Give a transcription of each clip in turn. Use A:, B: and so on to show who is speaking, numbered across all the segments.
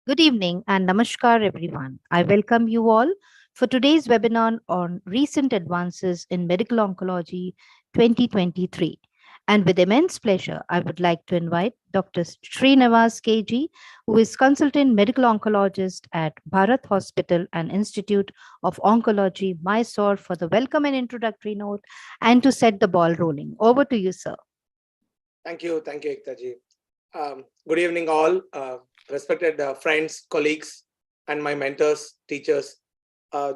A: Good evening and namaskar, everyone. I welcome you all for today's webinar on recent advances in medical oncology 2023. And with immense pleasure, I would like to invite Dr. Srinivas KG, who is consultant medical oncologist at Bharat Hospital and Institute of Oncology, Mysore, for the welcome and introductory note and to set the ball rolling. Over to you, sir.
B: Thank you, Ektaji. Good evening, all respected friends, colleagues, and my mentors, teachers. Uh,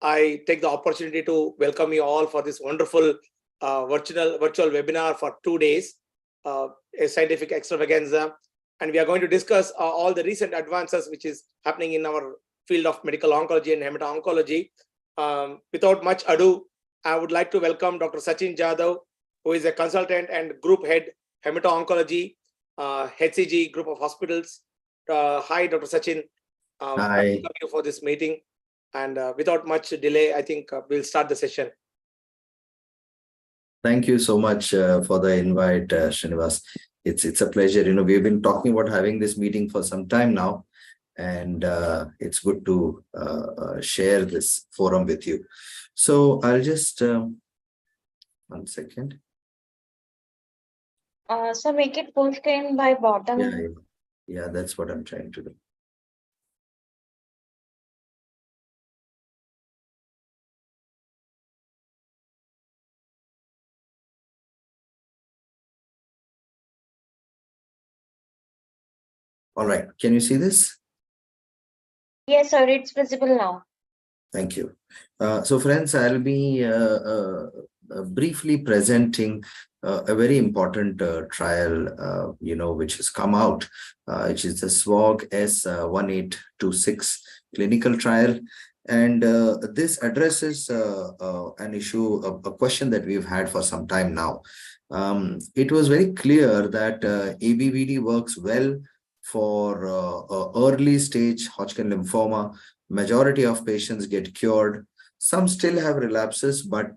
B: I take the opportunity to welcome you all for this wonderful virtual webinar for 2 days, a scientific extravaganza, and we are going to discuss all the recent advances which is happening in our field of medical oncology and hemato-oncology. Without much ado, I would like to welcome Dr. Sachin Jadhav, who is a consultant and group head hemato-oncology, HCG group of hospitals. Hi, Dr. Sachin. I
C: Hi.
B: welcome you for this meeting. And without much delay, I think we'll start the session.
C: Thank you so much for the invite, Srinivas. It's a pleasure. We've been talking about having this meeting for some time now, and it's good to share this forum with you. So I'll just 1 second.
D: So make it full screen by bottom.
C: Yeah, that's what I'm trying to do. All right, can you see this?
D: Yes, sir, it's visible now.
C: Thank you. So friends, I'll be briefly presenting a very important trial, which has come out, which is the SWOG S1826 clinical trial. And this addresses an issue, a question that we've had for some time now. It was very clear that ABVD works well for early stage Hodgkin lymphoma. Majority of patients get cured. Some still have relapses, but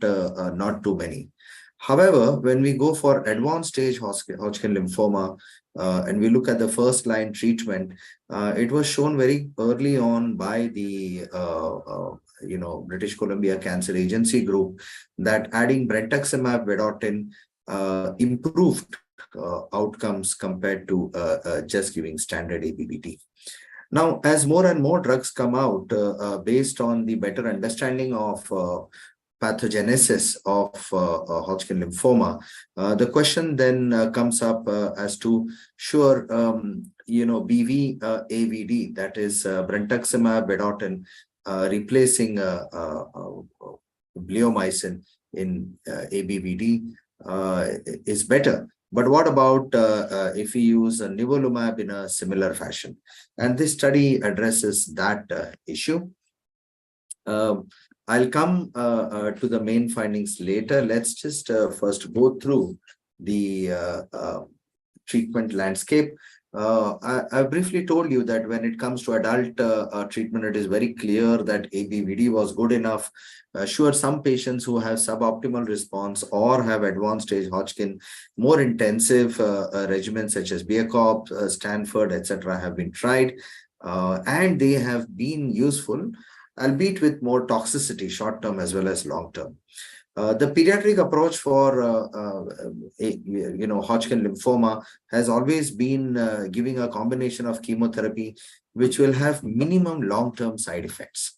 C: not too many. However, when we go for advanced stage Hodgkin lymphoma and we look at the first line treatment, it was shown very early on by the British Columbia Cancer Agency group that adding brentuximab vedotin improved outcomes compared to just giving standard ABVD. Now, as more and more drugs come out based on the better understanding of pathogenesis of Hodgkin lymphoma, the question then comes up as to, sure, BV AVD, that is brentuximab vedotin, replacing bleomycin in ABVD is better. But what about if we use nivolumab in a similar fashion? And this study addresses that issue. I'll come to the main findings later. Let's just first go through the treatment landscape. I briefly told you that when it comes to adult treatment, it is very clear that ABVD was good enough. Sure, some patients who have suboptimal response or have advanced stage Hodgkin, more intensive regimens such as Biacop, Stanford, etc., have been tried, and they have been useful, albeit with more toxicity, short-term as well as long-term. The pediatric approach for Hodgkin lymphoma has always been giving a combination of chemotherapy, which will have minimum long-term side effects.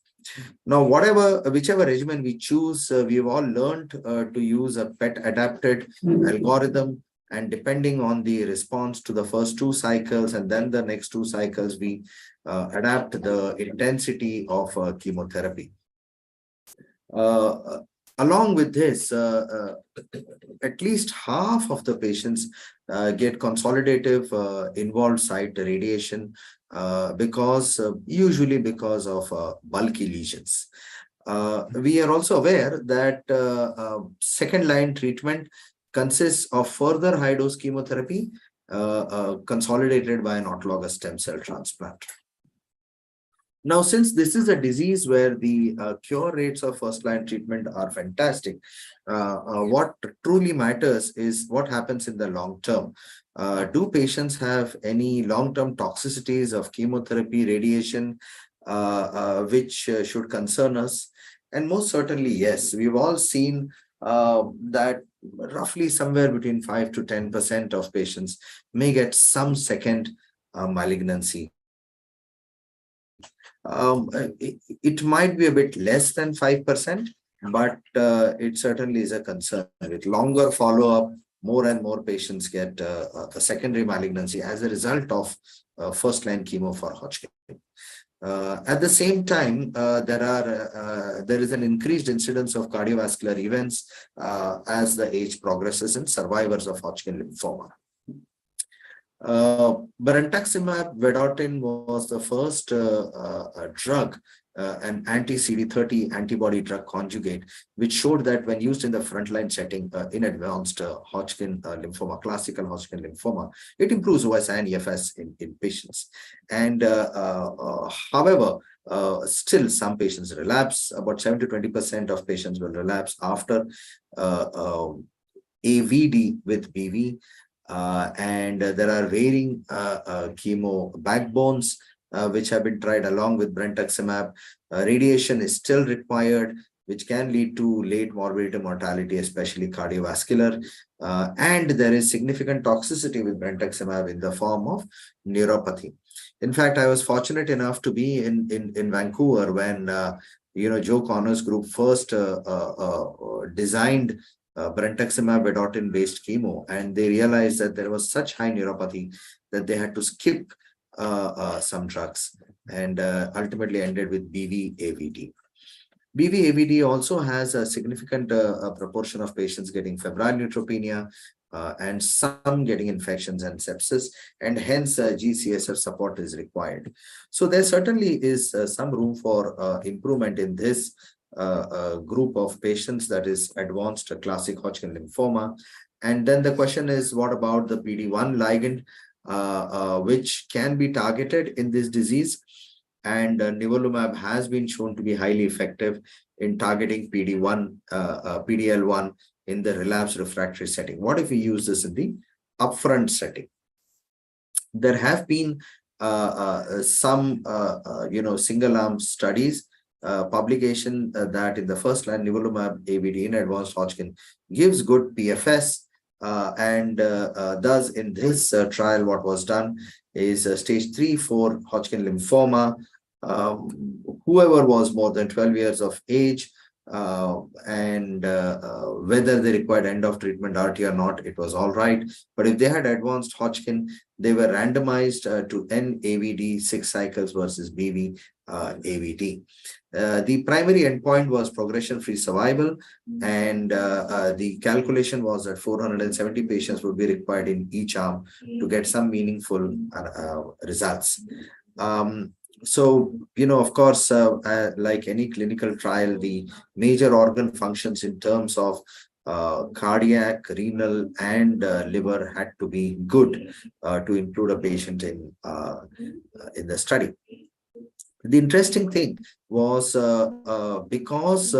C: Now, whichever regimen we choose, we've all learned to use a PET-adapted algorithm, and depending on the response to the first 2 cycles and then the next 2 cycles, we adapt the intensity of chemotherapy. Along with this, at least half of the patients get consolidative involved site radiation usually because of bulky lesions. We are also aware that second line treatment consists of further high dose chemotherapy consolidated by an autologous stem cell transplant. Now, since this is a disease where the cure rates of first-line treatment are fantastic, what truly matters is what happens in the long term. Do patients have any long-term toxicities of chemotherapy, radiation, which should concern us? And most certainly, yes. We've all seen that roughly somewhere between 5 to 10% of patients may get some second malignancy. It might be a bit less than 5%, but it certainly is a concern. With longer follow-up, more and more patients get a secondary malignancy as a result of first-line chemo for Hodgkin. At the same time, there is an increased incidence of cardiovascular events as the age progresses in survivors of Hodgkin lymphoma. Brentuximab vedotin was the first drug, an anti-CD30 antibody drug conjugate, which showed that when used in the frontline setting in advanced Hodgkin lymphoma, classical Hodgkin lymphoma, it improves OS and EFS in patients. And however, still some patients relapse. About 7 to 20% of patients will relapse after AVD with BV. And there are varying chemo backbones which have been tried along with brentuximab. Radiation is still required, which can lead to late morbidity mortality, especially cardiovascular. And there is significant toxicity with brentuximab in the form of neuropathy. In fact, I was fortunate enough to be in Vancouver when Joe Connor's group first designed brentuximab vedotin based chemo, and they realized that there was such high neuropathy that they had to skip some drugs, and ultimately ended with BV-AVD. BV-AVD also has a significant proportion of patients getting febrile neutropenia and some getting infections and sepsis, and hence GCSF support is required. So there certainly is some room for improvement in this group of patients, that is advanced classic Hodgkin lymphoma. And then the question is, what about the PD-1 ligand, which can be targeted in this disease? And nivolumab has been shown to be highly effective in targeting PD-L1 in the relapse refractory setting. What if we use this in the upfront setting? There have been some single arm studies, publication that in the first line nivolumab AVD in advanced Hodgkin gives good PFS, and thus in this trial what was done is stage 3-4 Hodgkin lymphoma. Whoever was more than 12 years of age, and whether they required end of treatment RT or not, it was all right. But if they had advanced Hodgkin, they were randomized to NAVD 6 cycles versus BV AVD. The primary endpoint was progression-free survival, and the calculation was that 470 patients would be required in each arm to get some meaningful results. So, of course, like any clinical trial, the major organ functions in terms of cardiac, renal, and liver had to be good to include a patient in the study. The interesting thing was because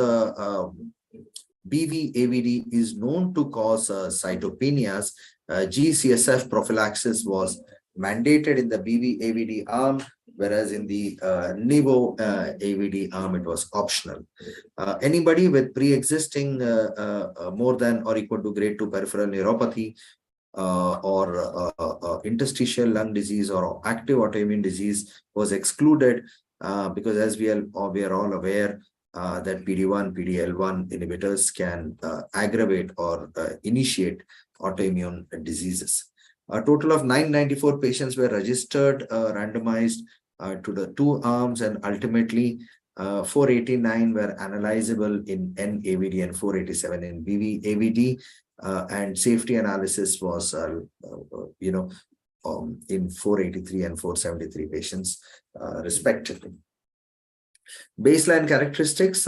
C: BV-AVD is known to cause cytopenias, GCSF prophylaxis was mandated in the BV-AVD arm, whereas in the nivo-AVD arm, it was optional. Anybody with pre-existing more than or equal to grade 2 peripheral neuropathy or interstitial lung disease or active autoimmune disease was excluded because, as we are all aware, that PD-1, PD-L1 inhibitors can aggravate or initiate autoimmune diseases. A total of 994 patients were registered, randomized to the two arms, and ultimately 489 were analyzable in NAVD and 487 in BV-AVD, and safety analysis was, in 483 and 473 patients, respectively. Baseline characteristics,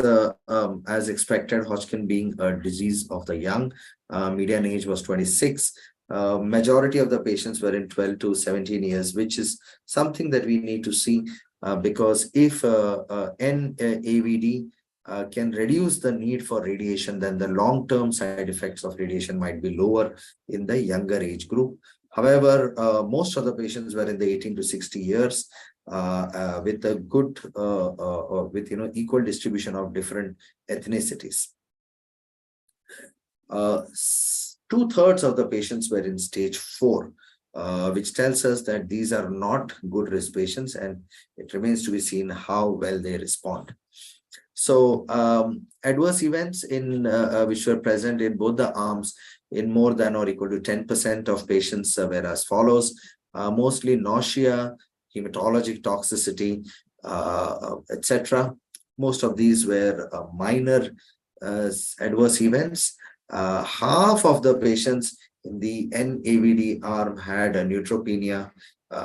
C: as expected, Hodgkin being a disease of the young, median age was 26. Majority of the patients were in 12 to 17 years, which is something that we need to see because if NAVD can reduce the need for radiation, then the long-term side effects of radiation might be lower in the younger age group. However, most of the patients were in the 18 to 60 years with a good, with equal distribution of different ethnicities. 2/3 of the patients were in stage 4, which tells us that these are not good risk patients, and it remains to be seen how well they respond. So adverse events in which were present in both the arms in more than or equal to 10% of patients were as follows: mostly nausea, hematologic toxicity, etc. Most of these were minor adverse events. Half of the patients in the NAVD arm had a neutropenia.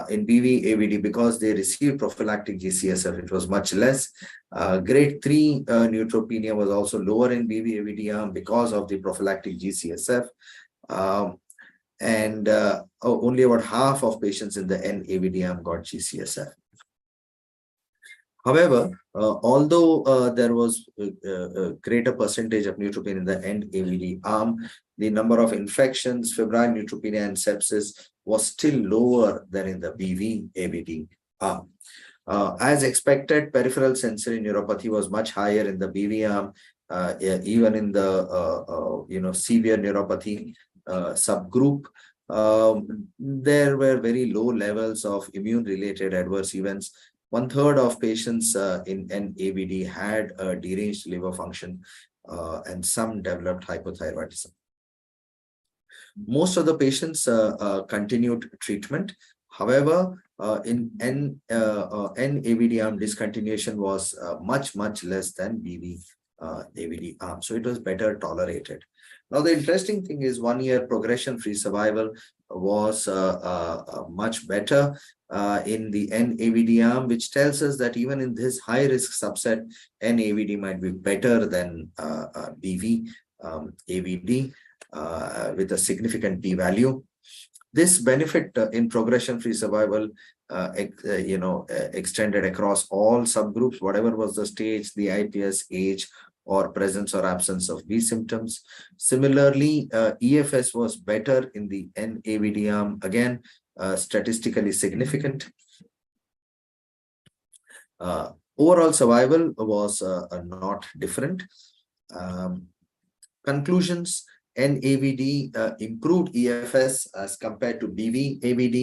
C: In BV-AVD, because they received prophylactic GCSF, it was much less. Grade 3 neutropenia was also lower in BV-AVD arm because of the prophylactic GCSF. And only about half of patients in the NAVD arm got GCSF. However, although there was a greater percentage of neutropenia in the NAVD arm, the number of infections, febrile neutropenia, and sepsis was still lower than in the BV-AVD arm. As expected, peripheral sensory neuropathy was much higher in the BV arm, even in the severe neuropathy subgroup. There were very low levels of immune-related adverse events. 1/3 of patients in NAVD had a deranged liver function, and some developed hypothyroidism. Most of the patients continued treatment. However, in NAVD arm, discontinuation was much less than BV-AVD arm. So it was better tolerated. Now, the interesting thing is 1-year progression-free survival was much better in the NAVD arm, which tells us that even in this high-risk subset, NAVD might be better than BV-AVD with a significant p-value. This benefit in progression-free survival extended across all subgroups, whatever was the stage, the IPS, age, or presence or absence of B symptoms. Similarly, EFS was better in the NAVD arm, again, statistically significant. Overall survival was not different. Conclusions: NAVD improved EFS as compared to BV-AVD.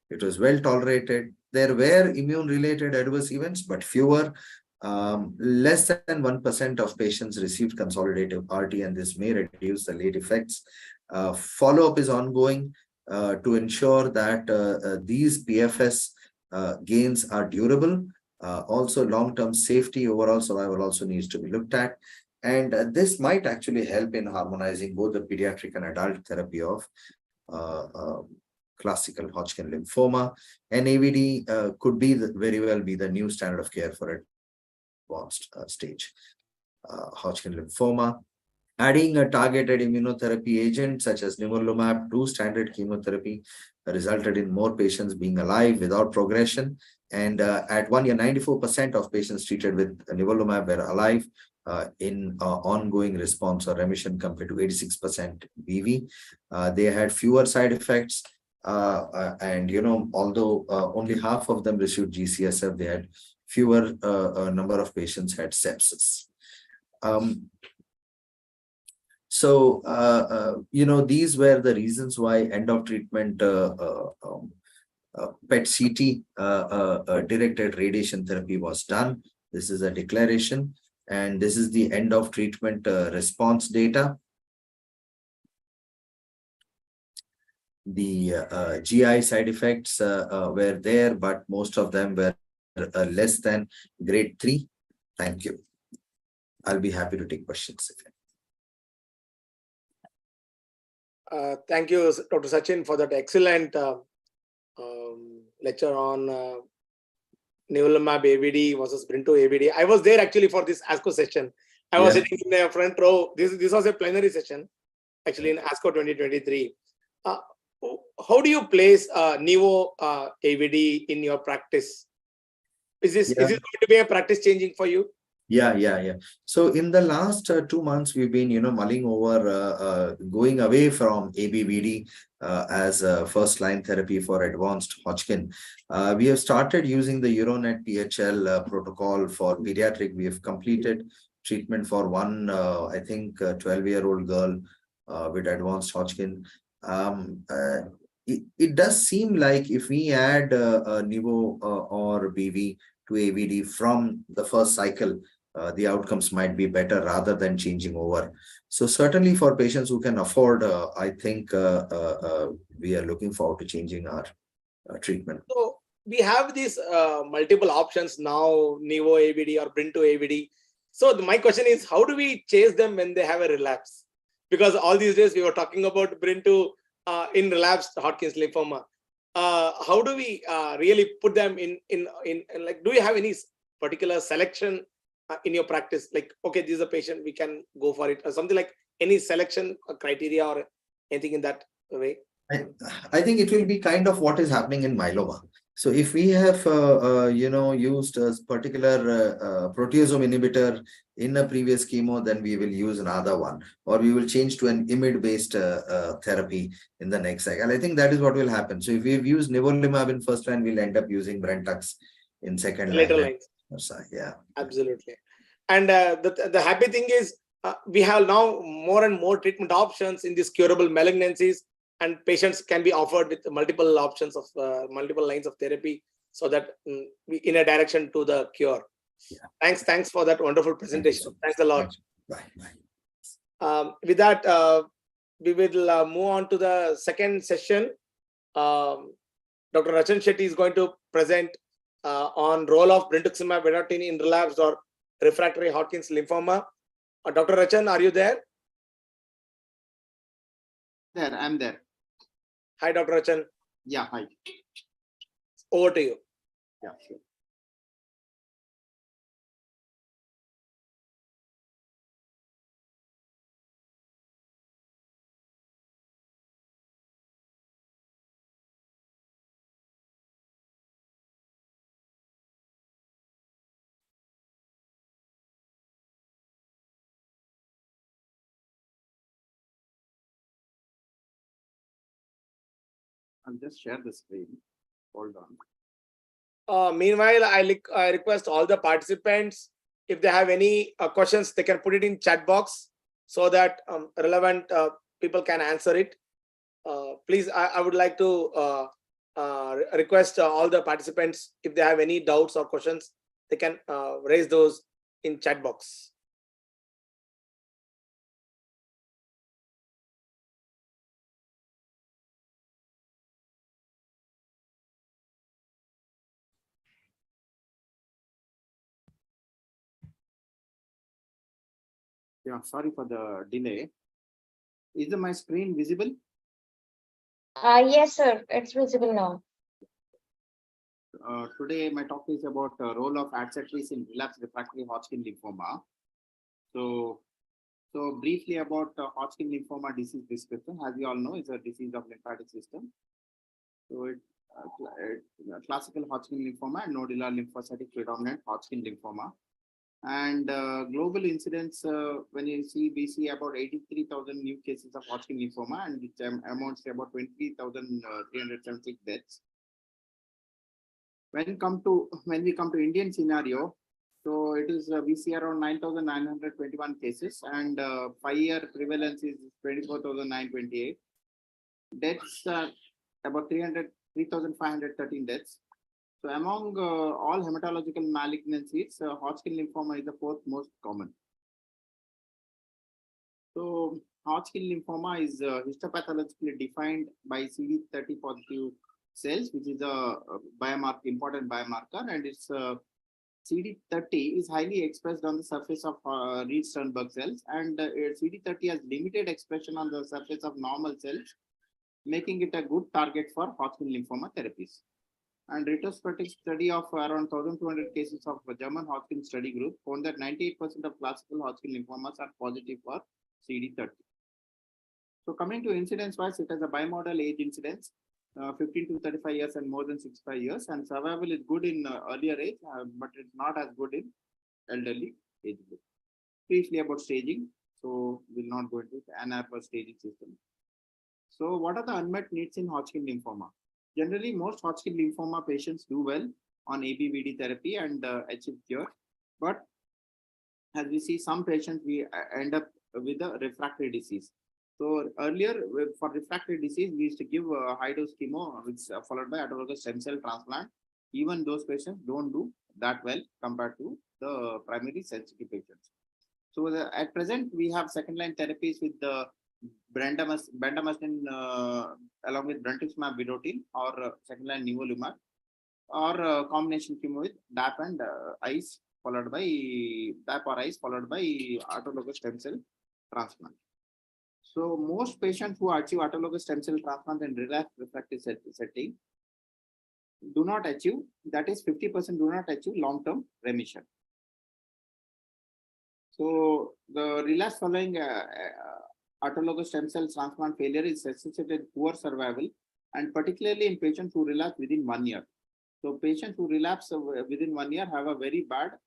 C: It was well tolerated. There were immune-related adverse events, but fewer. Less than 1% of patients received consolidative RT, and this may reduce the late effects. Follow-up is ongoing to ensure that these PFS gains are durable. Also, long-term safety, overall survival also needs to be looked at. And this might actually help in harmonizing both the pediatric and adult therapy of classical Hodgkin lymphoma. NAVD could be very well be the new standard of care for advanced stage Hodgkin lymphoma. Adding a targeted immunotherapy agent such as nivolumab to standard chemotherapy resulted in more patients being alive without progression. And at 1 year, 94% of patients treated with nivolumab were alive in ongoing response or remission compared to 86% BV. They had fewer side effects. And, although only half of them received GCSF, they had fewer number of patients had sepsis. So, these were the reasons why end of treatment PET-CT directed radiation therapy was done. This is a declaration, and this is the end of treatment response data. The GI side effects were there, but most of them were less than grade 3. Thank you. I'll be happy to take questions.
B: Thank you, Dr. Sachin, for that excellent lecture on nivolumab AVD versus Brinto AVD. I was there actually for this ASCO session. I was sitting in the front row. This was a plenary session, actually in ASCO 2023. How do you place Nivo AVD in your practice? Is this going to be a practice changing for you?
C: Yeah. So in the last 2 months, we've been, mulling over going away from ABVD as a first-line therapy for advanced Hodgkin. We have started using the Euronet PHL protocol for pediatric. We have completed treatment for one, I think, 12-year-old girl with advanced Hodgkin. Um, uh, it does seem like if we add Nivo or BV to AVD from the first cycle, the outcomes might be better rather than changing over. So certainly for patients who can afford, I think we are looking forward to changing our treatment.
B: So we have these multiple options now, Nevo AVD or Brinto AVD. So my question is, how do we chase them when they have a relapse? Because all these days we were talking about Brinto in relapsed Hodgkin's lymphoma. How do we really put them in like? Do you have any particular selection in your practice? Like, okay, this is a patient, we can go for it, or something like any selection criteria or anything in that way?
C: I, I think it will be kind of what is happening in myeloma. So if we have, used a particular proteasome inhibitor in a previous chemo, then we will use another one, or we will change to an IMiD-based therapy in the next cycle. I think that is what will happen. So if we've used nivolumab in first line, we'll end up using Brentux in second
B: Later
C: line.
B: lines.
C: Yeah.
B: Absolutely. And the happy thing is we have now more and more treatment options in these curable malignancies, and patients can be offered with multiple options of multiple lines of therapy, so that we in a direction to the cure.
C: Yeah.
B: Thanks for that wonderful presentation. Thanks a lot.
C: Bye.
B: With that, we will move on to the second session. Dr. Rachan Shetty is going to present on role of brentuximab vedotin in relapsed or refractory Hodgkin's lymphoma. Dr. Rachan, are you there?
E: There, I'm there.
B: Hi, Dr. Rachan.
E: Yeah, hi.
B: Over to you.
E: Yeah, sure. I'll just share the screen. Hold on.
B: Meanwhile, I request all the participants, if they have any questions, they can put it in chat box so that relevant people can answer it. Please, I would like to request all the participants, if they have any doubts or questions, they can raise those in chat box.
E: Yeah, sorry for the delay. Is my screen visible?
D: Yes, sir. It's visible now.
E: Today, my talk is about the role of adcetris in relapsed refractory Hodgkin lymphoma. So briefly about Hodgkin lymphoma disease description. As we all know, it's a disease of lymphatic system. So classical Hodgkin lymphoma and nodular lymphocytic predominant Hodgkin lymphoma. And global incidence, when you see, we see about 83,000 new cases of Hodgkin lymphoma, and which amounts to about 20,376 deaths. When we come to Indian scenario, so it is we see around 9,921 cases, and 5-year prevalence is 24,928. Deaths about 3,513 deaths. So among all hematological malignancies, Hodgkin lymphoma is the fourth most common. So Hodgkin lymphoma is histopathologically defined by CD30 positive cells, which is a important biomarker, and its CD30 is highly expressed on the surface of Reed-Sternberg cells, and CD30 has limited expression on the surface of normal cells, making it a good target for Hodgkin lymphoma therapies. And retrospective study of around 1,200 cases of German Hodgkin study group found that 98% of classical Hodgkin lymphomas are positive for CD30. So coming to incidence wise, it has a bimodal age incidence, 15 to 35 years and more than 65 years, and survival is good in earlier age, but it's not as good in elderly. age group. Briefly about staging. So we'll not go into the NAPA staging system. So what are the unmet needs in Hodgkin lymphoma? Generally, most Hodgkin lymphoma patients do well on ABVD therapy and achieve cure. But as we see, some patients we end up with a refractory disease. So earlier for refractory disease, we used to give high dose chemo, which followed by autologous stem cell transplant. Even those patients don't do that well compared to the primary sensitive patients. So at present, we have second line therapies with the bendamustine along with brentuximab vedotin or second line nivolumab or combination chemo with DAP and ICE followed by DAP or ICE followed by autologous stem cell transplant. So most patients who achieve autologous stem cell transplant in relapsed refractory setting do not achieve, that is 50% do not achieve long-term remission. So the relapse following autologous stem cell transplant failure is associated with poor survival, and particularly in patients who relapse within 1 year. So patients who relapse within 1 year have a very bad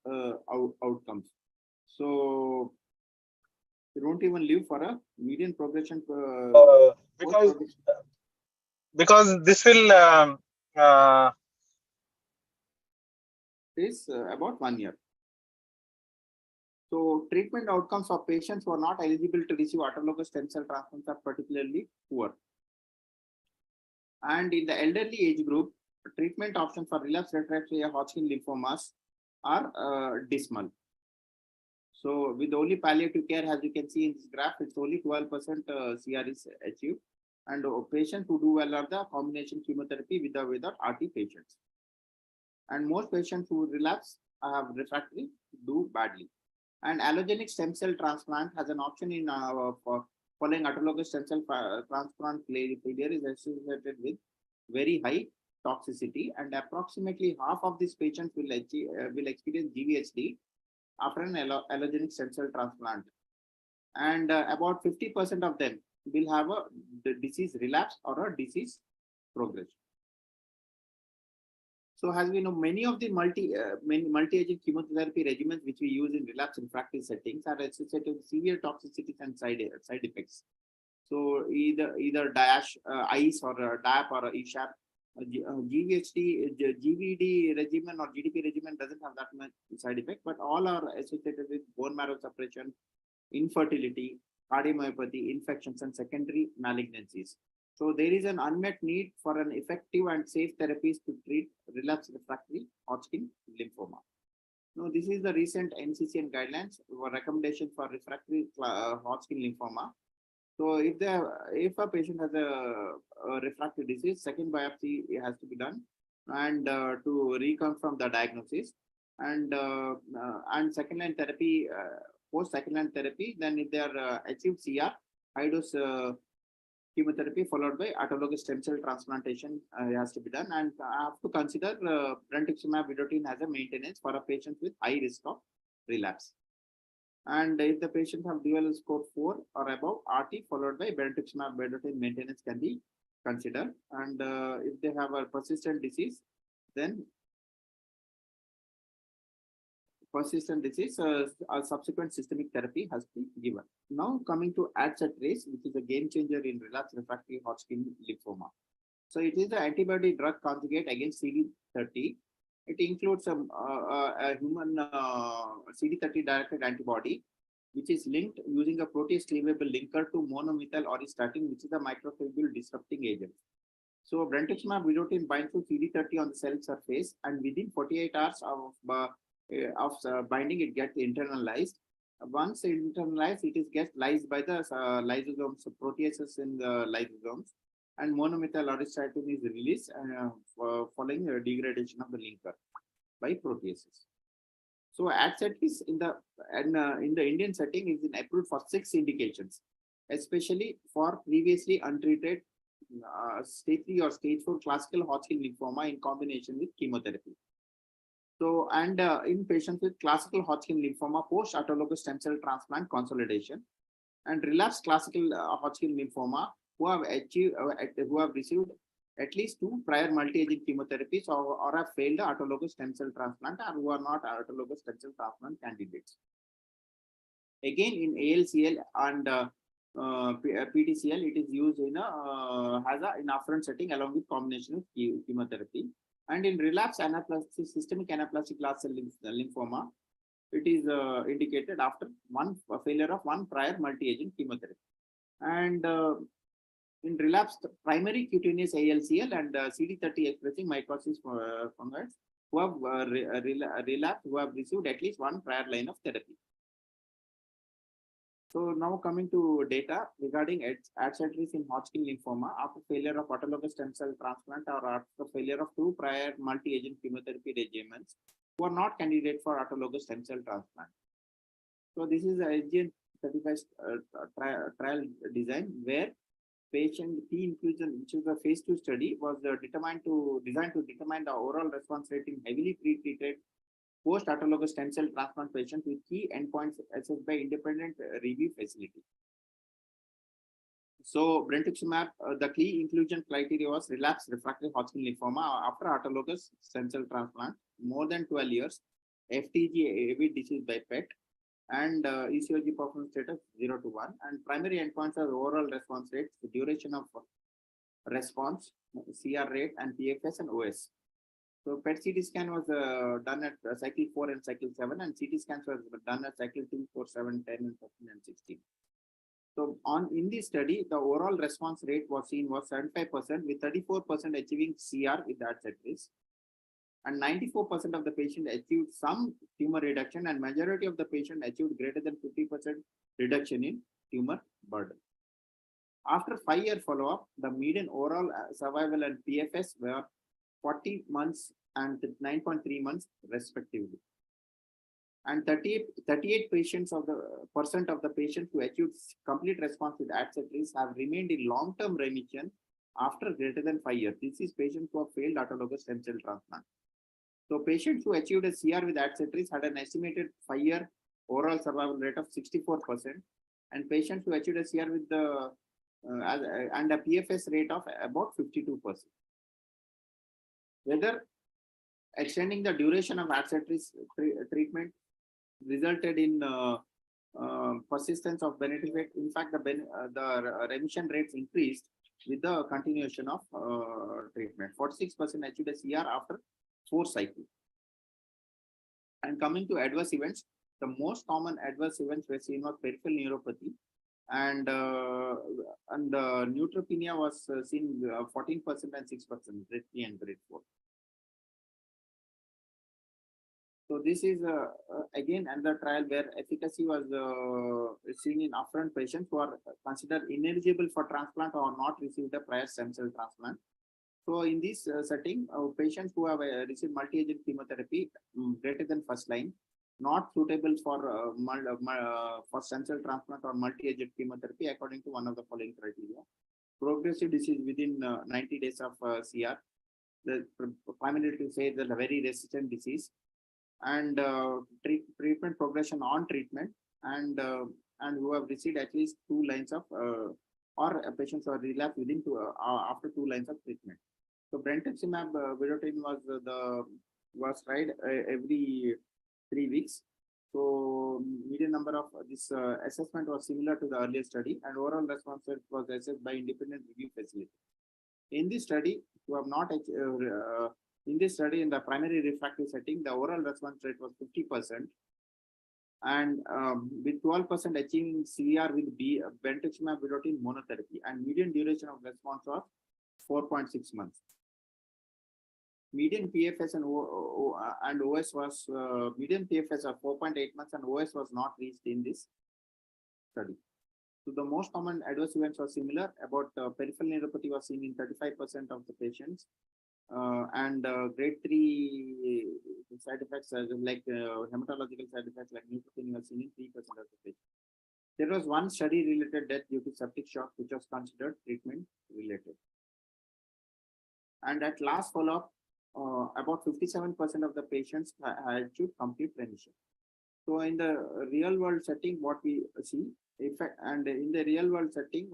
E: outcomes. So they don't even live for a median progression.
F: Because this will
E: is about 1 year. So treatment outcomes of patients who are not eligible to receive autologous stem cell transplants are particularly poor. And in the elderly age group, treatment options for relapsed refractory Hodgkin lymphomas are dismal. So with only palliative care, as you can see in this graph, it's only 12% CR is achieved. And patients who do well are the combination chemotherapy with or without RT patients. And most patients who relapse have refractory do badly. And allogenic stem cell transplant has an option in following autologous stem cell transplant failure is associated with very high toxicity, and approximately half of these patients will experience GVHD after an allogenic stem cell transplant, and about 50% of them will have the disease relapse or a disease progression. So as we know, many of the multi-agent chemotherapy regimens which we use in relapse refractory settings are associated with severe toxicities and side effects. So either DASH, ICE or DAP or ESHAP, GVHD, GVD regimen or GDP regimen doesn't have that much side effect, but all are associated with bone marrow suppression, infertility, cardiomyopathy, infections, and secondary malignancies. So there is an unmet need for an effective and safe therapies to treat relapsed refractory Hodgkin lymphoma. Now, this is the recent NCCN guidelines for recommendations for refractory Hodgkin lymphoma. So if a patient has a refractory disease, second biopsy has to be done, and to reconfirm the diagnosis, and second line therapy, post second line therapy, then if they are achieved CR, high dose chemotherapy followed by autologous stem cell transplantation has to be done, and have to consider brentuximab vedotin as a maintenance for a patient with high risk of relapse. And if the patient have dual score 4 or above, RT followed by brentuximab vedotin maintenance can be considered. And if they have a persistent disease, then a subsequent systemic therapy has to be given. Now coming to ADCETRACE, which is a game changer in relapsed refractory Hodgkin lymphoma. So it is the antibody drug conjugate against CD30. It includes a human CD30 directed antibody, which is linked using a protease cleavable linker to monomethyl auristatin, which is a microtubule disrupting agent. So brentuximab vedotin binds to CD30 on the cell surface, and within 48 hours of binding, it gets internalized. Once internalized, it gets lysed by the lysosomes, proteases in the lysosomes, and monomethyl auristatin is released following the degradation of the linker by proteases. So ADCETRACE in the Indian setting is approved for 6 indications, especially for previously untreated stage 3 or stage 4 classical Hodgkin lymphoma in combination with chemotherapy. So, and in patients with classical Hodgkin lymphoma post autologous stem cell transplant consolidation, and relapsed classical Hodgkin lymphoma who have received at least 2 prior multi-agent chemotherapies or have failed autologous stem cell transplant, or who are not autologous stem cell transplant candidates. Again, in ALCL and PTCL, it is used in in upfront setting along with combination of chemotherapy. And in relapse anaplastic systemic anaplastic large cell lymphoma, it is indicated after failure of one prior multi-agent chemotherapy. And in relapsed primary cutaneous ALCL and CD30 expressing mycosis fungoids who have relapsed, who have received at least one prior line of therapy. So now coming to data regarding adceteris in Hodgkin lymphoma after failure of autologous stem cell transplant or after failure of two prior multi-agent chemotherapy regimens who are not candidate for autologous stem cell transplant. So this is a SGN 35 trial design where patient key inclusion, which is a phase 2 study, was designed to determine the overall response rate in heavily pre-treated post-autologous stem cell transplant patients with key endpoints assessed by independent review facility. So brentuximab, the key inclusion criteria was relapsed refractory Hodgkin lymphoma after autologous stem cell transplant, more than 12 years, FTG AV disease by PET, and ECOG performance status 0 to 1. And primary endpoints are overall response rates, the duration of response, CR rate, and PFS and OS. So PET CT scan was done at cycle 4 and cycle 7, and CT scans were done at cycle 2, 4, 7, 10, and 13, and 16. So in this study, the overall response rate was 75%, with 34% achieving CR with adceteris, and 94% of the patient achieved some tumor reduction, and majority of the patient achieved greater than 50% reduction in tumor burden. After 5-year follow-up, the median overall survival and PFS were 40 months and 9.3 months respectively. And 38% of the patients who achieved complete response with adceteris have remained in long-term remission after greater than 5 years. This is patients who have failed autologous stem cell transplant. So patients who achieved a CR with adceteris had an estimated 5-year overall survival rate of 64%, and patients who achieved a CR with the and a PFS rate of about 52%. Whether extending the duration of adceteris treatment resulted in persistence of benefit. In fact, the remission rates increased with the continuation of treatment. 46% achieved a CR after 4 cycles. And coming to adverse events, the most common adverse events were seen was peripheral neuropathy, and neutropenia was seen 14% and 6%, grade 3 and grade 4. So this is again another trial where efficacy was seen in upfront patients who are considered ineligible for transplant or not received a prior stem cell transplant. So in this setting, patients who have received multi-agent chemotherapy greater than first line, not suitable for stem cell transplant or multi-agent chemotherapy according to one of the following criteria: progressive disease within 90 days of CR, the primarily to say that a very resistant disease, and treatment progression on treatment, and who have received at least 2 lines of or patients who are relapsed within after 2 lines of treatment. So brentuximab vedotin was tried every 3 weeks. So median number of this assessment was similar to the earlier study, and overall response rate was assessed by independent review facility. In this study, who have not in this study, in the primary refractory setting, the overall response rate was 50%, and with 12% achieving CR with brentuximab vedotin monotherapy, and median duration of response was 4.6 months. Median PFS and OS was median PFS of 4.8 months, and OS was not reached in this study. So the most common adverse events were similar. About peripheral neuropathy was seen in 35% of the patients, and grade 3 side effects like hematological side effects like neutropenia was seen in 3% of the patients. There was one study-related death due to septic shock, which was considered treatment-related. And at last follow-up, about 57% of the patients had achieved complete remission. So in the real-world setting, what we see, in the real-world setting,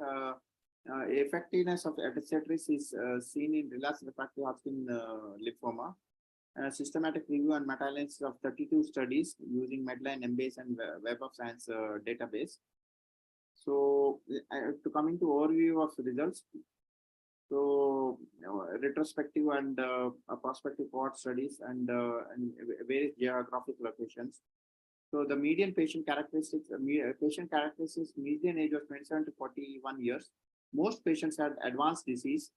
E: effectiveness of adceteris is seen in relapsed refractory Hodgkin lymphoma, systematic review and meta-analysis of 32 studies using Medline, Embase, and Web of Science database. So, to coming to overview of the results. So, retrospective and prospective cohort studies and various geographic locations. So, the median patient characteristics, median age was 27 to 41 years. Most patients had advanced disease.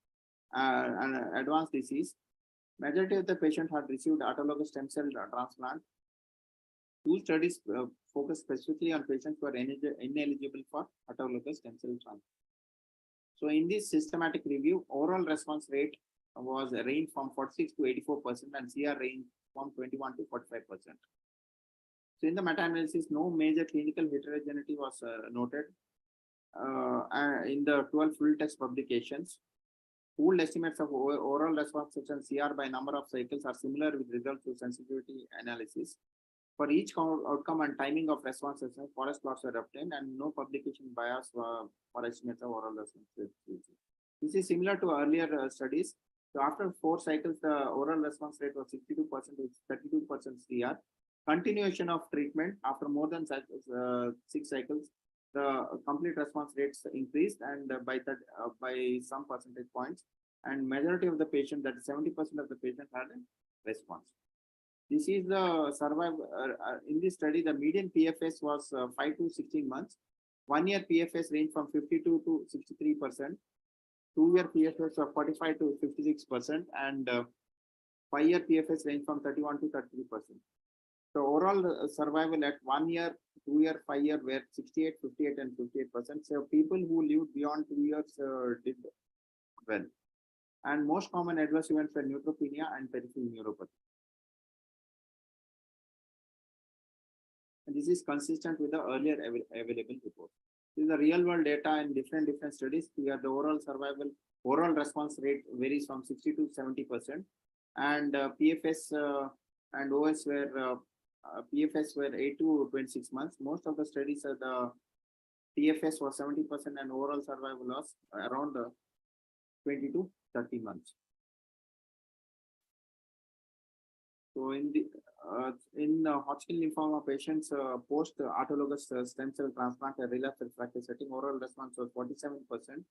E: Majority of the patients had received autologous stem cell transplant. Two studies focused specifically on patients who are ineligible for autologous stem cell transplant. So in this systematic review, overall response rate was ranged from 46 to 84% and CR range from 21 to 45%. So in the meta-analysis, no major clinical heterogeneity was noted. In the 12 full text publications, pooled estimates of overall response and CR by number of cycles are similar with results to sensitivity analysis. For each outcome and timing of response assessment, forest plots were obtained and no publication bias for estimates of overall response. This is similar to earlier studies. So after 4 cycles, the overall response rate was 62% with 32% CR. Continuation of treatment after more than 6 cycles, the complete response rates increased and by some percentage points, and majority of the patient, that 70% of the patients, had a response. This is the survival in this study. The median PFS was 5 to 16 months. 1 year PFS ranged from 52 to 63%. 2 year PFS of 45 to 56%, and 5 year PFS ranged from 31 to 33%. So overall survival at 1 year, 2 year, 5 year were 68, 58, and 58%. So people who lived beyond 2 years did well. And most common adverse events were neutropenia and peripheral neuropathy. And this is consistent with the earlier available report. This is the real world data in different studies. Here the overall response rate varies from 60 to 70%, and PFS and OS were PFS were 8 to 26 months. Most of the studies the PFS was 70% and overall survival was around 20 to 30 months. So in Hodgkin lymphoma patients post autologous stem cell transplant relapse refractory setting, overall response was 47%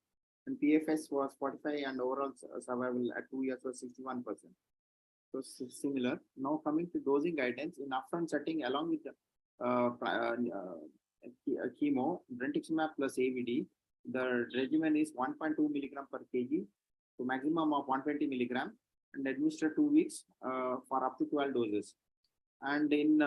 E: and PFS was 45 and overall survival at 2 years was 61%. So similar. Now coming to dosing guidance in upfront setting, along with chemo, brentuximab plus AVD, the regimen is 1.2 milligram per kg to maximum of 120 milligram and administered 2 weeks for up to 12 doses. And in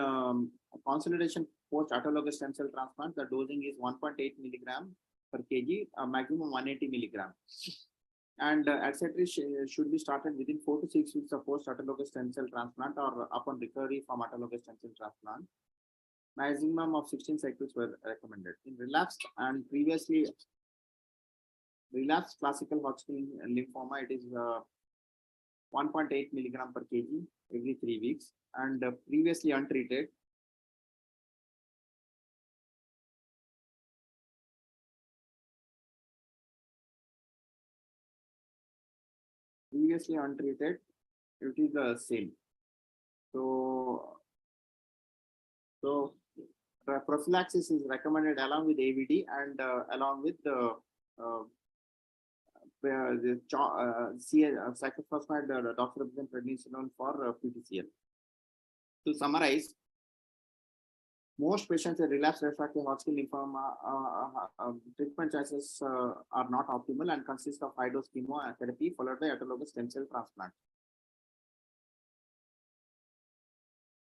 E: consolidation post autologous stem cell transplant, the dosing is 1.8 milligram per kg, maximum 180 milligram. And etc. should be started within 4 to 6 weeks of post autologous stem cell transplant or upon recovery from autologous stem cell transplant. Maximum of 16 cycles were recommended. In relapsed and previously relapsed classical Hodgkin lymphoma, it is 1.8 milligram per kg every 3 weeks, and previously untreated, it is the same. So the prophylaxis is recommended along with AVD and along with the cyclophosphamide doxorubicin prednisolone for PTCL. To summarize, most patients with relapsed refractory Hodgkin lymphoma treatment choices are not optimal and consist of high-dose chemotherapy followed by autologous stem cell transplant.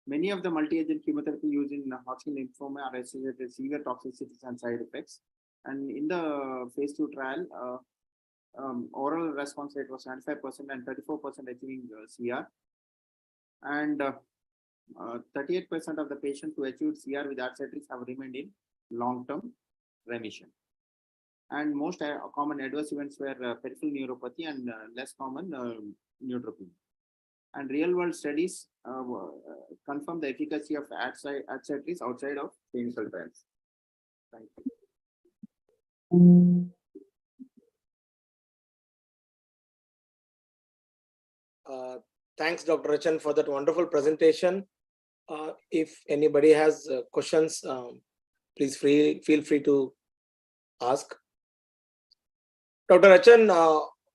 E: Many of the multi-agent chemotherapy used in Hodgkin lymphoma are associated with severe toxicities and side effects. And in the phase 2 trial, oral response rate was 95% and 34% achieving CR. And 38% of the patients who achieved CR with Arcetrix have remained in long-term remission. And most common adverse events were peripheral neuropathy and less common neutropenia. And real-world studies confirm the efficacy of Arcetrix outside of clinical trials. Thank you.
B: thanks, Dr. Rachan, for that wonderful presentation. If anybody has questions, please feel free to ask. Dr. Rachan,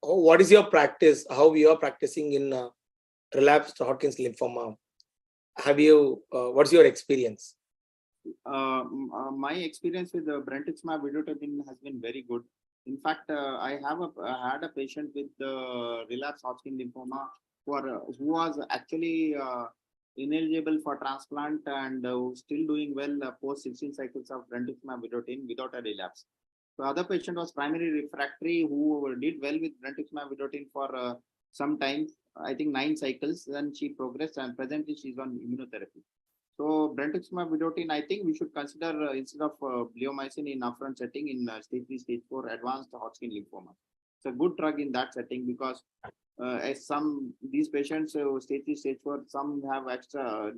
B: what is your practice? How you are practicing in relapsed Hodgkin's lymphoma? Have you? What's your experience?
E: My experience with brentuximab vedotin has been very good. In fact, I had a patient with relapsed Hodgkin lymphoma who was actually ineligible for transplant and still doing well post 16 cycles of brentuximab vedotin without a relapse. The other patient was primary refractory who did well with brentuximab vedotin for some time, I think 9 cycles. Then she progressed and presently she's on immunotherapy. So brentuximab vedotin, I think we should consider instead of bleomycin in upfront setting in stage 3, stage 4 advanced Hodgkin lymphoma. It's a good drug in that setting because as these patients stage 3, stage 4, some have extra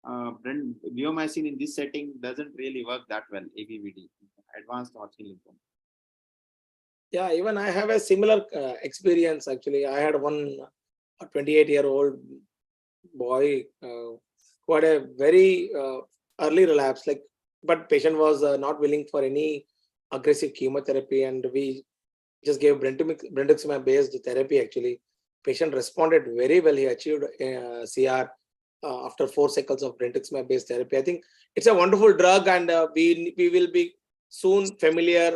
E: bleomycin in this setting doesn't really work that well. ABVD, advanced Hodgkin lymphoma.
B: Yeah, even I have a similar experience. Actually, I had one 28-year-old boy who had a very early relapse, but patient was not willing for any aggressive chemotherapy, and we just gave brentuximab based therapy. Actually, patient responded very well. He achieved CR after 4 cycles of brentuximab based therapy. I think it's a wonderful drug, and we will be soon familiar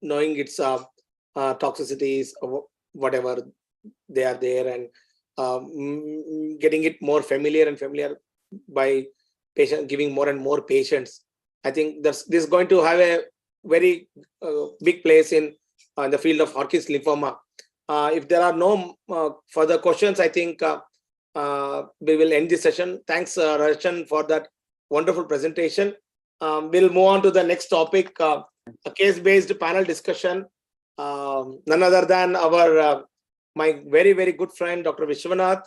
B: knowing its toxicities or whatever they are there, and getting it more familiar by patient giving more and more patients. I think this is going to have a very big place in the field of Hodgkin's lymphoma. If there are no further questions, I think we will end this session. Thanks, Rachan, for that wonderful presentation. We'll move on to the next topic, a case-based panel discussion. None other than my very, very good friend, Dr. Vishwanath,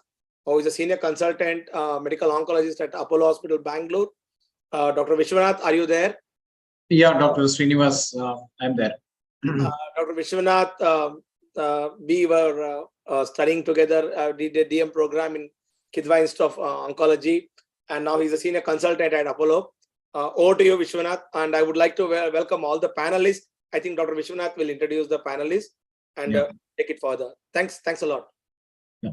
B: who is a senior consultant, medical oncologist at Apollo Hospital, Bangalore. Dr. Vishwanath, are you there?
G: Yeah, Dr. Srinivas, I'm there.
B: Dr. Vishwanath, we were studying together, did a DM program in Kidwa Institute of Oncology, and now he's a senior consultant at Apollo. Over to you, Vishwanath, and I would like to welcome all the panelists. I think Dr. Vishwanath will introduce the panelists and take it further. Thanks a lot.
G: Yeah.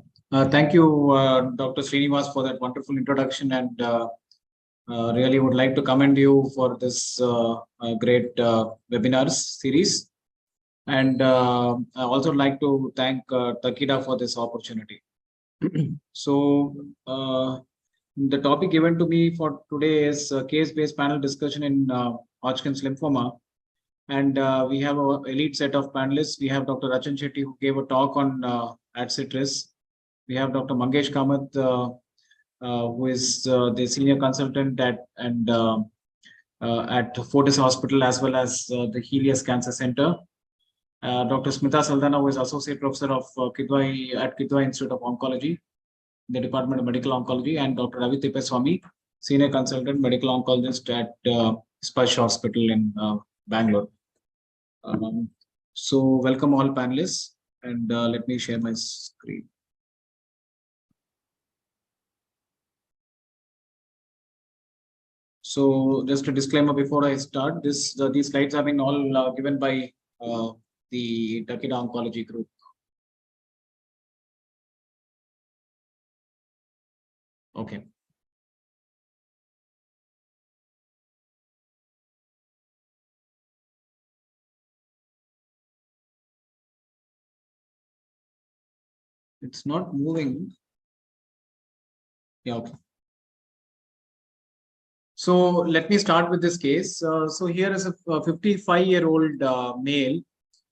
G: Thank you, Dr. Srinivas, for that wonderful introduction, and really would like to commend you for this great webinars series. And I also like to thank Takeda for this opportunity. So the topic given to me for today is case-based panel discussion in Hodgkin's lymphoma. And we have an elite set of panelists. We have Dr. Rachan Shetty, who gave a talk on AdCitris. We have Dr. Mangesh Kamath, who is the senior consultant at Fortis Hospital, as well as the Helios Cancer Center. Dr. Smita Saldana, who is associate professor of Kidwa Institute of Oncology, the Department of Medical Oncology, and Dr. Ravi Tippeswamy, senior consultant medical oncologist at Sparsh Hospital in Bangalore. So welcome all panelists, and let me share my screen. So just a disclaimer before I start, these slides have been all given by the Takeda Oncology group. Okay. It's not moving. Yeah, okay. So let me start with this case. So here is a 55-year-old male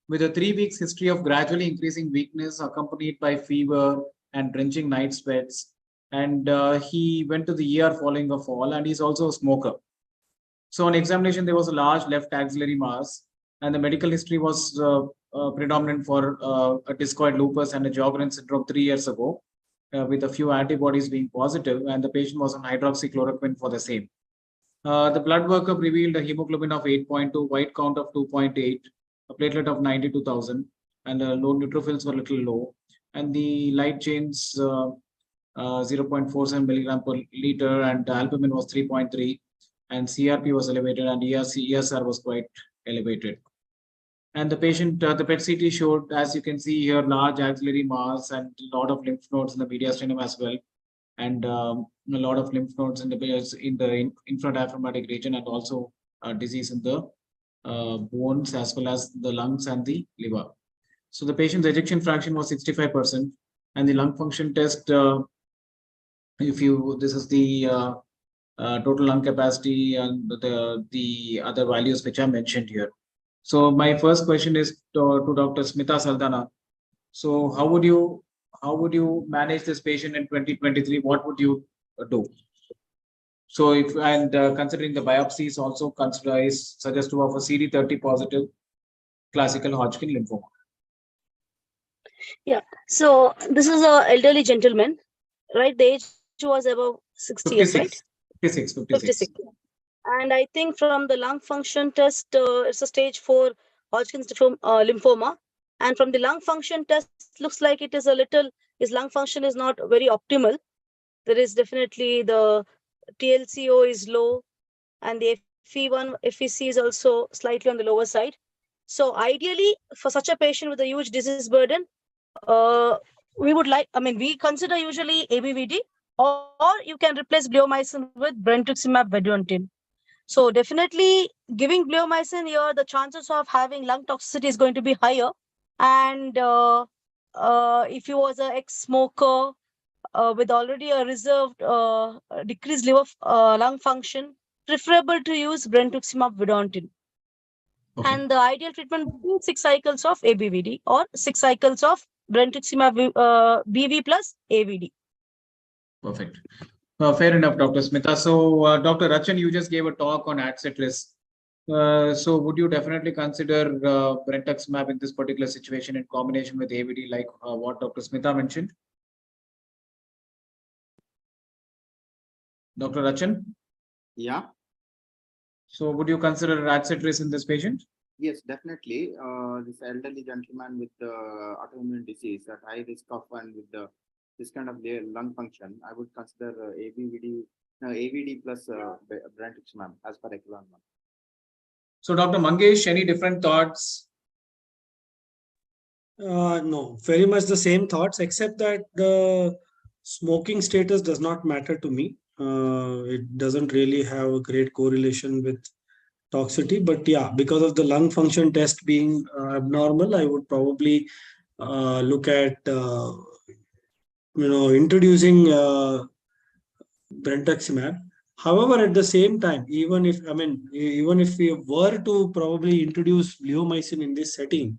G: with a 3 weeks history of gradually increasing weakness accompanied by fever and drenching night sweats. And he went to the ER following a fall, and he's also a smoker. So on examination, there was a large left axillary mass, and the medical history was predominant for a discoid lupus and a Sjogren's syndrome 3 years ago, with a few antibodies being positive, and the patient was on hydroxychloroquine for the same. The blood workup revealed a hemoglobin of 8.2, white count of 2.8, a platelet of 92,000, and low neutrophils were a little low. and the light chains 0.47 milligram per liter, and albumin was 3.3, and CRP was elevated, and ESR was quite elevated. And the patient, the PET CT showed, as you can see here, large axillary mass and a lot of lymph nodes in the mediastinum as well, and a lot of lymph nodes in the infradiaphragmatic region, and also disease in the bones as well as the lungs and the liver. So the patient's ejection fraction was 65%, and the lung function test, this is the total lung capacity and the other values which are mentioned here. So my first question is to Dr. Smita Saldana. So how would you manage this patient in 2023? What would you do? So considering the biopsies also is suggestive of a CD30 positive classical Hodgkin lymphoma.
H: Yeah. So this is a elderly gentleman, right? The age was above 60 years, right? 56. And I think from the lung function test, it's a stage 4 Hodgkin's lymphoma. And from the lung function test, looks like it is his lung function is not very optimal. There is definitely the TLCO is low, and the FE1, FEC is also slightly on the lower side. So ideally, for such a patient with a huge disease burden, we consider usually ABVD, or you can replace bleomycin with brentuximab vedotin. So definitely giving bleomycin here, the chances of having lung toxicity is going to be higher. And if you was an ex-smoker with already a reserved decreased liver lung function, preferable to use brentuximab vedotin. Okay. And the ideal treatment would be 6 cycles of ABVD or 6 cycles of brentuximab BV plus AVD.
G: Perfect. Fair enough, Dr. Smita. So, Dr. Rachan, you just gave a talk on ADCETRIS. So, would you definitely consider brentuximab in this particular situation in combination with AVD, like what Dr. Smita mentioned? Dr. Rachan?
E: Yeah.
G: So, would you consider ADCETRIS in this patient?
E: Yes, definitely. This elderly gentleman with autoimmune disease at high risk of and with this kind of lung function, I would consider AVD plus brentuximab as per Echelon 1.
G: So, Dr. Mangesh, any different thoughts?
I: No, very much the same thoughts, except that the smoking status does not matter to me. It doesn't really have a great correlation with toxicity, but yeah, because of the lung function test being abnormal, I would probably look at introducing brentuximab. However, at the same time, even if we were to probably introduce bleomycin in this setting,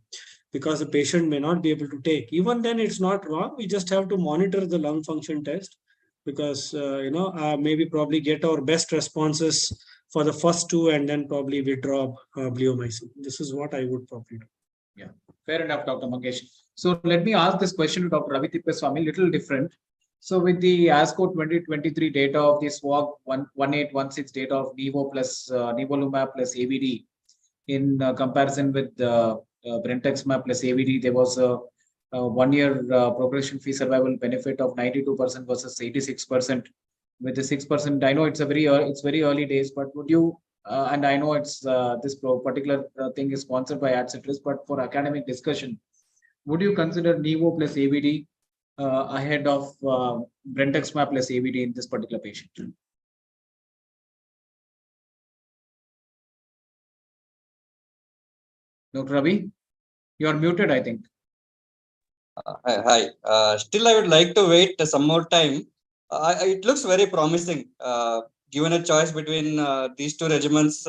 I: because the patient may not be able to take, even then it's not wrong. We just have to monitor the lung function test, because maybe probably get our best responses for the first 2 and then probably withdraw bleomycin. This is what I would probably do.
G: Yeah, fair enough, Dr. Mangesh. So let me ask this question to Dr. Ravi Tippeswamy, little different. So with the ASCO 2023 data of the SWOG 1816 data of Nivo plus Nivolumab plus AVD in comparison with brentuximab plus AVD, there was a 1-year progression-free survival benefit of 92% versus 86%. With the 6%, I know it's very early days, but would you? And I know it's this particular thing is sponsored by ADCETRIS, but for academic discussion, would you consider Nivo plus AVD ahead of brentuximab plus AVD in this particular patient? Dr. Ravi, you are muted, I think.
J: Hi. Still, I would like to wait some more time. It looks very promising. Given a choice between these 2 regimens,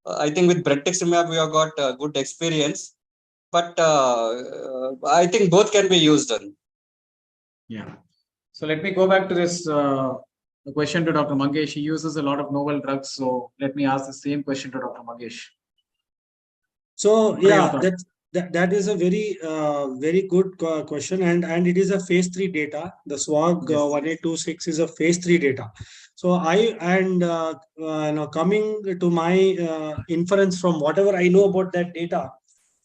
J: I think with brentuximab we have got good experience, but I think both can be used.
G: Yeah. So let me go back to this question to Dr. Mangesh. He uses a lot of novel drugs, so let me ask the same question to Dr. Mangesh.
I: So yeah, that is a very good question, and it is a phase 3 data. The SWOG 1826 is a phase 3 data. So coming to my inference from whatever I know about that data,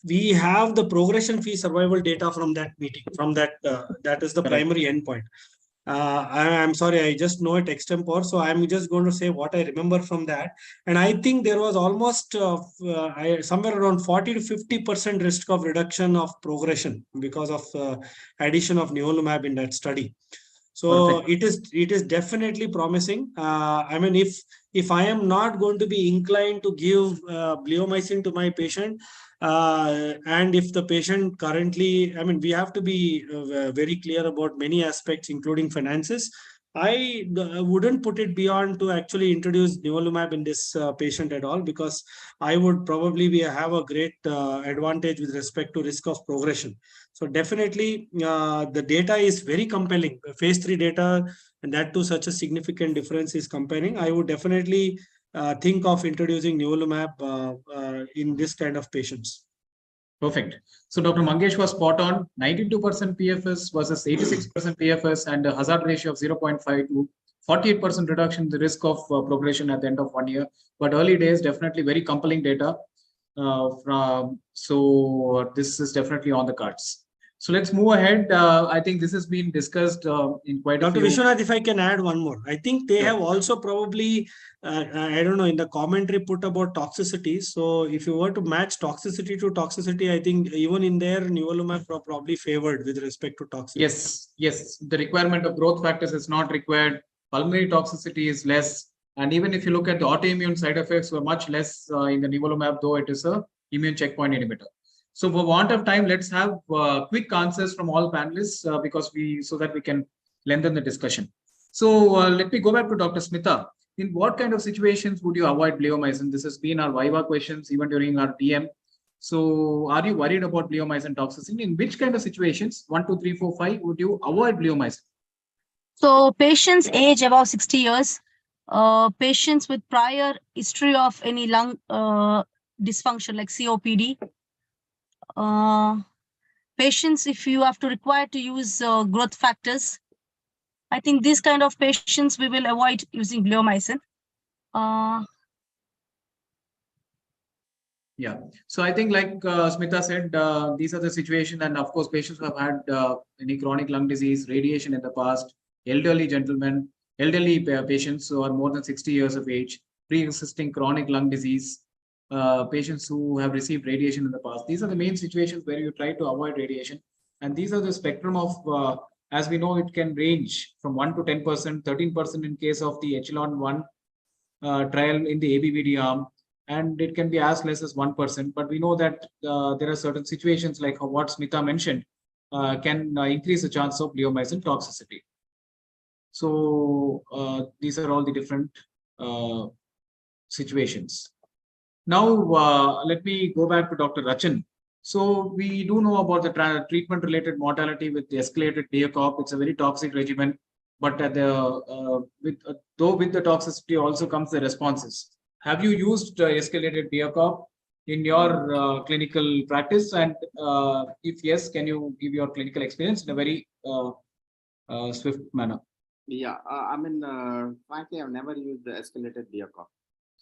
I: we have the progression-free survival data from that meeting, from that, that is the primary endpoint. I'm sorry, I just know it extempore, so I'm just going to say what I remember from that. And I think there was almost somewhere around 40 to 50% risk of reduction of progression because of addition of nivolumab in that study. So it is definitely promising. I mean, if I am not going to be inclined to give bleomycin to my patient, and if the patient currently, I mean, we have to be very clear about many aspects, including finances. I wouldn't put it beyond to actually introduce nivolumab in this patient at all, because I would probably have a great advantage with respect to risk of progression. So definitely the data is very compelling. Phase 3 data, and that too such a significant difference is compelling. I would definitely think of introducing nivolumab in this kind of patients.
G: Perfect. So Dr. Mangesh was spot on. 92% PFS versus 86% PFS and a hazard ratio of 0.5 to 48% reduction in the risk of progression at the end of 1 year. But early days, definitely very compelling data. So this is definitely on the cards. So let's move ahead. I think this has been discussed in quite
I: Dr.
G: a few.
I: Vishwanath, if I can add one more, I think they have also probably, I don't know, in the commentary put about toxicity. So if you were to match toxicity to toxicity, I think even in there, nivolumab probably favored with respect to toxicity.
G: Yes. The requirement of growth factors is not required. Pulmonary toxicity is less. And even if you look at the autoimmune side effects, were much less in the nivolumab, though it is a immune checkpoint inhibitor. So for want of time, let's have quick answers from all panelists so that we can lengthen the discussion. So let me go back to Dr. Smitha. In what kind of situations would you avoid bleomycin? This has been our Viva questions even during our DM. So are you worried about bleomycin toxicity? In which kind of situations, 1, 2, 3, 4, 5, would you avoid bleomycin?
H: So patients age above 60 years, patients with prior history of any lung dysfunction like COPD, patients if you have to require to use growth factors. I think these kind of patients we will avoid using bleomycin.
G: Yeah. So I think like Smita said, these are the situations, and of course patients who have had any chronic lung disease, radiation in the past, elderly gentlemen, elderly patients who are more than 60 years of age, pre-existing chronic lung disease, patients who have received radiation in the past. These are the main situations where you try to avoid radiation. And these are the spectrum of, as we know, it can range from 1 to 10%, 13% in case of the Echelon 1 trial in the ABVD arm, and it can be as less as 1%. But we know that there are certain situations like what Smita mentioned can increase the chance of bleomycin toxicity. So these are all the different situations. Now, let me go back to Dr. Rachan. So we do know about the treatment-related mortality with the escalated DACOP. It's a very toxic regimen, but though with the toxicity also comes the responses. Have you used escalated DACOP in your clinical practice? And if yes, can you give your clinical experience in a very swift manner?
E: Yeah, I mean, frankly, I've never used the escalated DACOP.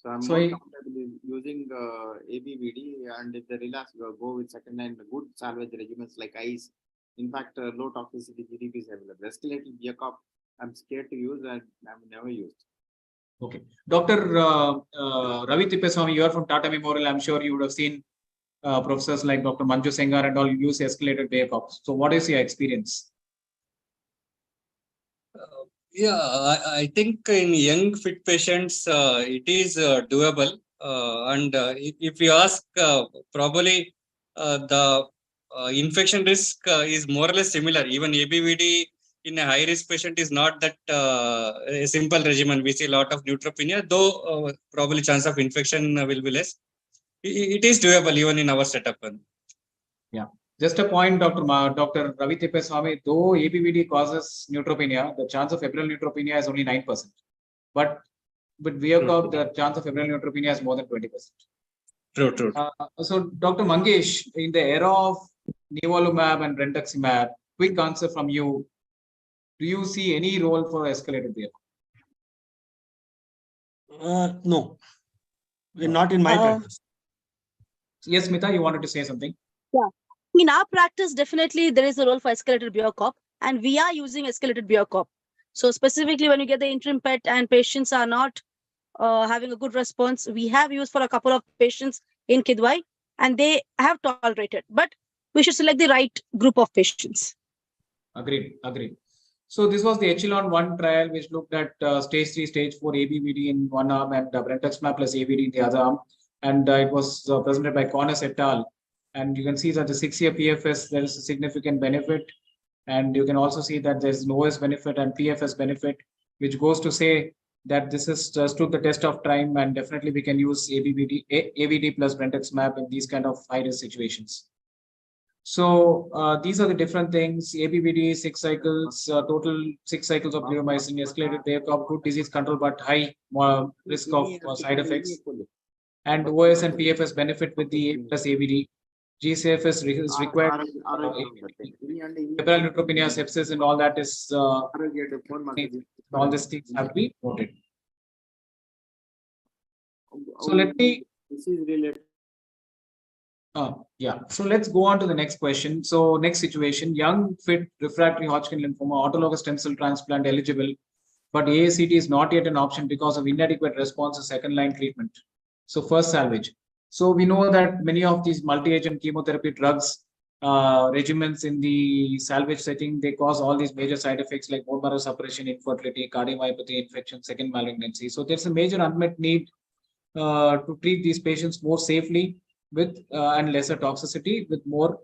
E: So I'm more comfortable using ABVD, and if the relapse go with second line good salvage regimens like ICE. In fact, low toxicity GDP is available. Escalated DACOP, I'm scared to use and I've never used.
G: Okay. Dr. Ravi Tippeswamy, you are from Tata Memorial. I'm sure you would have seen professors like Dr. Manju Sengar and all use escalated DACOP. So what is your experience?
J: Yeah, I think in young fit patients, it is doable. And if you ask, probably the infection risk is more or less similar. Even ABVD in a high risk patient is not that a simple regimen. We see a lot of neutropenia, though probably chance of infection will be less. It is doable even in our setup.
G: Yeah. Just a point, Dr. Ravi Tippeswamy, though ABVD causes neutropenia, the chance of febrile neutropenia is only 9%. But with VIACOP, the chance of febrile neutropenia is more than 20%.
J: True.
G: So, Dr. Mangesh, in the era of nivolumab and brentuximab, quick answer from you. Do you see any role for escalated VIACOP?
I: No, not in my practice.
G: Yes, Smita, you wanted to say something?
H: Yeah. In our practice, definitely there is a role for escalated biocop, and we are using escalated biocop. So specifically, when you get the interim PET and patients are not having a good response, we have used for a couple of patients in Kidwai, and they have tolerated. But we should select the right group of patients.
G: Agreed. Agreed. So this was the Echelon 1 trial, which looked at stage 3, stage 4 ABVD in one arm and brentuximab plus AVD in the other arm. And it was presented by Cornes et al. And you can see that the 6-year PFS, there is a significant benefit. And you can also see that there's an OS benefit and PFS benefit, which goes to say that this is stood the test of time, and definitely we can use AVD plus brentuximab in these kind of high-risk situations. So these are the different things: ABVD, 6 cycles, total 6 cycles of bleomycin, escalated biocop, good disease control, but high risk of side effects. And OS and PFS benefit with the plus AVD. GCFS is required. Febrile neutropenia, sepsis, and all that is all these things have to be noted. So let me.
E: This is related.
G: Yeah. So let's go on to the next question. So next situation: young, fit, refractory Hodgkin lymphoma, autologous stem cell transplant eligible, but AACT is not yet an option because of inadequate response to second-line treatment. So first salvage. So we know that many of these multi-agent chemotherapy drugs regimens in the salvage setting, they cause all these major side effects like bone marrow suppression, infertility, cardiomyopathy, infection, second malignancy. So there's a major unmet need to treat these patients more safely with and lesser toxicity with more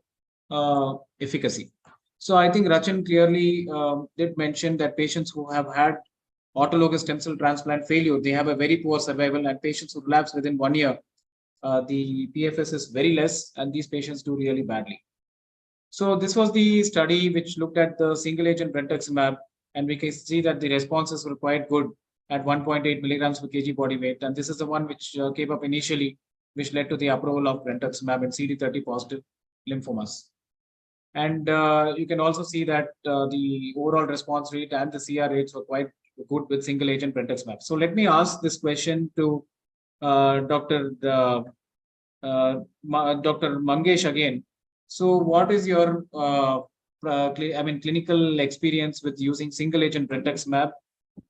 G: efficacy. So I think Rachan clearly did mention that patients who have had autologous stem cell transplant failure, they have a very poor survival, and patients who relapse within 1 year, the PFS is very less, and these patients do really badly. So this was the study which looked at the single agent brentuximab, and we can see that the responses were quite good at 1.8 milligrams per kg body weight. And this is the one which came up initially, which led to the approval of brentuximab in CD30 positive lymphomas. And you can also see that the overall response rate and the CR rates were quite good with single agent brentuximab. So let me ask this question to Dr. Mangesh again. So what is your clinical experience with using single agent brentuximab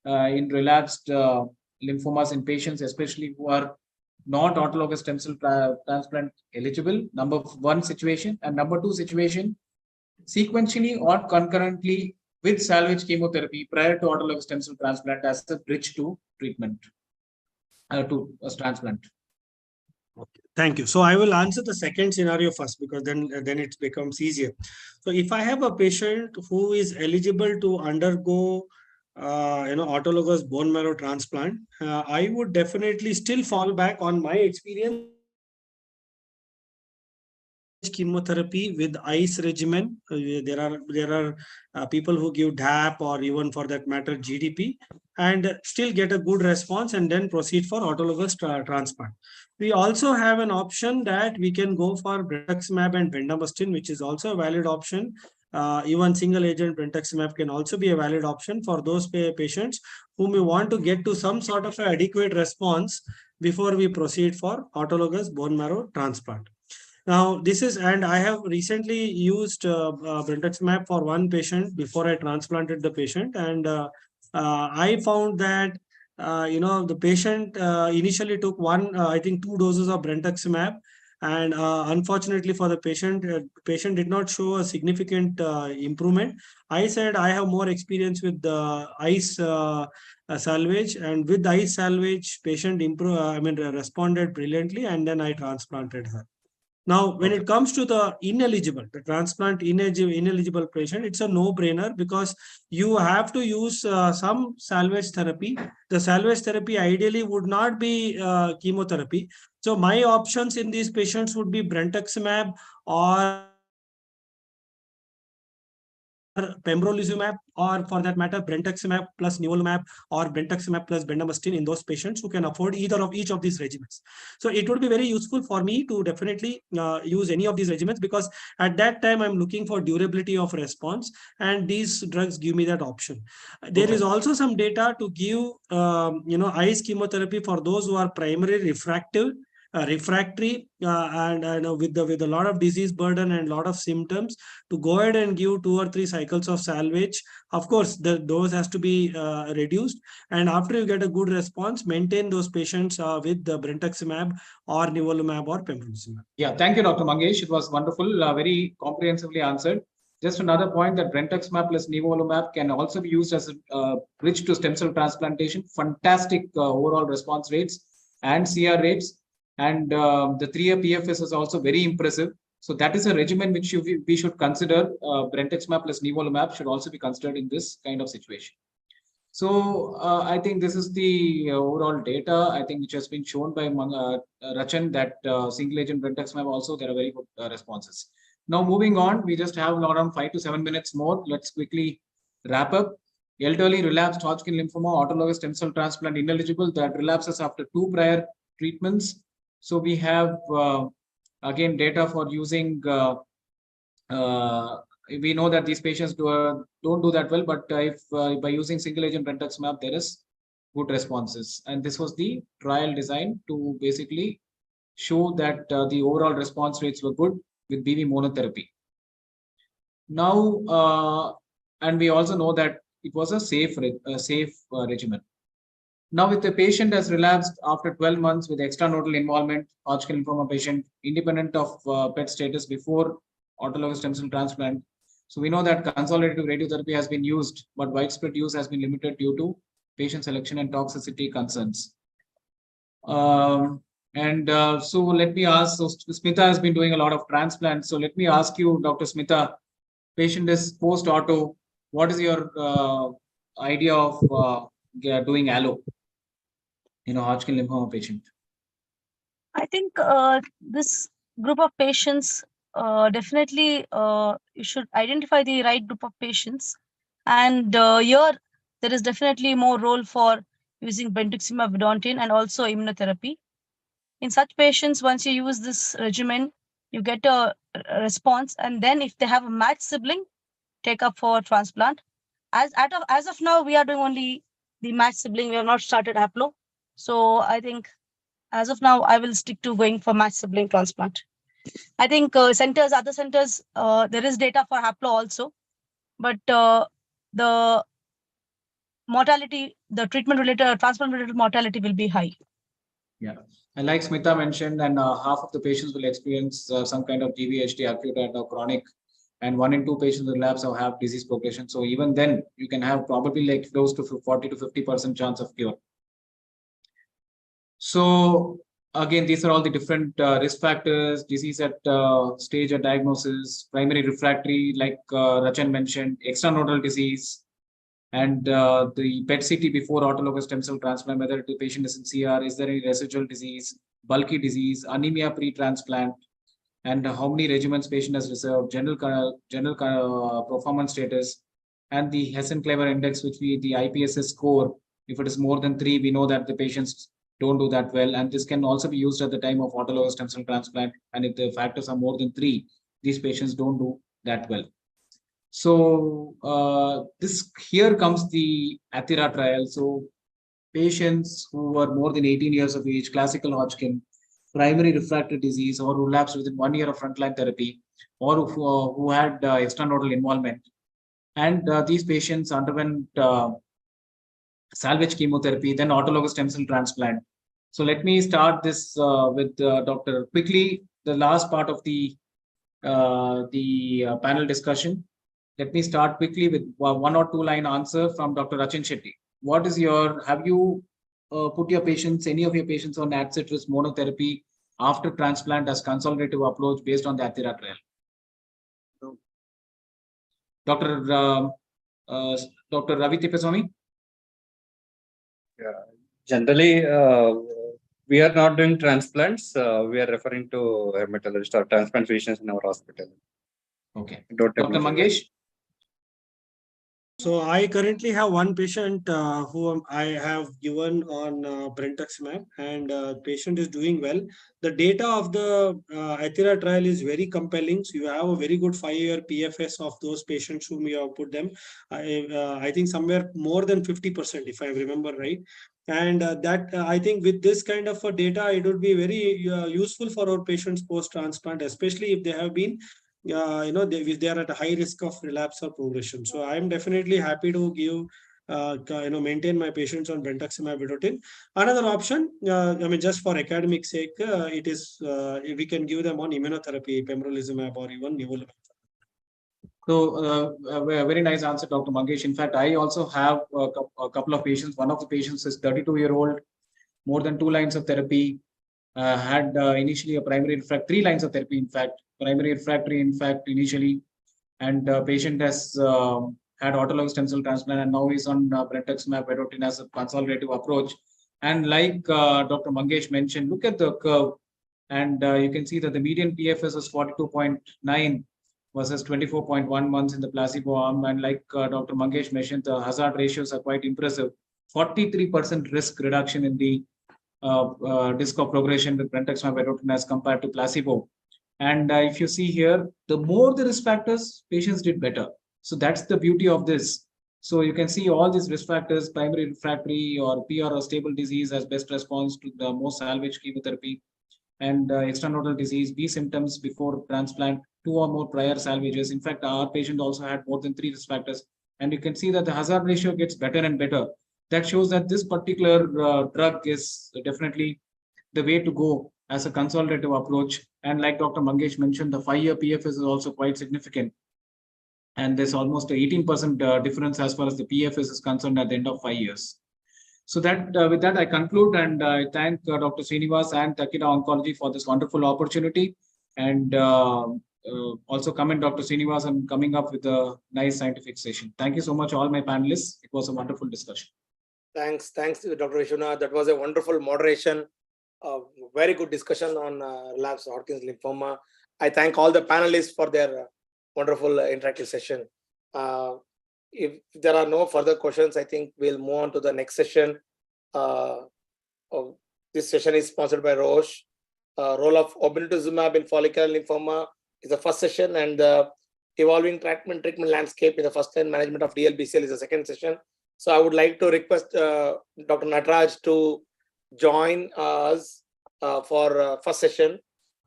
G: in relapsed lymphomas in patients, especially who are not autologous stem cell transplant eligible? Number one situation, and number two situation, sequentially or concurrently with salvage chemotherapy prior to autologous stem cell transplant as a bridge to treatment to a transplant.
I: Okay, thank you. So I will answer the second scenario first, because then it becomes easier. So if I have a patient who is eligible to undergo autologous bone marrow transplant, I would definitely still fall back on my experience chemotherapy with ICE regimen. There are people who give DAP or even for that matter GDP and still get a good response and then proceed for autologous transplant. We also have an option that we can go for brentuximab and bendamustine, which is also a valid option. Even single agent brentuximab can also be a valid option for those patients whom we want to get to some sort of an adequate response before we proceed for autologous bone marrow transplant. Now, this is, and I have recently used brentuximab for one patient before I transplanted the patient, and I found that the patient initially took I think 2 doses of brentuximab, and unfortunately for the patient did not show a significant improvement. I said I have more experience with the ICE salvage, and with ICE salvage, patient responded brilliantly, and then I transplanted her. Now, when it comes to the transplant ineligible patient, it's a no-brainer because you have to use some salvage therapy. The salvage therapy ideally would not be chemotherapy. So my options in these patients would be brentuximab or pembrolizumab, or for that matter, brentuximab plus nivolumab or brentuximab plus bendamustine in those patients who can afford either of each of these regimens. So it would be very useful for me to definitely use any of these regimens, because at that time I'm looking for durability of response, and these drugs give me that option. There is also some data to give ICE chemotherapy for those who are primary refractive refractory and with a lot of disease burden and a lot of symptoms, to go ahead and give 2 or 3 cycles of salvage. Of course, the dose has to be reduced, and after you get a good response, maintain those patients with the brentuximab or nivolumab or pembrolizumab.
G: Yeah, thank you, Dr. Mangesh. It was wonderful, very comprehensively answered. Just another point that brentuximab plus nivolumab can also be used as a bridge to stem cell transplantation. Fantastic overall response rates and CR rates. And the 3-year PFS is also very impressive. So that is a regimen which we should consider. Brentuximab plus nivolumab should also be considered in this kind of situation. So I think this is the overall data, I think, which has been shown by Rachan, that single agent brentuximab also, there are very good responses. Now moving on, we just have around 5 to 7 minutes more. Let's quickly wrap up. Elderly relapsed Hodgkin lymphoma, autologous stem cell transplant ineligible, that relapses after 2 prior treatments. So we have again data for using we know that these patients don't do that well, but if by using single agent brentuximab, there is good responses. And this was the trial design to basically show that the overall response rates were good with BV monotherapy. Now, and we also know that it was a safe regimen. Now, if the patient has relapsed after 12 months with extranodal involvement, Hodgkin lymphoma patient, independent of PET status before autologous stem cell transplant. So we know that consolidative radiotherapy has been used, but widespread use has been limited due to patient selection and toxicity concerns. So let me ask, so Smita has been doing a lot of transplants. So let me ask you, Dr. Smita, patient is post-auto. What is your idea of doing allo in a Hodgkin lymphoma patient?
H: I think this group of patients, definitely you should identify the right group of patients. And here, there is definitely more role for using brentuximab vedotin and also immunotherapy. In such patients, once you use this regimen, you get a response. And then if they have a matched sibling, take up for transplant. As of now, we are doing only the matched sibling. We have not started haplo. So I think as of now, I will stick to going for matched sibling transplant. I think other centers, there is data for haplo also, but the mortality, the treatment-related, transplant-related mortality will be high.
G: Yeah, and like Smita mentioned, and half of the patients will experience some kind of GVHD, acute and chronic, and 1 in 2 patients will relapse or have disease progression. So even then, you can have probably like close to 40 to 50% chance of cure. So again, these are all the different risk factors, disease at stage of diagnosis, primary refractory, like Rachan mentioned, extranodal disease, and the PET-CT before autologous stem cell transplant, whether the patient is in CR, is there any residual disease, bulky disease, anemia pre-transplant, and how many regimens patient has reserved, general performance status, and the Hessen-Clever index, which the IPSS score. If it is more than 3, we know that the patients don't do that well, and this can also be used at the time of autologous stem cell transplant. And if the factors are more than 3, these patients don't do that well. So here comes the ATHIRA trial. So patients who were more than 18 years of age, classical Hodgkin, primary refractory disease, or who lapsed within 1 year of frontline therapy, or who had extranodal involvement, and these patients underwent salvage chemotherapy, then autologous stem cell transplant. So let me start this with Dr. Quickly, the last part of the panel discussion. Let me start quickly with 1 or 2 line answer from Dr. Rachan Shetty. What is have you put your patients, any of your patients on Adcetris monotherapy after transplant as consolidative approach based on the ATHIRA trial? No. Dr. Ravi Tippaswamy?
J: Yeah. Generally, we are not doing transplants. We are referring to hematologist or transplant physicians in our hospital.
G: Okay. Dr. Mangesh?
I: So I currently have 1 patient who I have given on brentuximab, and patient is doing well. The data of the ATHIRA trial is very compelling. So you have a very good 5-year PFS of those patients whom you have put them. I think somewhere more than 50%, if I remember right. And that I think with this kind of data, it would be very useful for our patients post-transplant, especially if they have been, if they are at a high risk of relapse or progression. So I am definitely happy to give, maintain my patients on brentuximab vedotin. Another option, just for academic sake, it is we can give them on immunotherapy, pembrolizumab or even nivolumab.
G: So, a very nice answer, Dr. Mangesh. In fact, I also have a couple of patients. One of the patients is 32-year-old, more than 2 lines of therapy, had initially a primary refractory, 3 lines of therapy, in fact, primary refractory, in fact, initially. And patient has had autologous stem cell transplant and now is on brentuximab vedotin as a conservative approach. And like Dr. Mangesh mentioned, look at the curve. And you can see that the median PFS is 42.9 versus 24.1 months in the placebo arm. And like Dr. Mangesh mentioned, the hazard ratios are quite impressive. 43% risk reduction in the risk of progression with brentuximab vedotin as compared to placebo. And if you see here, the more the risk factors, patients did better. So that's the beauty of this. So you can see all these risk factors: primary refractory or PR or stable disease as best response to the most salvage chemotherapy, and extranodal disease, B symptoms before transplant, 2 or more prior salvages. In fact, our patient also had more than 3 risk factors. And you can see that the hazard ratio gets better and better. That shows that this particular drug is definitely the way to go as a consolidative approach. And like Dr. Mangesh mentioned, the 5-year PFS is also quite significant. And there's almost 18% difference as far as the PFS is concerned at the end of 5 years. So that with that, I conclude, and I thank Dr. Srinivas and Takeda Oncology for this wonderful opportunity, and also commend Dr. Srinivas on coming up with a nice scientific session. Thank you so much, all my panelists. It was a wonderful discussion.
B: Thanks, Dr. Vishwanath. That was a wonderful moderation. Very good discussion on relapsed Hodgkin's lymphoma. I thank all the panelists for their wonderful interactive session. If there are no further questions, I think we'll move on to the next session. This session is sponsored by Roche. Role of obinutuzumab in follicular lymphoma is the first session, and the evolving treatment landscape in the first-line management of DLBCL is the second session. So I would like to request Dr. Nataraj to join us for first session,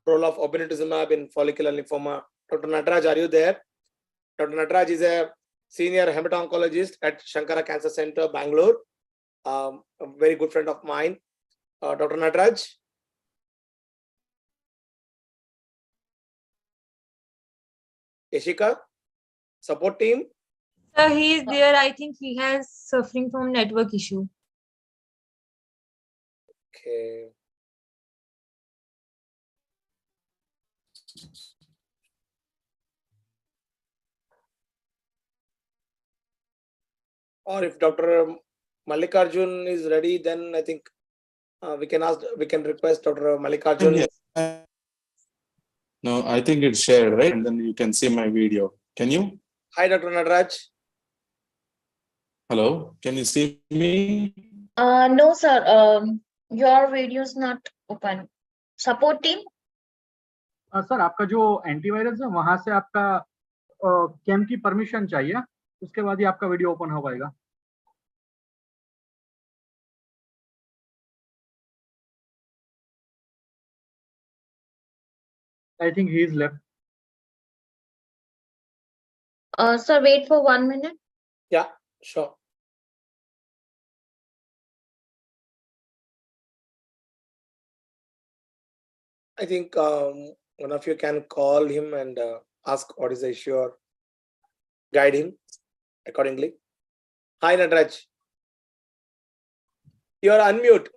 B: role of obinutuzumab in follicular lymphoma. Dr. Nataraj, are you there? Dr. Nataraj is a senior hemato-oncologist at Shankara Cancer Center, Bangalore. A very good friend of mine. Dr. Nataraj? Yashika? Support team?
K: Sir, he is there. I think he has suffering from network issue.
B: Okay. Or if Dr. Mallikarjun is ready, then I think we can request Dr. Mallikarjun.
L: No, I think it's shared, right? And then you can see my video. Can you?
B: Hi, Dr. Nataraj.
L: Hello, can you see me?
D: No, sir. Your video is not open. Support team?
M: Sir आपका जो antivirus है वहां से आपका cam की permission चाहिए, उसके बाद ही आपका वीडियो ओपन हो पाएगा. I think he is left.
D: Sir, wait for 1 minute.
B: Yeah, sure. I think one of you can call him and ask what is the issue or guide him accordingly. Hi, Nataraj. You are unmute.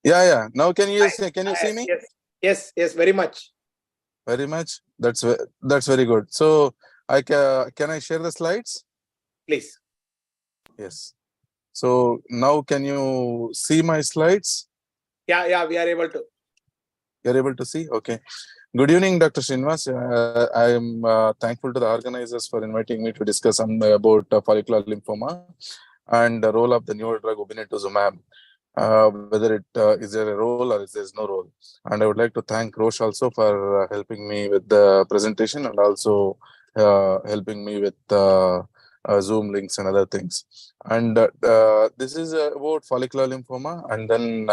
L: Yeah. Now can you see me?
B: Yes, very much.
L: Very much. That's very good. So can I share the slides?
B: Please.
L: Yes. So now can you see my slides?
B: Yeah, we are able to.
L: You're able to see? Okay. Good evening, Dr. Srinivas. I am thankful to the organizers for inviting me to discuss about follicular lymphoma and the role of the newer drug obinutuzumab. Whether it is there a role or is there no role. And I would like to thank Roche also for helping me with the presentation and also helping me with Zoom links and other things. And this is about follicular lymphoma. And then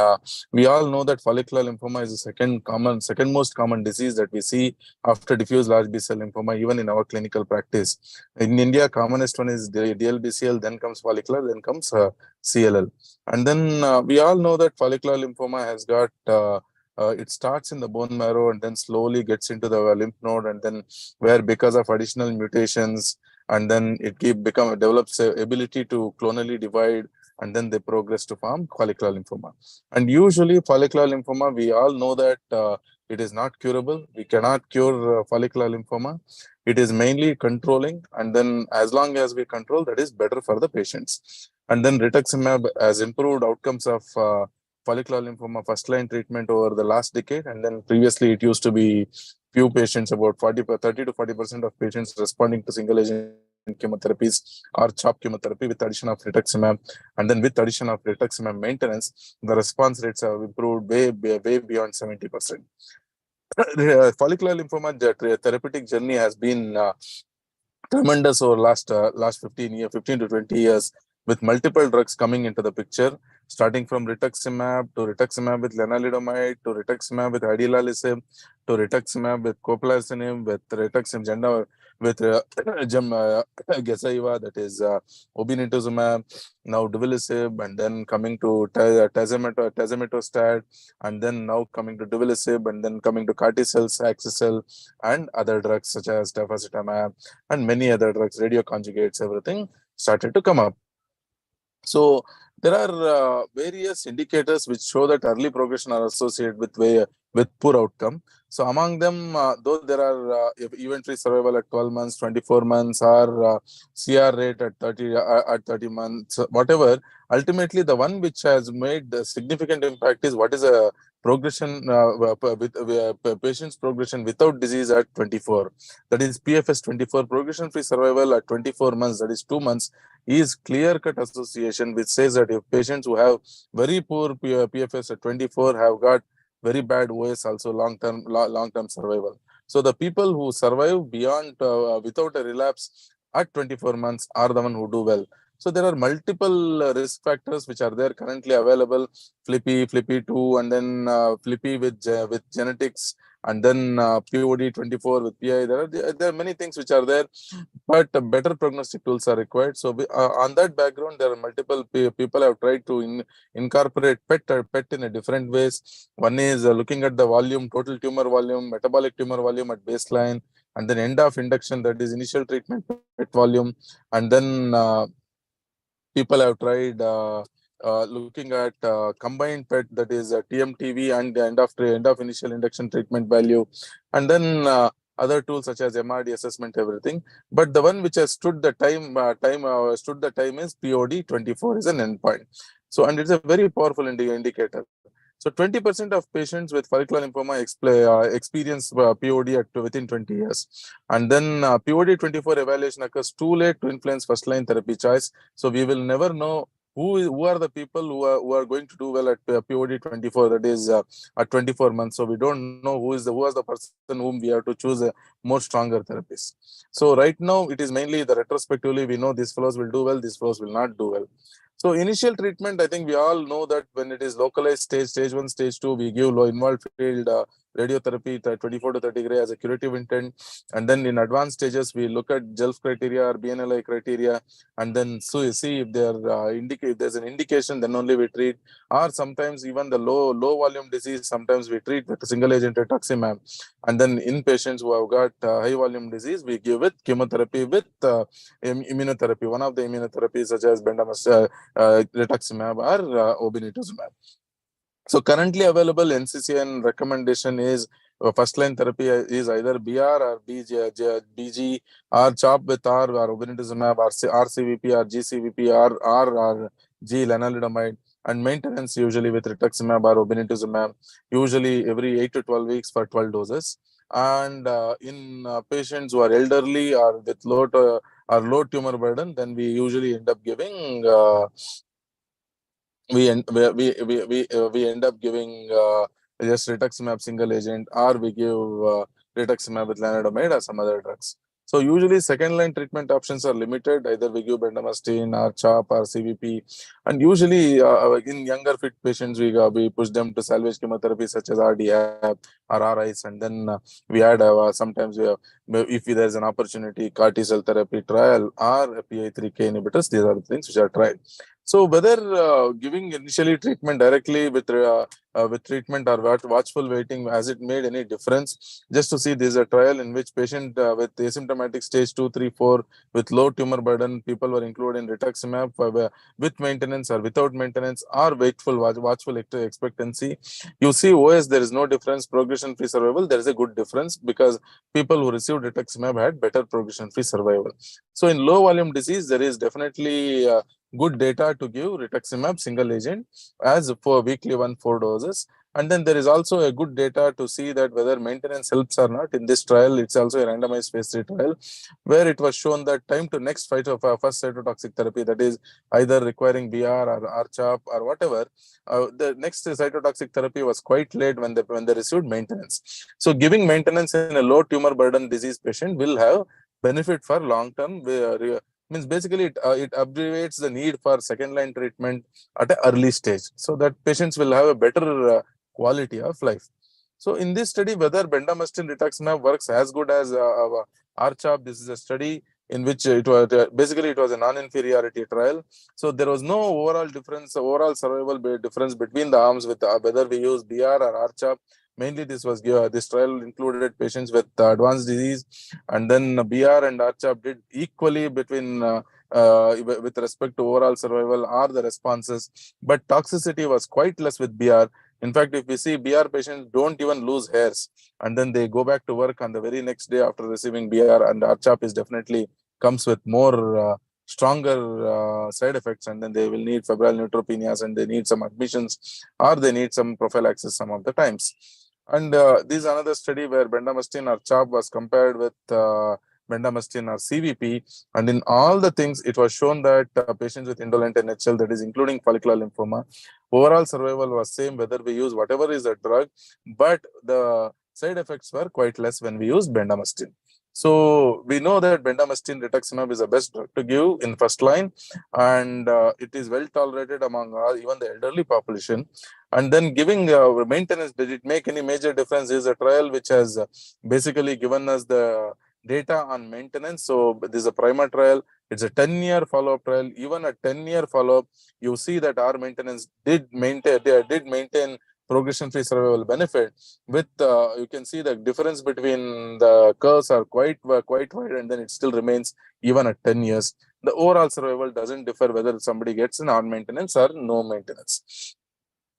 L: we all know that follicular lymphoma is the second most common disease that we see after diffuse large B-cell lymphoma, even in our clinical practice. In India, commonest one is DLBCL, then comes follicular, then comes CLL. And then we all know that follicular lymphoma has got it starts in the bone marrow and then slowly gets into the lymph node, and then where because of additional mutations, and then it develops a ability to clonally divide, and then they progress to form follicular lymphoma. And usually follicular lymphoma, we all know that it is not curable. We cannot cure follicular lymphoma. It is mainly controlling, and then as long as we control, that is better for the patients. And then rituximab has improved outcomes of follicular lymphoma first line treatment over the last decade. And then previously it used to be few patients, about 30 to 40% of patients responding to single agent chemotherapies or CHOP chemotherapy with addition of rituximab. And then with addition of rituximab maintenance, the response rates have improved way beyond 70%. Follicular lymphoma therapeutic journey has been tremendous over last 15 to 20 years, with multiple drugs coming into the picture, starting from rituximab to rituximab with lenalidomide to rituximab with idelalisib to rituximab with coplastinib with rituximab with Gazyva, that is obinutuzumab, now duvelisib, and then coming to tazemetostat, and then now coming to duvelisib, and then coming to carticel, axicel, and other drugs such as tafasitamab and many other drugs, radioconjugates, everything started to come up. So there are various indicators which show that early progression are associated with poor outcome. So among them, though there are event-free survival at 12 months, 24 months, or CR rate at 30 months, whatever. Ultimately, the one which has made a significant impact is what is a progression with patient's progression without disease at 24. That is PFS 24, progression-free survival at 24 months, that is 2 months, is clear-cut association which says that if patients who have very poor PFS at 24 have got very bad OS, also long-term survival. So the people who survive beyond without a relapse at 24 months are the one who do well. So there are multiple risk factors which are there currently available: FLIPI 2, and then FLIPI with genetics, and then POD24 with PI. There are many things which are there, but better prognostic tools are required. So on that background, there are multiple people have tried to incorporate PET in a different ways. One is looking at the volume, total tumor volume, metabolic tumor volume at baseline, and then end of induction, that is initial treatment PET volume, and then people have tried looking at combined PET, that is TMTV, and the end of initial induction treatment value, and then other tools such as MRD assessment, everything. But the one which has stood the time is POD24 is an endpoint. So, and it's a very powerful indicator. So 20% of patients with follicular lymphoma experience POD within 20 years. And then POD24 evaluation occurs too late to influence first-line therapy choice. So we will never know who are the people who are going to do well at POD24, that is at 24 months. So we don't know who was the person whom we have to choose more stronger therapies. So right now it is mainly the retrospectively we know these fellows will do well, these fellows will not do well. So initial treatment, I think we all know that when it is localized stage 1, stage 2, we give low involved field radiotherapy 24 to 30 gray as a curative intent. And then in advanced stages, we look at JELF criteria or BNLI criteria, and then see if there's an indication, then only we treat. Or sometimes even the low volume disease, sometimes we treat with a single agent rituximab. And then in patients who have got high volume disease, we give with chemotherapy with immunotherapy, one of the immunotherapies such as rituximab or obinutuzumab. So currently available NCCN recommendation is first line therapy is either BR or BG or CHOP with R or obinutuzumab or RCVP or GCVP or G lenalidomide, and maintenance usually with rituximab or obinutuzumab, usually every 8 to 12 weeks for 12 doses. And in patients who are elderly or with low tumor burden, then we usually end up giving we end up giving just rituximab single agent, or we give rituximab with lenalidomide or some other drugs. So usually second line treatment options are limited. Either we give bendamustine or CHOP or CVP. And usually in younger fit patients, we push them to salvage chemotherapy such as RDAP or RICE. And then we add sometimes if there is an opportunity, CAR T cell therapy trial or PI3K inhibitors. These are the things which are tried. So whether giving initially treatment directly with treatment or watchful waiting, has it made any difference? Just to see, this is a trial in which patient with asymptomatic stage 2, 3, 4 with low tumor burden, people were included in rituximab with maintenance or without maintenance or watchful expectancy. You see OS, there is no difference. Progression-free survival, there is a good difference because people who received rituximab had better progression-free survival. So in low volume disease, there is definitely good data to give rituximab single agent as for weekly 4 doses. And then there is also a good data to see that whether maintenance helps or not. In this trial, it's also a randomized phase 3 trial where it was shown that time to next first cytotoxic therapy, that is either requiring BR or RCHOP or whatever, the next cytotoxic therapy was quite late when they received maintenance. So giving maintenance in a low tumor burden disease patient will have benefit for long term. Means basically it abbreviates the need for second line treatment at an early stage, so that patients will have a better quality of life. So in this study, whether bendamustine rituximab works as good as RCHOP, this is a study in which it was basically it was a non-inferiority trial. So there was no overall difference, overall survival difference between the arms with whether we use BR or RCHOP. Mainly, this trial included patients with advanced disease, and then BR and RCHOP did equally between with respect to overall survival or the responses, but toxicity was quite less with BR. In fact, if we see BR patients don't even lose hairs, and then they go back to work on the very next day after receiving BR, and RCHOP is definitely comes with more stronger side effects, and then they will need febrile neutropenias, and they need some admissions or they need some prophylaxis some of the times. And this is another study where bendamustine or CHOP was compared with bendamustine or CVP, and in all the things, it was shown that patients with indolent NHL, that is including follicular lymphoma, overall survival was same whether we use whatever is the drug, but the side effects were quite less when we use bendamustine. So we know that bendamustine rituximab is the best drug to give in first line, and it is well tolerated among even the elderly population. And then giving maintenance, did it make any major difference? Is a trial which has basically given us the data on maintenance. So this is a primer trial. It's a 10-year follow-up trial. Even a 10-year follow-up, you see that our maintenance did maintain progression-free survival benefit. With you can see the difference between the curves are quite wide, and then it still remains even at 10 years. The overall survival doesn't differ whether somebody gets an on maintenance or no maintenance.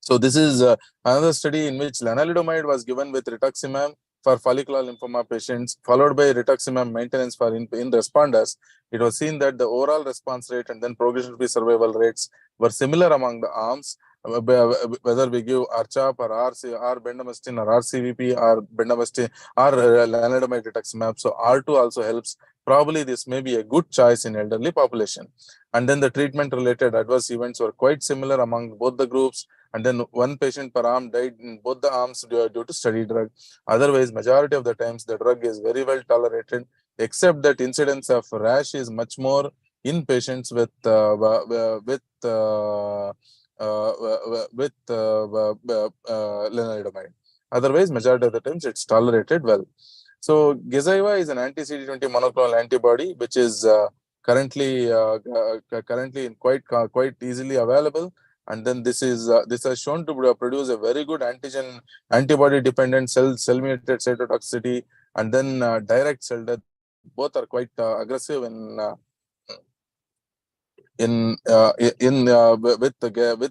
L: So this is another study in which lenalidomide was given with rituximab for follicular lymphoma patients, followed by rituximab maintenance for in responders. It was seen that the overall response rate and then progression-free survival rates were similar among the arms, whether we give RCHOP or bendamustine or RCVP or bendamustine or lenalidomide rituximab. So R2 also helps. Probably this may be a good choice in elderly population. And then the treatment-related adverse events were quite similar among both the groups. And then one patient per arm died in both the arms due to study drug. Otherwise, majority of the times the drug is very well tolerated, except that incidence of rash is much more in patients with lenalidomide. Otherwise, majority of the times it's tolerated well. So Gazyva is an anti-CD20 monoclonal antibody, which is currently quite easily available. And then this has shown to produce a very good antibody dependent cell-mediated cytotoxicity, and then direct cell death. Both are quite aggressive with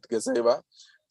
L: Gazyva.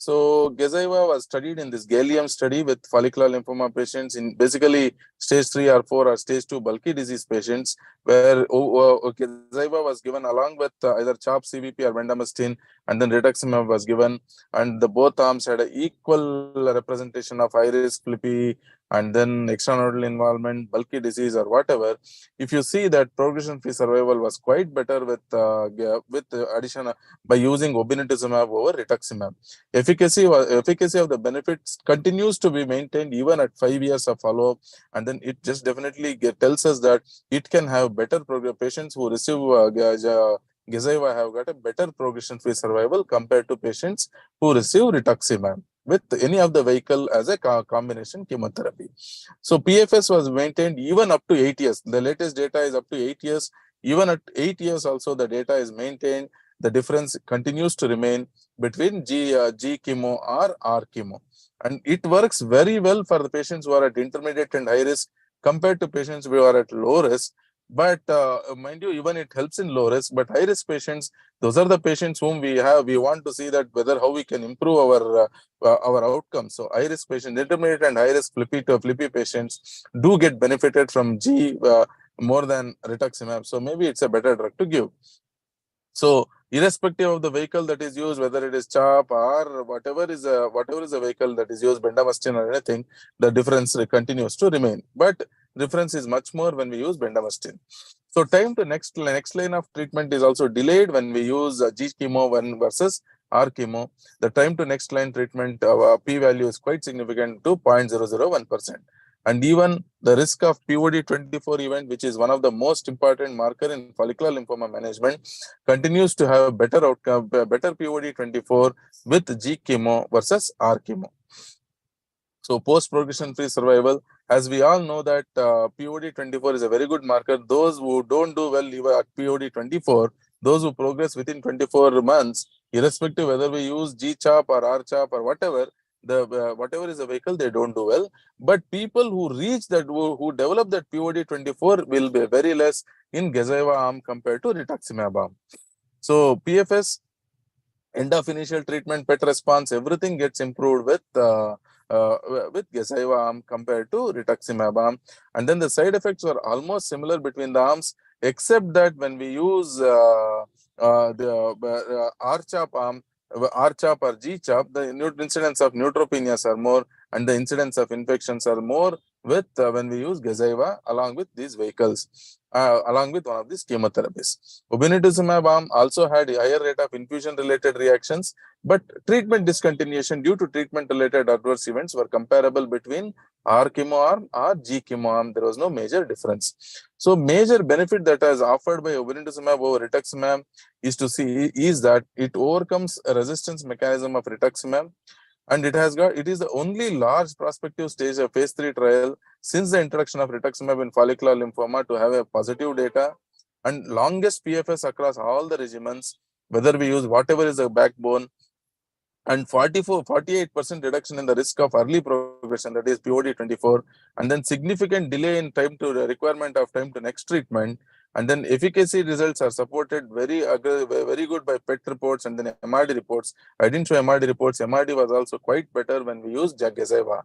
L: So Gazyva was studied in this Gallium study with follicular lymphoma patients in basically stage 3 or 4 or stage 2 bulky disease patients, where Gazyva was given along with either CHOP, CVP or bendamustine, and then rituximab was given, and the both arms had an equal representation of high risk, FLIPI, and then extranodal involvement, bulky disease, or whatever, if you see that progression-free survival was quite better with addition by using obinutuzumab over rituximab. Efficacy of the benefits continues to be maintained even at 5 years of follow-up, and then it just definitely tells us that it can have better patients who receive Gazyva have got a better progression-free survival compared to patients who receive rituximab with any of the vehicle as a combination chemotherapy. So PFS was maintained even up to 8 years. The latest data is up to 8 years. Even at 8 years also the data is maintained. The difference continues to remain between G chemo or R chemo. And it works very well for the patients who are at intermediate and high risk compared to patients who are at low risk. But mind you, even it helps in low risk, but high risk patients, those are the patients whom we want to see that whether how we can improve our outcomes. So high risk patients, intermediate and high risk flippy patients do get benefited from G more than rituximab. So maybe it's a better drug to give. So irrespective of the vehicle that is used, whether it is CHOP or whatever is a vehicle that is used, bendamustine or anything, the difference continues to remain. But difference is much more when we use bendamustine. So time to next line of treatment is also delayed when we use G chemo versus R chemo. The time to next line treatment p-value is quite significant to 0.001%. And even the risk of POD24 event, which is one of the most important marker in follicular lymphoma management, continues to have better outcome, better POD24 with G chemo versus R chemo. So post-progression free survival, as we all know that POD24 is a very good marker. Those who don't do well even at POD24, those who progress within 24 months, irrespective whether we use G-CHOP or R-CHOP or whatever, whatever is the vehicle, they don't do well. But people who reach that, who develop that POD24 will be very less in Gazyva arm compared to rituximab arm. So PFS, end of initial treatment, PET response, everything gets improved with Gazyva arm compared to rituximab arm. And then the side effects are almost similar between the arms, except that when we use the R-CHOP arm, R-CHOP or G-CHOP, the incidence of neutropenias are more and the incidence of infections are more with when we use Gazyva along with these vehicles, along with one of these chemotherapies. Obinutuzumab arm also had a higher rate of infusion-related reactions, but treatment discontinuation due to treatment-related adverse events were comparable between R chemo arm or G chemo arm. There was no major difference. So major benefit that is offered by obinutuzumab over rituximab is that it overcomes a resistance mechanism of rituximab, and it is the only large prospective stage of phase 3 trial since the introduction of rituximab in follicular lymphoma to have a positive data, and longest PFS across all the regimens, whether we use whatever is the backbone, and 48% reduction in the risk of early progression, that is POD24, and then significant delay in time to the requirement of time to next treatment. And then efficacy results are supported very good by PET reports and then MRD reports. I didn't show MRD reports. MRD was also quite better when we used Gazyva.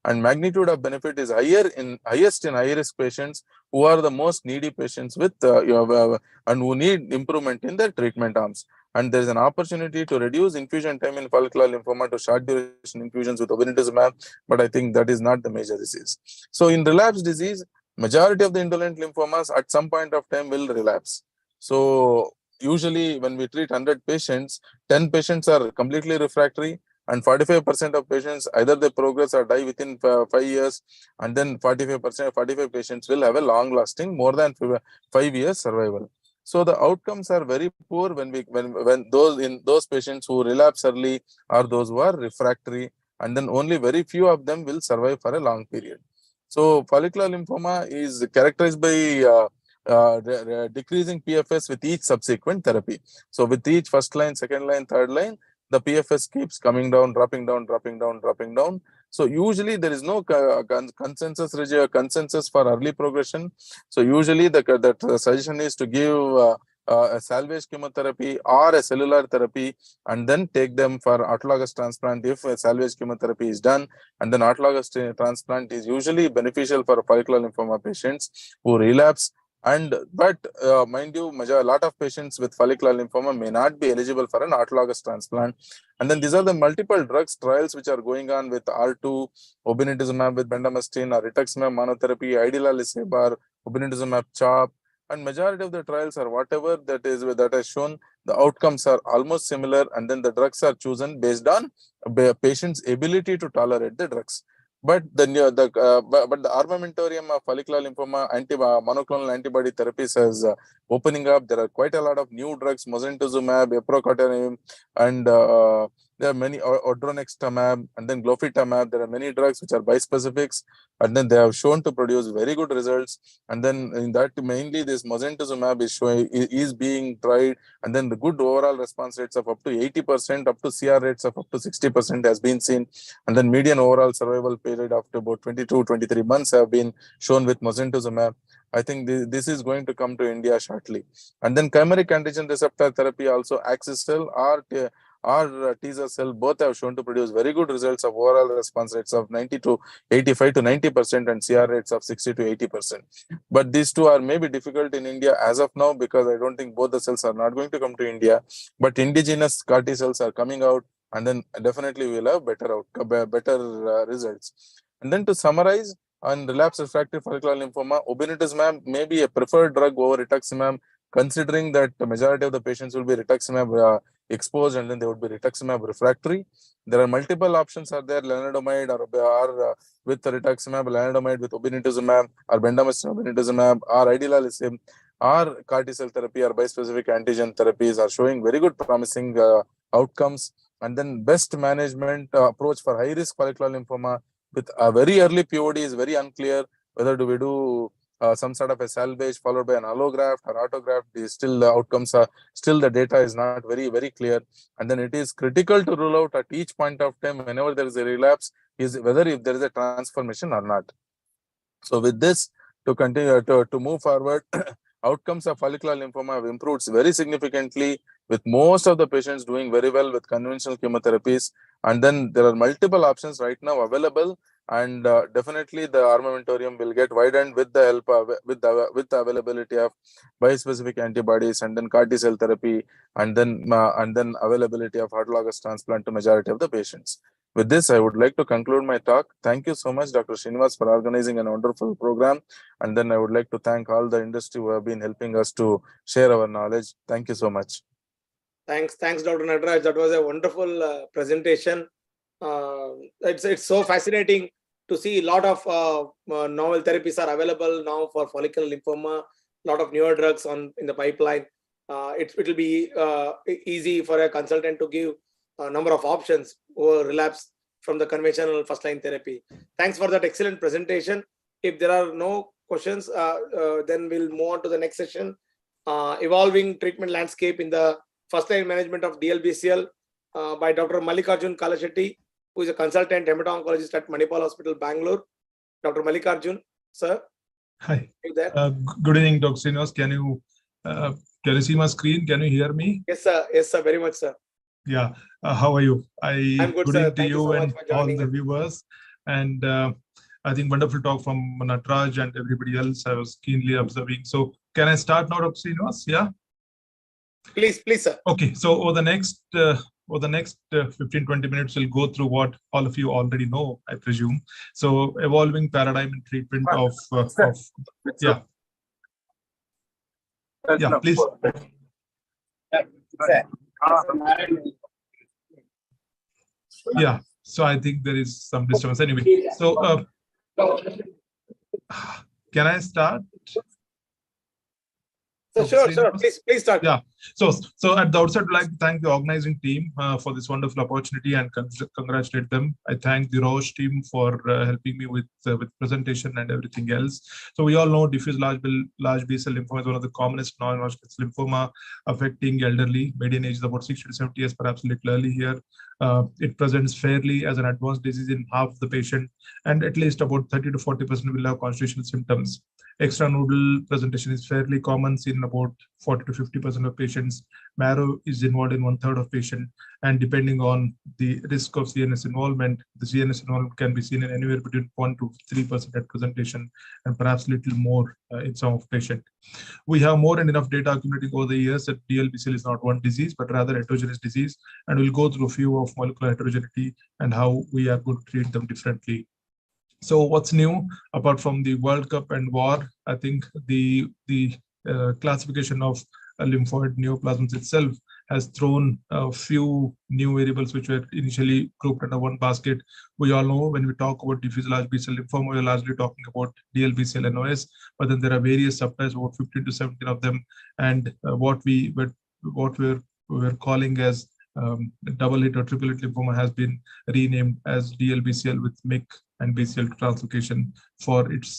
L: And magnitude of benefit is highest in high-risk patients who are the most needy patients with and who need improvement in their treatment arms. And there is an opportunity to reduce infusion time in follicular lymphoma to short duration infusions with obinutuzumab, but I think that is not the major disease. So in relapse disease, majority of the indolent lymphomas at some point of time will relapse. So usually when we treat 100 patients, 10 patients are completely refractory, and 45% of patients either they progress or die within 5 years, and then 45 patients will have a long lasting more than 5 years survival. So the outcomes are very poor when those patients who relapse early or those who are refractory, and then only very few of them will survive for a long period. So follicular lymphoma is characterized by decreasing PFS with each subsequent therapy. So with each first line, second line, third line, the PFS keeps coming down, dropping down. So usually there is no consensus for early progression. So usually the suggestion is to give a salvage chemotherapy or a cellular therapy, and then take them for autologous transplant if a salvage chemotherapy is done. And then autologous transplant is usually beneficial for follicular lymphoma patients who relapse But mind you, a lot of patients with follicular lymphoma may not be eligible for an autologous transplant. And then these are the multiple drugs trials which are going on with R2, obinutuzumab with bendamustine, or rituximab monotherapy, idelalisib, obinutuzumab CHOP, and majority of the trials are whatever that has shown the outcomes are almost similar, and then the drugs are chosen based on patient's ability to tolerate the drugs. But the armamentarium of follicular lymphoma monoclonal antibody therapies is opening up. There are quite a lot of new drugs, mosunetuzumab, eprocotanib, and there are many odronextamab, and then glofitamab. There are many drugs which are bispecifics, and then they have shown to produce very good results. And then in that, mainly this mosunetuzumab is being tried, and then the good overall response rates of up to 80%, up to CR rates of up to 60% has been seen, and then median overall survival period up to about 22-23 months have been shown with mosunetuzumab. I think this is going to come to India shortly. And then chimeric antigen receptor therapy, also axis-cell or teaser cell, both have shown to produce very good results of overall response rates of 90 to 85 to 90% and CR rates of 60 to 80%. But these two are maybe difficult in India as of now, because I don't think both the cells are not going to come to India. But indigenous CAR T cells are coming out, and then definitely we'll have better results. And then to summarize, on relapsed refractory follicular lymphoma, obinutuzumab may be a preferred drug over rituximab, considering that the majority of the patients will be rituximab exposed, and then they would be rituximab refractory. There are multiple options are there: lenalidomide or with rituximab, lenalidomide with obinutuzumab, or bendamustine obinutuzumab, or idelalisib, or CAR T cell therapy or bispecific antigen therapies are showing very good promising outcomes. And then best management approach for high risk follicular lymphoma with a very early POD is very unclear. Whether do we do some sort of a salvage followed by an allograft or autograft, the outcomes are still, the data is not very clear. And then it is critical to rule out at each point of time, whenever there is a relapse, is whether if there is a transformation or not. So with this, to continue to move forward, outcomes of follicular lymphoma have improved very significantly, with most of the patients doing very well with conventional chemotherapies. And then there are multiple options right now available, and definitely the armamentarium will get widened with the help with the availability of bispecific antibodies, and then CAR T cell therapy, and then availability of autologous transplant to majority of the patients. With this, I would like to conclude my talk. Thank you so much, Dr. Srinivas, for organizing a wonderful program. And then I would like to thank all the industry who have been helping us to share our knowledge. Thank you so much.
B: Thanks, Dr. Nataraj. That was a wonderful presentation. It's so fascinating to see a lot of novel therapies are available now for follicular lymphoma. A lot of newer drugs in the pipeline. It will be easy for a consultant to give a number of options or relapse from the conventional first-line therapy. Thanks for that excellent presentation. If there are no questions, then we'll move on to the next session. Evolving treatment landscape in the first-line management of DLBCL by Dr. Mallikarjun Kalashetty, who is a consultant hemato-oncologist at Manipal Hospital, Bangalore. Dr. Mallikarjun, sir.
N: Hi. Good evening, Dr. Srinivas. Can you see my screen? Can you hear me?
B: Yes, sir. Yes, sir. Very much, sir.
N: Yeah. How are you?
B: I'm good,
N: good
B: sir.
N: evening to
B: Thank you so
N: and
B: much for
N: all
B: joining
N: the viewers. And I think wonderful talk from Nataraj and everybody else. I was keenly observing. So can I start now, Dr. Srinivas? Yeah.
B: Please, sir.
N: Okay. So over the next 15-20 minutes, we'll go through what all of you already know, I presume. So evolving paradigm in treatment of yeah. Yeah, please. Yeah, so I think there is some disturbance anyway. So can I start?
B: So sure. Please start.
N: Yeah. So at the outset, I'd like to thank the organizing team for this wonderful opportunity and congratulate them. I thank the Roche team for helping me with presentation and everything else. So we all know diffuse large B-cell lymphoma is one of the commonest non-Hodgkin's lymphoma affecting elderly. Median age is about 60 to 70 years, perhaps a little early here. It presents fairly as an advanced disease in half the patient, and at least about 30 to 40% will have constitutional symptoms. Extranodal presentation is fairly common, seen in about 40 to 50% of patients. patients. Marrow is involved in 1/3 of patients, and depending on the risk of CNS involvement, the CNS involvement can be seen in anywhere between 1 to 3% at presentation, and perhaps little more in some of patients. We have more and enough data accumulating over the years that DLBCL is not one disease, but rather heterogeneous disease, and we'll go through a few of molecular heterogeneity and how we are going to treat them differently. So what's new apart from the World Cup and war? I think the classification of lymphoid neoplasms itself has thrown a few new variables which were initially grouped under one basket. We all know when we talk about diffuse large B-cell lymphoma, we're largely talking about DLBCL and OS, but then there are various subtypes, about 15 to 17 of them, and what we're calling as double hit or triple hit lymphoma has been renamed as DLBCL with MYC and BCL translocation for its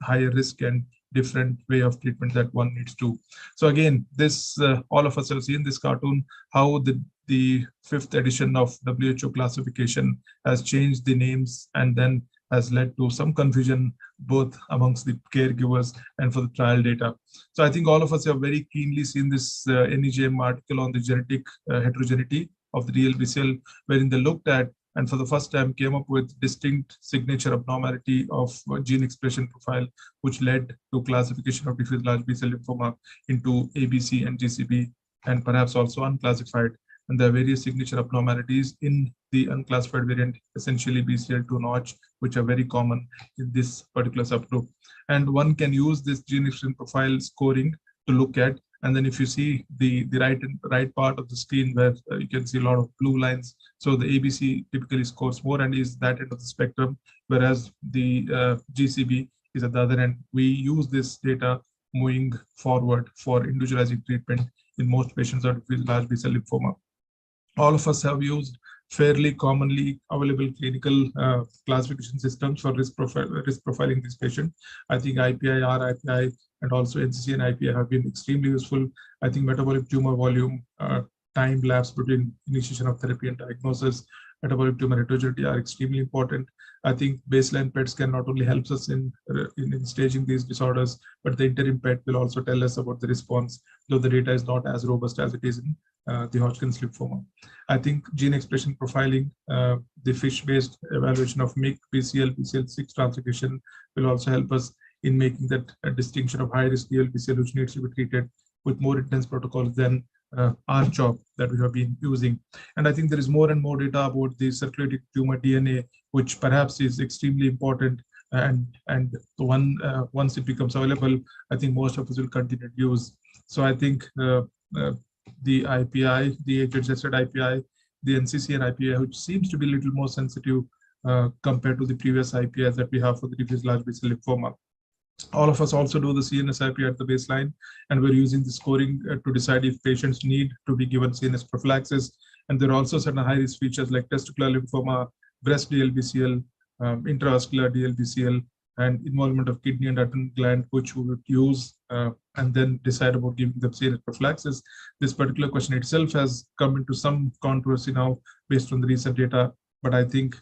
N: higher risk and different way of treatment that one needs to. So again, this all of us have seen this cartoon, how the 5th edition of WHO classification has changed the names and then has led to some confusion both amongst the caregivers and for the trial data. So I think all of us have very keenly seen this NEJM article on the genetic heterogeneity of the DLBCL, wherein they looked at and for the first time came up with distinct signature abnormality of gene expression profile, which led to classification of diffuse large B-cell lymphoma into ABC and GCB, and perhaps also unclassified. And there are various signature abnormalities in the unclassified variant, essentially BCL2 notch, which are very common in this particular subgroup. And one can use this gene expression profile scoring to look at. And then if you see the right part of the screen where you can see a lot of blue lines, so the ABC typically scores more and is that end of the spectrum, whereas the GCB is at the other end. We use this data moving forward for individualizing treatment in most patients with large B-cell lymphoma. All of us have used fairly commonly available clinical classification systems for risk profiling this patient. I think IPI, RIPI, and also NCC and IPI have been extremely useful. I think metabolic tumor volume, time lapse between initiation of therapy and diagnosis, metabolic tumor heterogeneity are extremely important. I think baseline PET scan not only helps us in staging these disorders, but the interim PET will also tell us about the response, though the data is not as robust as it is in the Hodgkin's lymphoma. I think gene expression profiling, the FISH-based evaluation of MYC, BCL, BCL6 translocation will also help us in making that distinction of high-risk DLBCL, which needs to be treated with more intense protocols than RCHOP that we have been using. And I think there is more and more data about the circulating tumor DNA, which perhaps is extremely important. And once it becomes available, I think most of us will continue to use. So I think the IPI, the age-adjusted IPI, the NCC and IPI, which seems to be a little more sensitive compared to the previous IPIs that we have for the diffuse large B-cell lymphoma. All of us also do the CNS IPI at the baseline, and we're using the scoring to decide if patients need to be given CNS prophylaxis. And there are also certain high-risk features like testicular lymphoma, breast DLBCL, intravascular DLBCL, and involvement of kidney and adrenal gland, which we would use and then decide about giving them CNS prophylaxis. This particular question itself has come into some controversy now based on the recent data, but I think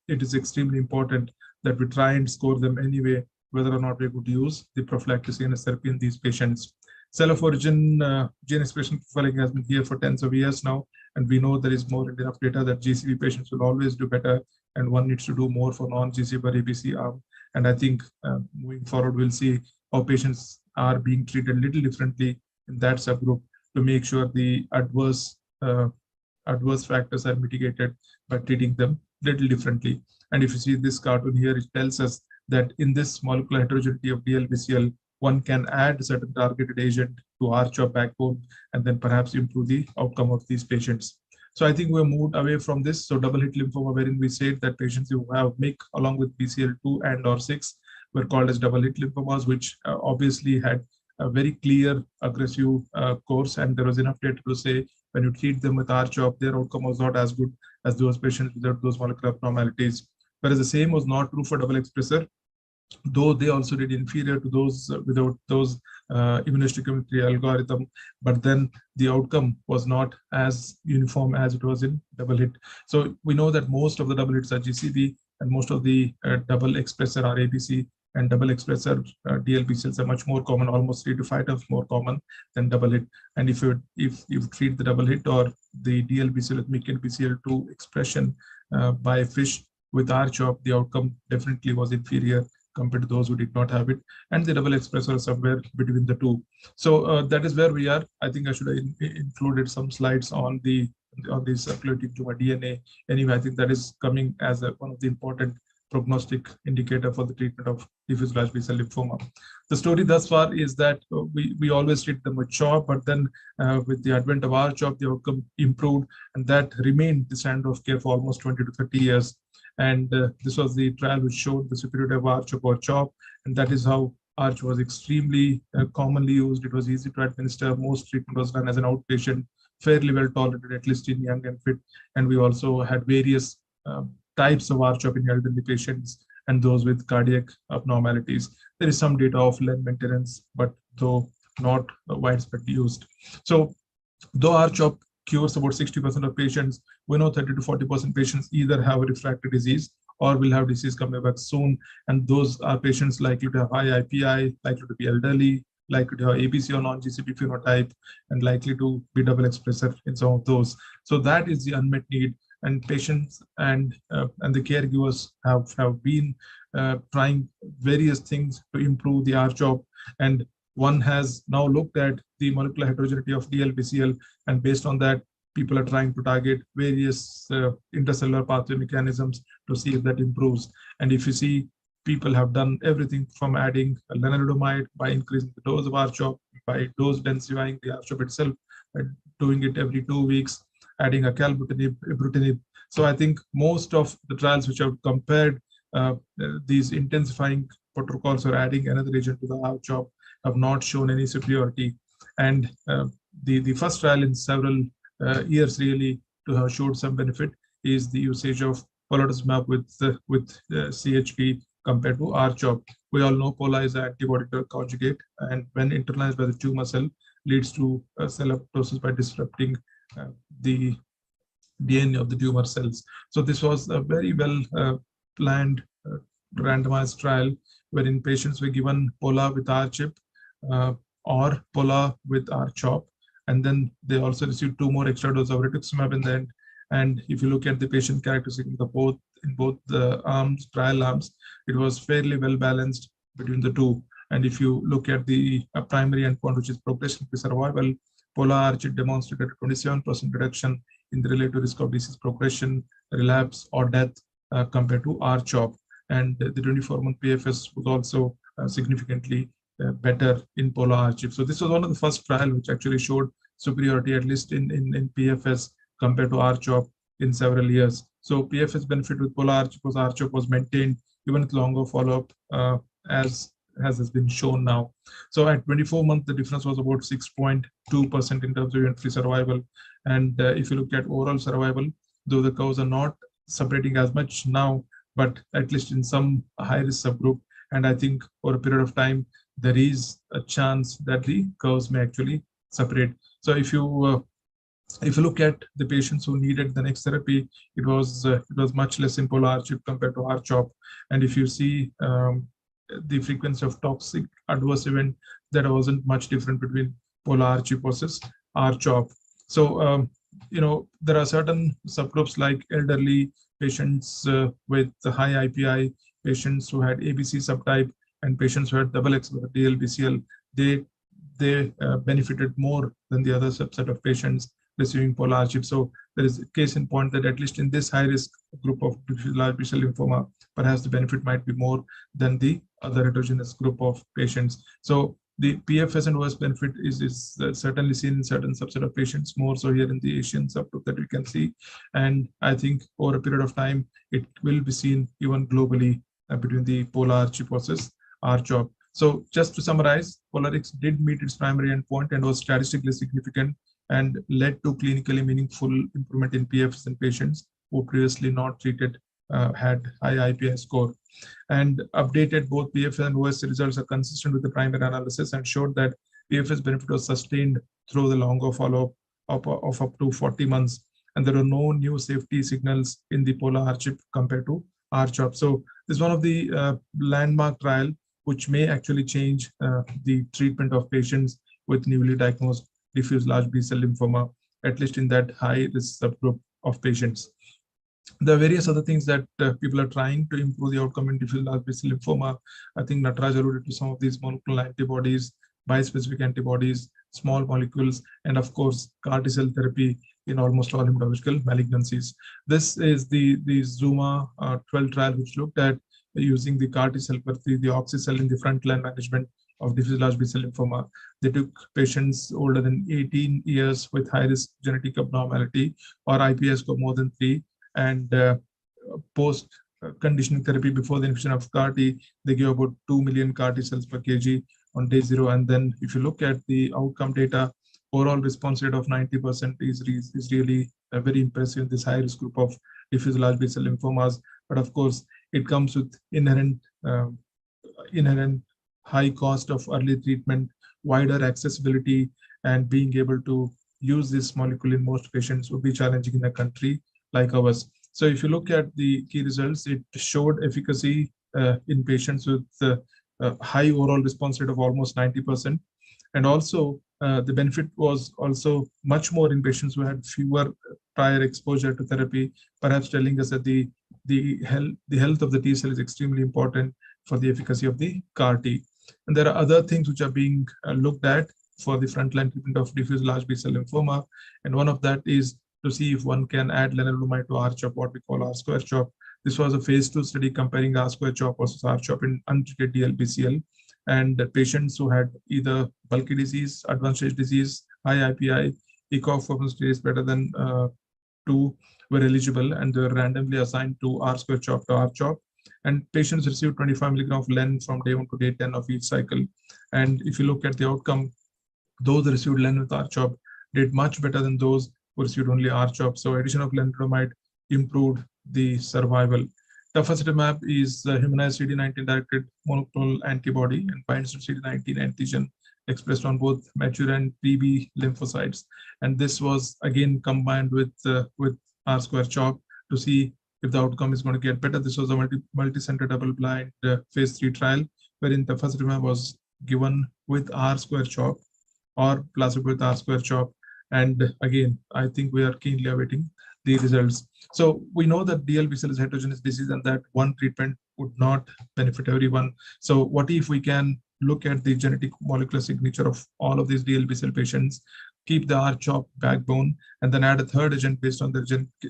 N: it is extremely important that we try and score them anyway, whether or not we could use the prophylactic CNS therapy in these patients. Cell of origin gene expression profiling has been here for tens of years now, and we know there is more and enough data that GCB patients will always do better, and one needs to do more for non-GCB or ABC arm. And I think moving forward, we'll see how patients are being treated a little differently in that subgroup to make sure the adverse factors are mitigated by treating them a little differently. And if you see this cartoon here, it tells us that in this molecular heterogeneity of DLBCL, one can add a certain targeted agent to RCHOP backbone and then perhaps improve the outcome of these patients. So I think we moved away from this. So double hit lymphoma, wherein we said that patients who have MYC along with BCL2 and or 6 were called as double hit lymphomas, which obviously had a very clear aggressive course, and there was enough data to say when you treat them with RCHOP, their outcome was not as good as those patients without those molecular abnormalities. Whereas the same was not true for double expressor, though they also did inferior to those without those immunohistochemistry algorithm, but then the outcome was not as uniform as it was in double hit. So we know that most of the double hits are GCB and most of the double expressor are ABC, and double expressor DLBCLs are much more common, almost 3 to 5 times more common than double hit. And if you treat the double hit or the DLBCL with MEK and BCL2 expression by fish with R-CHOP, the outcome definitely was inferior compared to those who did not have it, and the double expressor somewhere between the two. So that is where we are. I think I should have included some slides on the circulating tumor DNA. Anyway, I think that is coming as one of the important prognostic indicator for the treatment of diffuse large B-cell lymphoma. The story thus far is that we always treat them with CHOP, but then with the advent of R-CHOP, the outcome improved, and that remained the standard of care for almost 20 to 30 years. And this was the trial which showed the superiority of R-CHOP or CHOP, and that is how R-CHOP was extremely commonly used. It was easy to administer. Most treatment was done as an outpatient, fairly well tolerated, at least in young and fit. And we also had various types of R-CHOP in elderly patients and those with cardiac abnormalities. There is some data of lung maintenance, but though not widespread used. So though R-CHOP cures about 60% of patients, we know 30 to 40% patients either have a refractory disease or will have disease coming back soon. And those are patients likely to have high IPI, likely to be elderly, likely to have ABC or non-GCP phenotype, and likely to be double expressor in some of those. So that is the unmet need. And patients and the caregivers have been trying various things to improve the R-CHOP. And one has now looked at the molecular heterogeneity of DLBCL, and based on that, people are trying to target various intercellular pathway mechanisms to see if that improves. And if you see, people have done everything from adding lenalidomide by increasing the dose of R-CHOP, by dose densifying the R-CHOP itself, by doing it every 2 weeks, adding a calbutinib, ibrutinib. So I think most of the trials which have compared these intensifying protocols or adding another agent to the R-CHOP have not shown any superiority. And the first trial in several years really to have showed some benefit is the usage of polotusumab with CHP compared to R-CHOP. We all know POLA is an antibody drug conjugate, and when internalized by the tumor cell, leads to cell apoptosis by disrupting the DNA of the tumor cells. So this was a very well planned randomized trial wherein patients were given POLA with R-CHP or POLA with R-CHOP, and then they also received 2 more extra doses of rituximab in the end. And if you look at the patient characteristics in both the arms, trial arms, it was fairly well balanced between the two. And if you look at the primary endpoint, which is progression-free survival, POLA R-CHP demonstrated a 27% reduction in the relative risk of disease progression, relapse, or death compared to R-CHOP. And the 24-month PFS was also significantly better in POLA R-CHP. So this was one of the first trials which actually showed superiority, at least in PFS, compared to R-CHOP in several years. So PFS benefit with POLA R-CHOP was maintained even with longer follow-up as has been shown now. So at 24 months, the difference was about 6.2% in terms of event-free survival. And if you look at overall survival, though the curves are not separating as much now, but at least in some high-risk subgroup, and I think for a period of time, there is a chance that the curves may actually separate. So if you look at the patients who needed the next therapy, it was much less in POLA R-CHP compared to R-CHOP. And if you see the frequency of toxic adverse event, that wasn't much different between POLA R-CHP versus R-CHOP. So there are certain subgroups like elderly patients with high IPI, patients who had ABC subtype, and patients who had double expressor DLBCL. They benefited more than the other subset of patients receiving POLA R-CHP. So there is a case in point that at least in this high-risk group of diffuse large B-cell lymphoma, perhaps the benefit might be more than the other heterogeneous group of patients. So the PFS and OS benefit is certainly seen in certain subset of patients, more so here in the Asian subgroup that we can see. And I think over a period of time, it will be seen even globally between the POLA R-CHP versus R-CHOP. So just to summarize, POLARIX did meet its primary endpoint and was statistically significant and led to clinically meaningful improvement in PFS in patients who previously not treated had high IPI score. And updated both PFS and OS results are consistent with the primary analysis and showed that PFS benefit was sustained through the longer follow-up of up to 40 months. And there are no new safety signals in the POLA R-CHP compared to R-CHOP. So this is one of the landmark trial which may actually change the treatment of patients with newly diagnosed diffuse large B-cell lymphoma, at least in that high-risk subgroup of patients. There are various other things that people are trying to improve the outcome in diffuse large B-cell lymphoma. I think Nataraj alluded to some of these monoclonal antibodies, bispecific antibodies, small molecules, and of course, CAR T-cell therapy in almost all hematological malignancies. This is the Zuma 12 trial, which looked at using the CAR T-cell therapy, the oxycell in the frontline management of diffuse large B-cell lymphoma. They took patients older than 18 years with high-risk genetic abnormality or IPS score more than 3, and post conditioning therapy before the infusion of CAR T, they give about 2 million CAR T cells per kg on day 0. And then if you look at the outcome data, overall response rate of 90% is really very impressive in this high risk group of diffuse large B-cell lymphomas. But of course, it comes with inherent high cost of early treatment, wider accessibility, and being able to use this molecule in most patients would be challenging in a country like ours. So if you look at the key results, it showed efficacy in patients with high overall response rate of almost 90%. And also the benefit was also much more in patients who had fewer prior exposure to therapy, perhaps telling us that the health of the T cell is extremely important for the efficacy of the CAR T. And there are other things which are being looked at for the frontline treatment of diffuse large B-cell lymphoma. And one of that is to see if one can add lenalidomide to R-CHOP, what we call R-square CHOP. This was a phase 2 study comparing R-square CHOP versus R-CHOP in untreated DLBCL. And the patients who had either bulky disease, advanced stage disease, high IPI, ECOG performance is better than 2 were eligible, and they were randomly assigned to R-square CHOP to R-CHOP. And patients received 25 milligram of len from day 1 to day 10 of each cycle. And if you look at the outcome, those that received len with R-CHOP did much better than those who received only R-CHOP. So addition of lenalidomide improved the survival. Tafasitamab is a humanized CD19-directed monoclonal antibody and binds to CD19 antigen expressed on both mature and pre-B lymphocytes. And this was again combined with R-square CHOP to see if the outcome is going to get better. This was a multi-center double-blind phase 3 trial wherein tafasitamab was given with R-square CHOP or placebo with R-square CHOP. And again, I think we are keenly awaiting the results. So we know that DLBCL is a heterogeneous disease and that one treatment would not benefit everyone. So what if we can look at the genetic molecular signature of all of these DLBCL patients, keep the R-CHOP backbone, and then add a third agent based on their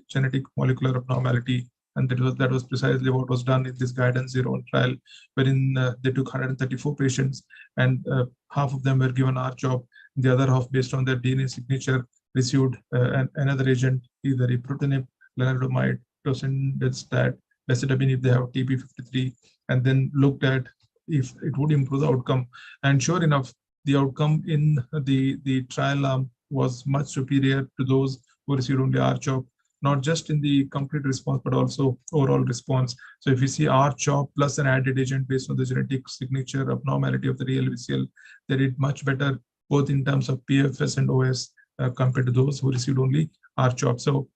N: genetic molecular abnormality. And that was precisely what was done in this Guidance 01 trial, wherein they took 134 patients and half of them were given R-CHOP. The other half, based on their DNA signature, received another agent, either ibrutinib, lenalidomide, tocilizumab, decitabine if they have TP53, and then looked at if it would improve the outcome. And sure enough, the outcome in the trial arm was much superior to those who received only R-CHOP, not just in the complete response, but also overall response. So if you see R-CHOP plus an added agent based on the genetic signature abnormality of the DLBCL, they did much better, both in terms of PFS and OS compared to those who received only R-CHOP. So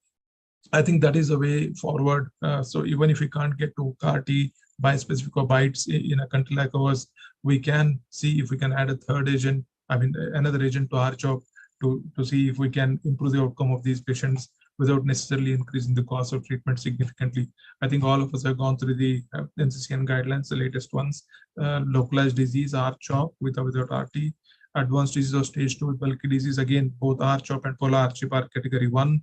N: I think that is a way forward. So even if we can't get to CAR T bispecific or bites in a country like ours, we can see if we can add a third agent, another agent to R-CHOP to see if we can improve the outcome of these patients without necessarily increasing the cost of treatment significantly. I think all of us have gone through the NCCN guidelines, the latest ones, localized disease, R-CHOP with or without RT, advanced disease or stage 2 with bulky disease. Again, both R-CHOP and pola-R-CHOP are category 1.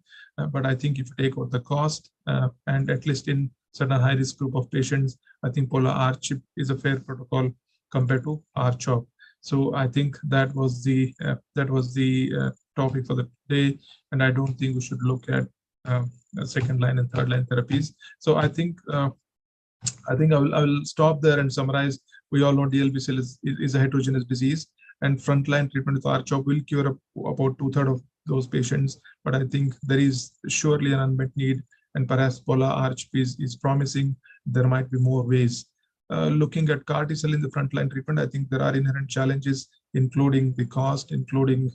N: But I think if you take out the cost, and at least in certain high-risk group of patients, I think pola-R-CHOP is a fair protocol compared to R-CHOP. So I think that was the topic for the day, and I don't think we should look at second line and third line therapies. So I think I will stop there and summarize. We all know DLBCL is a heterogeneous disease, and frontline treatment with R-CHOP will cure about 2/3 of those patients. But I think there is surely an unmet need, and perhaps pola-R-CHOP is promising. There might be more ways. Looking at CAR T-cell in the frontline treatment, I think there are inherent challenges, including the cost, including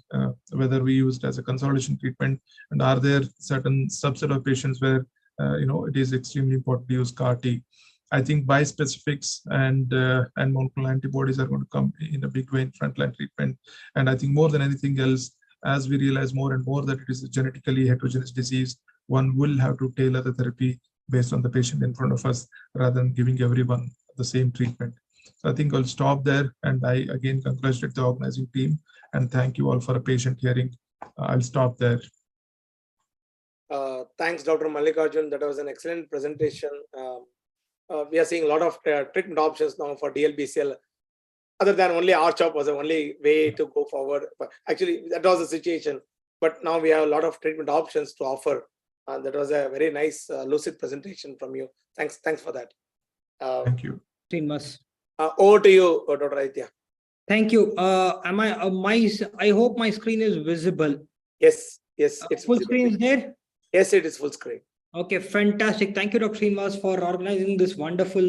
N: whether we use it as a consolidation treatment, and are there certain subset of patients where it is extremely important to use CAR T. I think bispecifics and monoclonal antibodies are going to come in a big way in frontline treatment. And I think more than anything else, as we realize more and more that it is a genetically heterogeneous disease, one will have to tailor the therapy based on the patient in front of us rather than giving everyone the same treatment. So I think I'll stop there. And I again congratulate the organizing team and thank you all for a patient hearing. I'll stop there.
B: Thanks, Dr. Mallikarjun. That was an excellent presentation. We are seeing a lot of treatment options now for DLBCL. Other than only R-CHOP was the only way to go forward. But actually, that was the situation. But now we have a lot of treatment options to offer. And that was a very nice, lucid presentation from you. Thanks for that.
N: Thank you.
B: Over to you, Dr. Aditya.
O: Thank you. I hope my screen is visible.
B: Yes, it's
O: full screen is there.
B: Yes, it is full screen.
O: Okay, fantastic. Thank you, Dr. Srinivas, for organizing this wonderful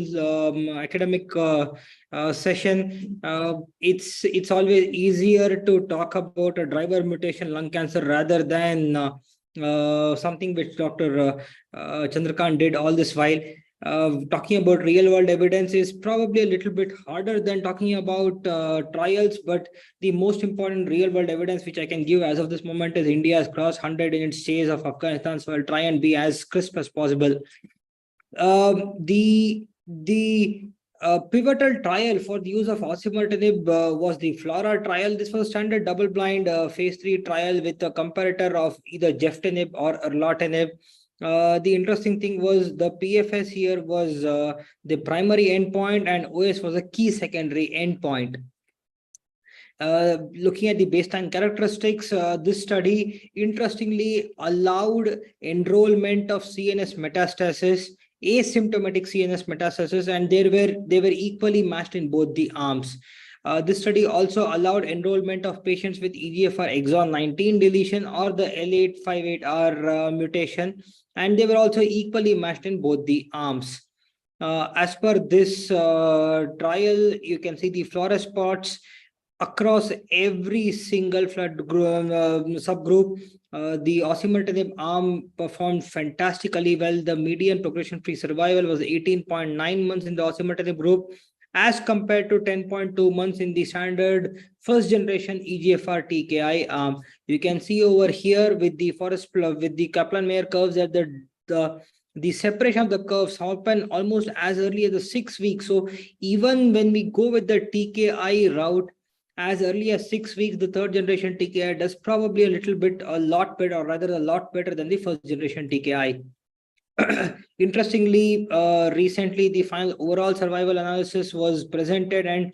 O: academic session. It's always easier to talk about a driver mutation lung cancer rather than something which Dr. Chandrakant did all this while. Talking about real world evidence is probably a little bit harder than talking about trials, but the most important real world evidence which I can give as of this moment is India's crossed 100 in its chase of Afghanistan. So I'll try and be as crisp as possible. The pivotal trial for the use of osimertinib was the FLORA trial. This was a standard double-blind phase 3 trial with a comparator of either geftinib or erlotinib. The interesting thing was the PFS here was the primary endpoint and OS was a key secondary endpoint. Looking at the baseline characteristics, this study interestingly allowed enrollment of CNS metastasis, asymptomatic CNS metastasis, and they were equally matched in both the arms. This study also allowed enrollment of patients with EGFR exon 19 deletion or the L858R mutation, and they were also equally matched in both the arms. As per this trial, you can see the FLORA spots across every single subgroup. The osimertinib arm performed fantastically well. The median progression-free survival was 18.9 months in the osimertinib group, as compared to 10.2 months in the standard first generation EGFR TKI arm. You can see over here with the forest plot with the Kaplan-Meier curves that the separation of the curves happen almost as early as the 6 weeks. So even when we go with the TKI route, as early as 6 weeks, the third generation TKI does probably a lot better, or rather a lot better than the first generation TKI. Interestingly, recently the final overall survival analysis was presented, and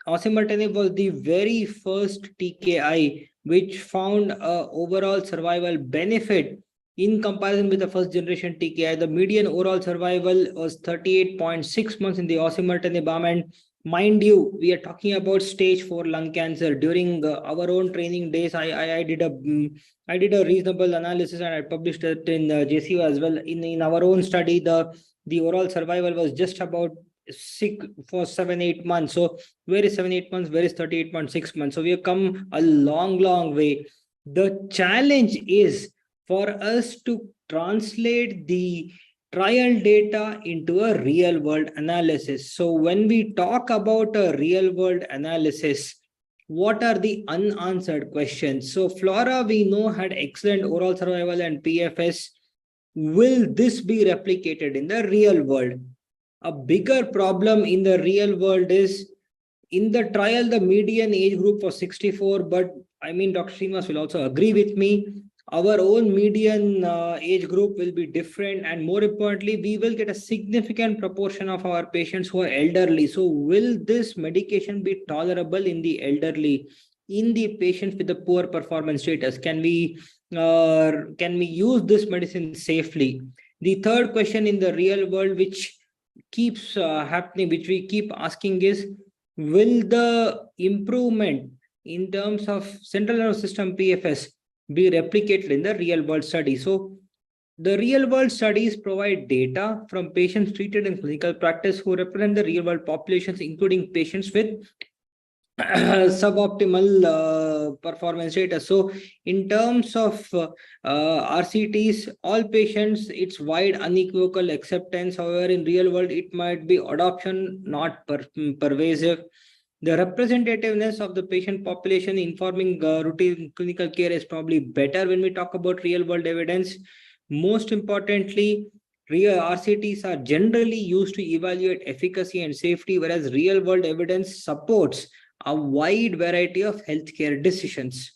O: osimertinib was the very first TKI which found overall survival benefit in comparison with the first generation TKI. The median overall survival was 38.6 months in the osimertinib arm, and mind you, we are talking about stage 4 lung cancer. During our own training days, I did a reasonable analysis and I published it in JCO as well. In our own study, the overall survival was just about 7-8 months. So where is 7-8 months? Where is 38.6 months? So we have come a long way. The challenge is for us to translate the trial data into a real world analysis. So when we talk about a real world analysis, what are the unanswered questions? So FLORA, we know, had excellent overall survival and PFS. Will this be replicated in the real world? A bigger problem in the real world is, in the trial, the median age group was 64, but I mean, Dr. Srinivas will also agree with me. Our own median age group will be different, and more importantly, we will get a significant proportion of our patients who are elderly. So will this medication be tolerable in the elderly, in the patients with the poor performance status? Can we use this medicine safely? The third question in the real world, which keeps happening, which we keep asking, is, will the improvement in terms of central nervous system PFS be replicated in the real world study? So the real world studies provide data from patients treated in clinical practice who represent the real world populations, including patients with suboptimal performance data. So in terms of RCTs, all patients, it's wide unequivocal acceptance. However, in real world, it might be adoption, not pervasive. The representativeness of the patient population informing routine clinical care is probably better when we talk about real world evidence. Most importantly, real RCTs are generally used to evaluate efficacy and safety, whereas real world evidence supports a wide variety of healthcare decisions.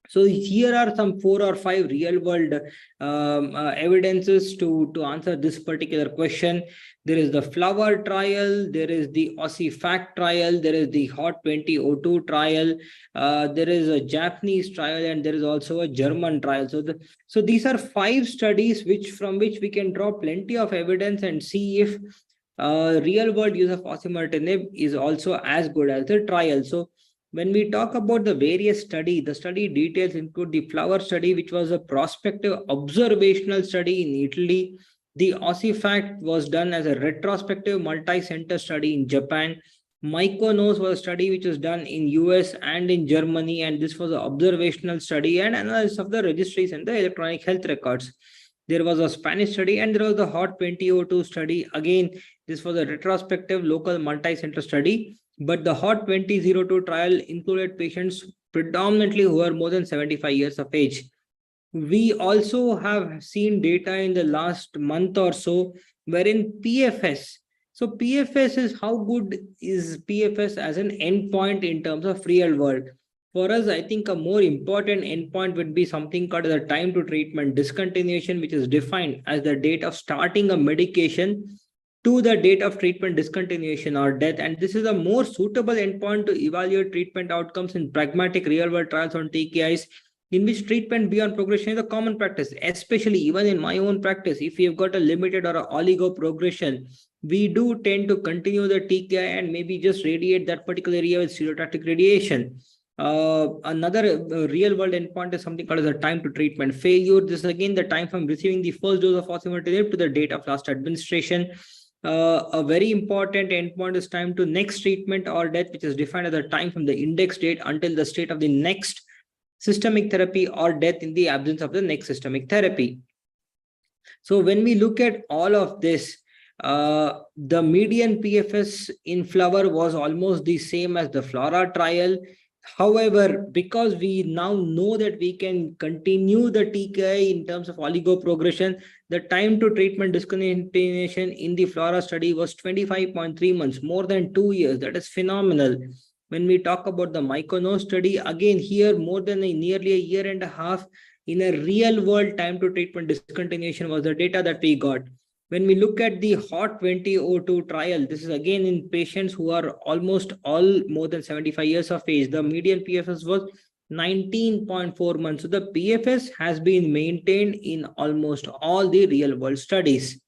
O: So here are some 4 or 5 real world evidences to answer this particular question. There is the flower trial, there is the OSIFAC trial, there is the Hot 2002 trial, there is a Japanese trial, and there is also a German trial. So these are 5 studies from which we can draw plenty of evidence and see if real world use of osimertinib is also as good as the trial. So when we talk about the various study, the study details include the flower study, which was a prospective observational study in Italy. The OSIFAC was done as a retrospective multi-center study in Japan. Mykonos was a study which was done in US and in Germany, and this was an observational study and analysis of the registries and the electronic health records. There was a Spanish study, and there was the Hot 2002 study. Again, this was a retrospective local multi-center study. But the Hot 2002 trial included patients predominantly who are more than 75 years of age. We also have seen data in the last month or so wherein PFS. So PFS is how good is PFS as an endpoint in terms of real world. For us, I think a more important endpoint would be something called the time to treatment discontinuation, which is defined as the date of starting a medication to the date of treatment discontinuation or death. And this is a more suitable endpoint to evaluate treatment outcomes in pragmatic real-world trials on TKIs, in which treatment beyond progression is a common practice, especially even in my own practice. If you've got a limited or an oligo progression, we do tend to continue the TKI and maybe just radiate that particular area with stereotactic radiation. Another real-world endpoint is something called as the time to treatment failure. This is again the time from receiving the first dose of osimertinib to the date of last administration. A very important endpoint is time to next treatment or death, which is defined as the time from the index date until the state of the next systemic therapy or death in the absence of the next systemic therapy. So when we look at all of this, the median PFS in flower was almost the same as the Flora trial. However, because we now know that we can continue the TKI in terms of oligo progression, the time to treatment discontinuation in the Flora study was 25.3 months, more than 2 years. That is phenomenal. When we talk about the Mykonos study, again here more than nearly a year and a half in a real world time to treatment discontinuation was the data that we got. When we look at the Hot 2002 trial, this is again in patients who are almost all more than 75 years of age. The median PFS was 19.4 months. So the PFS has been maintained in almost all the real world studies.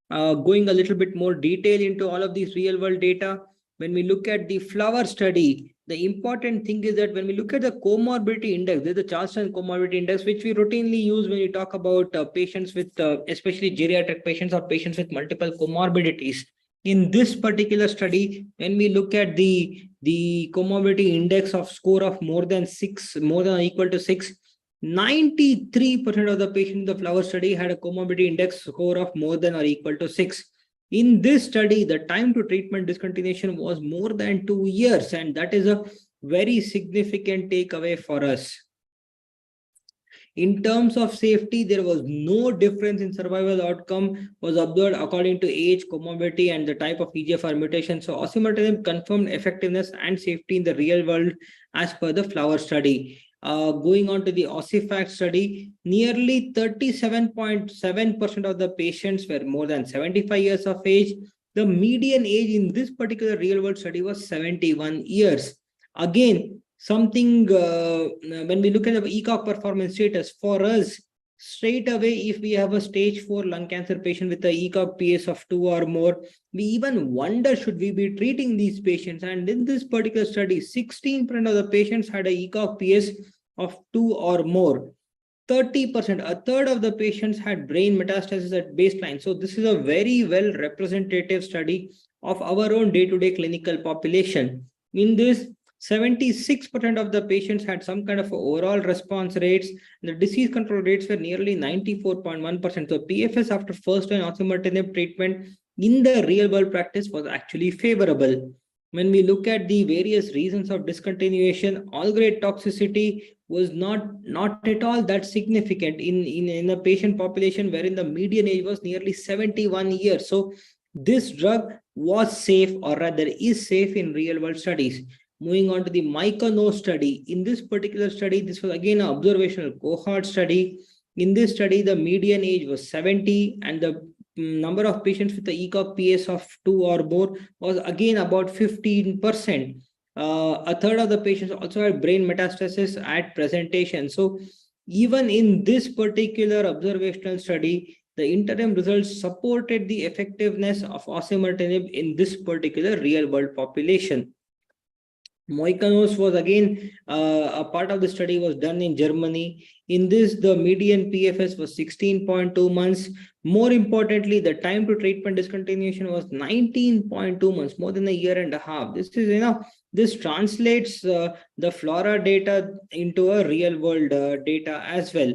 O: Going a little bit more detail into all of these real world data, when we look at the flower study, the important thing is that when we look at the comorbidity index, there's the Charleston comorbidity index, which we routinely use when we talk about patients with, especially geriatric patients or patients with multiple comorbidities. In this particular study, when we look at the comorbidity index of score of more than 6, more than or equal to 6, 93% of the patients in the flower study had a comorbidity index score of more than or equal to 6. In this study, the time to treatment discontinuation was more than 2 years, and that is a very significant takeaway for us. In terms of safety, there was no difference in survival outcome was observed according to age, comorbidity, and the type of EGFR mutation. So osimertinib confirmed effectiveness and safety in the real world as per the flower study. Going on to the OSIFAC study, nearly 37.7% of the patients were more than 75 years of age. The median age in this particular real world study was 71 years. Again, something when we look at the ECOG performance status, for us, straight away, if we have a stage 4 lung cancer patient with a ECOG PS of 2 or more, we even wonder, should we be treating these patients? And in this particular study, 16% of the patients had a ECOG PS of 2 or more. 30%, a third of the patients had brain metastasis at baseline. So this is a very well representative study of our own day-to-day clinical population. In this, 76% of the patients had some kind of overall response rates. The disease control rates were nearly 94.1%. So PFS after first-line osimertinib treatment in the real-world practice was actually favorable. When we look at the various reasons of discontinuation, all-grade toxicity was not at all that significant in a patient population wherein the median age was nearly 71 years. So this drug was safe, or rather is safe in real-world studies. Moving on to the Mykonos study. In this particular study, this was again an observational cohort study. In this study, the median age was 70 and the number of patients with the ECOG PS of 2 or more was again about 15%. A third of the patients also had brain metastasis at presentation. So even in this particular observational study, the interim results supported the effectiveness of osimertinib in this particular real-world population. Mykonos was again a part of the study was done in Germany. In this, the median PFS was 16.2 months. More importantly, the time to treatment discontinuation was 19.2 months, more than a year and a half. This is, this translates the FLORA data into a real world data as well.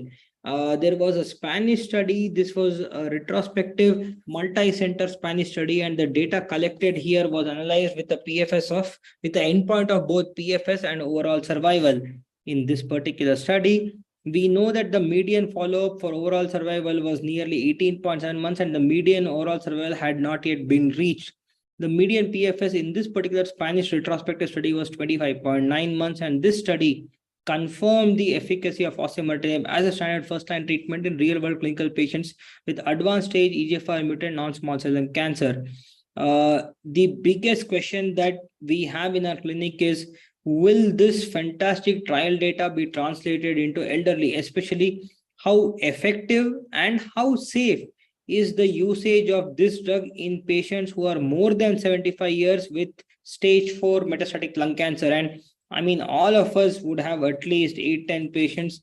O: There was a Spanish study. This was a retrospective multi-center Spanish study, and the data collected here was analyzed with the with the endpoint of both PFS and overall survival. In this particular study, we know that the median follow-up for overall survival was nearly 18.7 months, and the median overall survival had not yet been reached. The median PFS in this particular Spanish retrospective study was 25.9 months, and this study confirmed the efficacy of osimertinib as a standard first-line treatment in real-world clinical patients with advanced stage EGFR mutant non-small cell lung cancer. The biggest question that we have in our clinic is, will this fantastic trial data be translated into elderly, especially how effective and how safe is the usage of this drug in patients who are more than 75 years with stage 4 metastatic lung cancer? And I mean, all of us would have at least 8-10 patients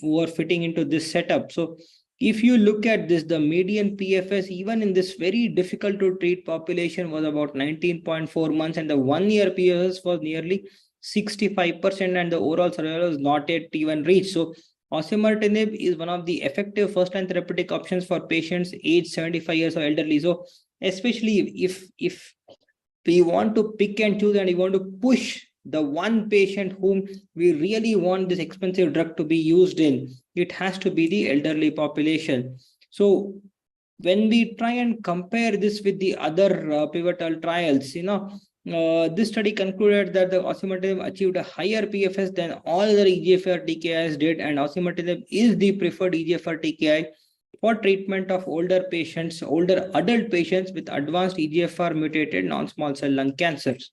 O: who are fitting into this setup. So if you look at this, the median PFS, even in this very difficult to treat population, was about 19.4 months, and the 1-year PFS was nearly 65%, and the overall survival was not yet even reached. So osimertinib is one of the effective first-line therapeutic options for patients aged 75 years or elderly. So especially if we want to pick and choose and we want to push the one patient whom we really want this expensive drug to be used in, it has to be the elderly population. So when we try and compare this with the other pivotal trials, this study concluded that the osimertinib achieved a higher PFS than all other EGFR TKIs did, and osimertinib is the preferred EGFR TKI for treatment of older adult patients with advanced EGFR mutated non-small cell lung cancers.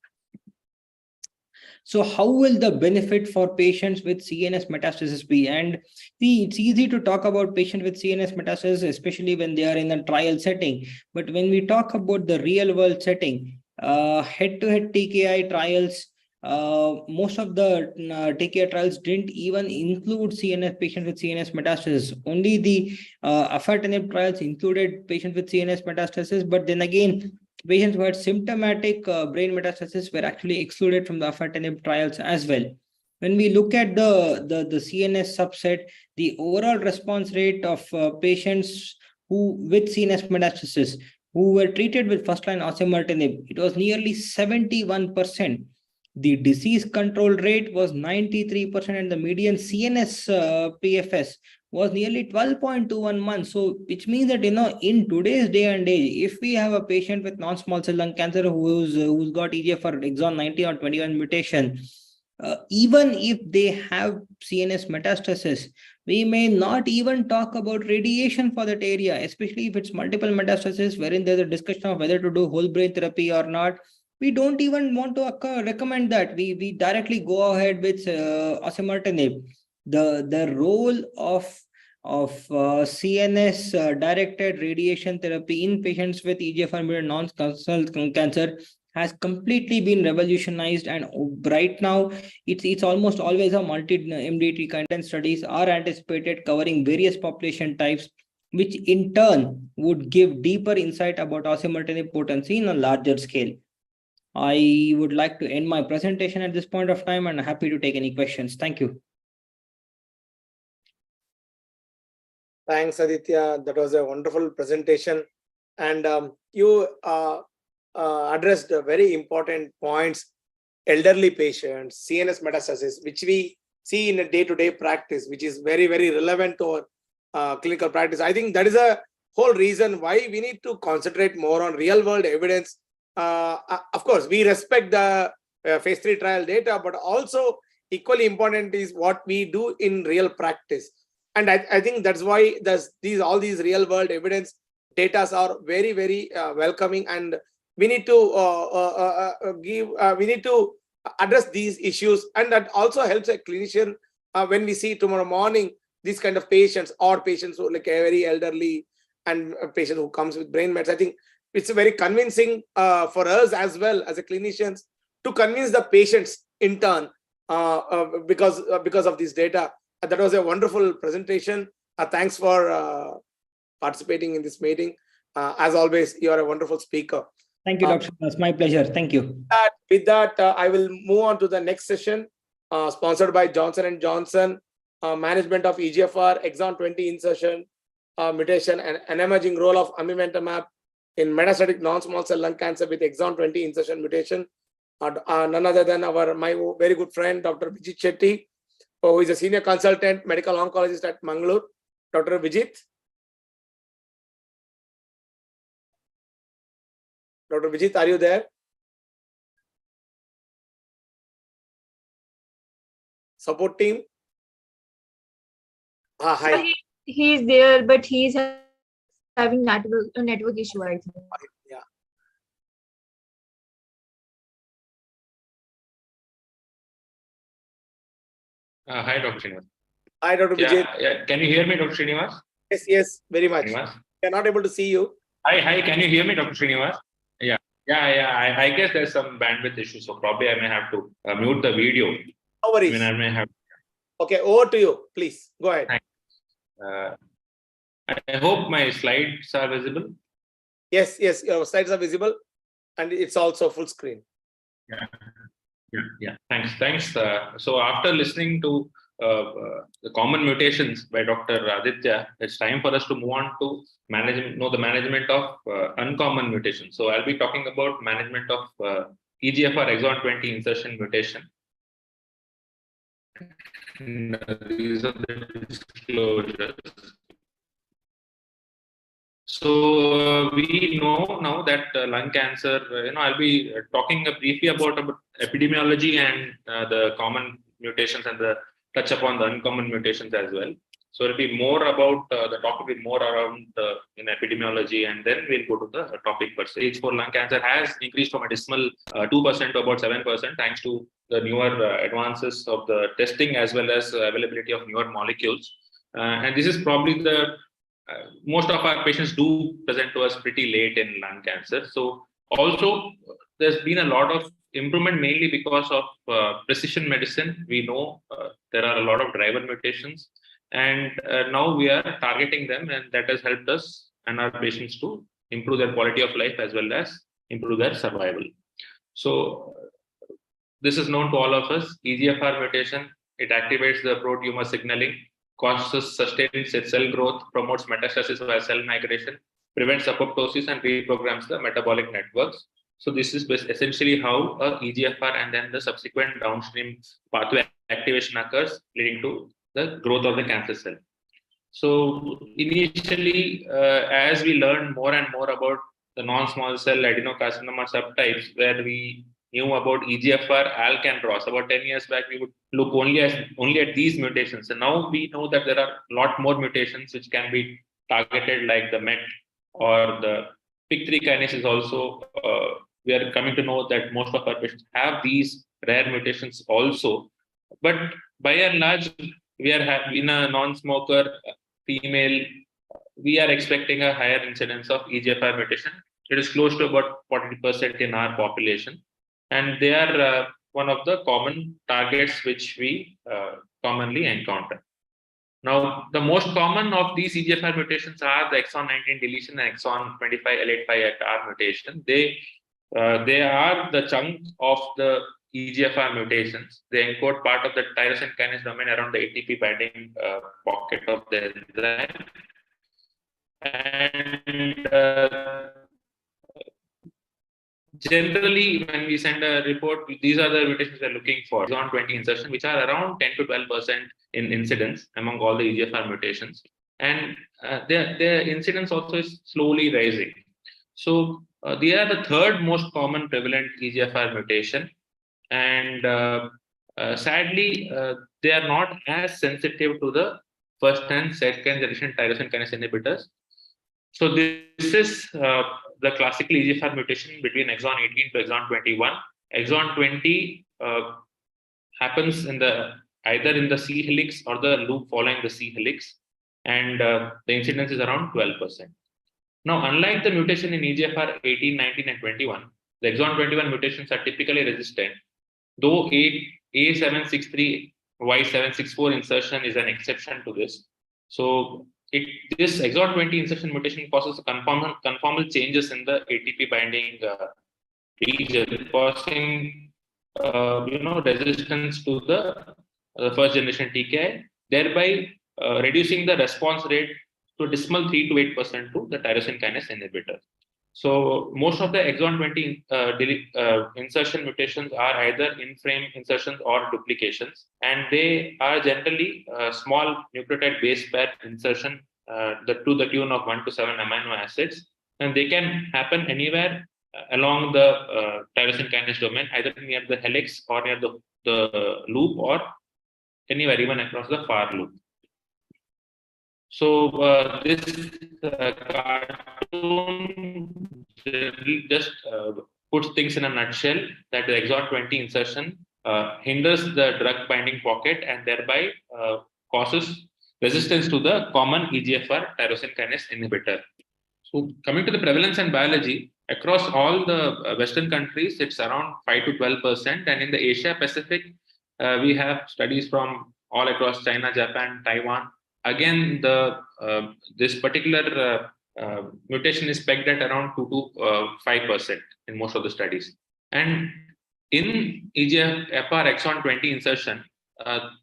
O: So how will the benefit for patients with CNS metastasis be? And see, it's easy to talk about patients with CNS metastasis, especially when they are in a trial setting. But when we talk about the real world setting, head-to-head TKI trials, most of the TKI trials didn't even include CNS patients with CNS metastasis. Only the afatinib trials included patients with CNS metastasis, but then again, patients who had symptomatic brain metastasis were actually excluded from the afatinib trials as well. When we look at the CNS subset, the overall response rate of patients with CNS metastasis who were treated with first-line osimertinib, it was nearly 71%. The disease control rate was 93%, and the median CNS PFS was nearly 12.21 months. So which means that, in today's day and age, if we have a patient with non-small cell lung cancer who's got EGFR exon 19 or 21 mutation, even if they have CNS metastasis, we may not even talk about radiation for that area, especially if it's multiple metastasis, wherein there's a discussion of whether to do whole brain therapy or not. We don't even want to recommend that. We directly go ahead with osimertinib. The role of CNS directed radiation therapy in patients with EGFR mutant non-small cell cancer has completely been revolutionized, and right now it's almost always a multi-MDT content. Studies are anticipated covering various population types, which in turn would give deeper insight about osimertinib potency in a larger scale. I would like to end my presentation at this point of time and happy to take any questions. Thank you.
B: Thanks, Aditya. That was a wonderful presentation. And you addressed very important points: elderly patients, CNS metastasis, which we see in a day-to-day practice, which is very, very relevant to our clinical practice. I think that is a whole reason why we need to concentrate more on real-world evidence. Of course, we respect the phase 3 trial data, but also equally important is what we do in real practice. And I think that's why all these real-world evidence data are very, very welcoming, and we need to we need to address these issues, and that also helps a clinician when we see tomorrow morning these kind of patients or patients who like a very elderly and a patient who comes with brain mets. I think it's very convincing for us as well as a clinicians to convince the patients in turn because of this data. That was a wonderful presentation. Thanks for participating in this meeting. As always, you are a wonderful speaker.
O: Thank you, Dr. It's my pleasure. Thank you.
B: With that, I will move on to the next session, sponsored by Johnson & Johnson, management of EGFR, exon 20 insertion, mutation, and an emerging role of amivantamab in metastatic non-small cell lung cancer with exon 20 insertion mutation. None other than my very good friend, Dr. Vijit Shetty, who is a senior consultant, medical oncologist at Mangalore. Dr. Vijit. Dr. Vijit, are you there? Support team? Hi.
K: So he's there, but he's having network issue, I think.
B: Yeah.
P: Hi, Dr. Srinivas.
B: Hi, Dr. Vijay.
P: Yeah. Can you hear me, Dr. Srinivas?
B: Yes, very much.
P: Srinivas?
B: We are not able to see you.
P: Hi, can you hear me, Dr. Srinivas? Yeah. I guess there's some bandwidth issue, so probably I may have to mute the video.
B: No worries.
P: I may have.
B: Okay, over to you. Please go ahead.
P: I hope my slides are visible.
B: Yes, your slides are visible, and it's also full screen.
P: Yeah. Thanks. So after listening to the common mutations by Dr. Aditya, it's time for us to move on to the management of uncommon mutations. So I'll be talking about management of EGFR exon 20 insertion mutation. These are the disclosures. So we know now that lung cancer, I'll be talking briefly about epidemiology and the common mutations and touch upon the uncommon mutations as well. So it'll be more about the talk will be more around in epidemiology, and then we'll go to the topic per se. Stage 4 lung cancer has increased from a dismal 2% to about 7%, thanks to the newer advances of the testing as well as availability of newer molecules. And this is probably most of our patients do present to us pretty late in lung cancer. So also there's been a lot of improvement, mainly because of precision medicine. We know there are a lot of driver mutations, and now we are targeting them, and that has helped us and our patients to improve their quality of life as well as improve their survival. So this is known to all of us. EGFR mutation, it activates the pro-tumor signaling, causes sustained cell growth, promotes metastasis via cell migration, prevents apoptosis, and reprograms the metabolic networks. So this is essentially how EGFR and then the subsequent downstream pathway activation occurs, leading to the growth of the cancer cell. So initially, as we learn more and more about the non-small cell adenocarcinoma subtypes, where we knew about EGFR, ALK, and ROS. About 10 years back, we would look only at these mutations. And now we know that there are a lot more mutations which can be targeted, like the MET or the PIK3 kinase is also. We are coming to know that most of our patients have these rare mutations also. But by and large, we are in a non-smoker female, we are expecting a higher incidence of EGFR mutation. It is close to about 40% in our population. And they are one of the common targets which we commonly encounter. Now, the most common of these EGFR mutations are the exon 19 deletion and exon 25 L85R mutation. They they are the chunk of the EGFR mutations. They encode part of the tyrosine kinase domain around the ATP binding pocket of the enzyme. And generally, when we send a report, these are the mutations we're looking for. Exon 20 insertion, which are around 10 to 12% in incidence among all the EGFR mutations. And their incidence also is slowly rising. So they are the third most common prevalent EGFR mutation. And sadly, they are not as sensitive to the first and second generation tyrosine kinase inhibitors. So this is the classical EGFR mutation between exon 18 to exon 21. Exon 20 happens in either in the C helix or the loop following the C helix, and the incidence is around 12%. Now, unlike the mutation in EGFR 18, 19, and 21, the exon 21 mutations are typically resistant, though A763, Y764 insertion is an exception to this. So this exon 20 insertion mutation causes conformal changes in the ATP binding region, causing resistance to the first generation TKI, thereby reducing the response rate to a dismal 3 to 8% to the tyrosine kinase inhibitor. So most of the exon 20 insertion mutations are either in-frame insertions or duplications, and they are generally small nucleotide base pair insertion to the tune of 1 to 7 amino acids, and they can happen anywhere along the tyrosine kinase domain, either near the helix or near the loop, or anywhere even across the far loop. So this cartoon just puts things in a nutshell, that the exon 20 insertion hinders the drug binding pocket and thereby causes resistance to the common EGFR tyrosine kinase inhibitor. So coming to the prevalence and biology, across all the Western countries, it's around 5 to 12%. And in the Asia Pacific, we have studies from all across China, Japan, Taiwan. Again, this particular mutation is pegged at around 2 to 5% in most of the studies. And in EGFR exon 20 insertion,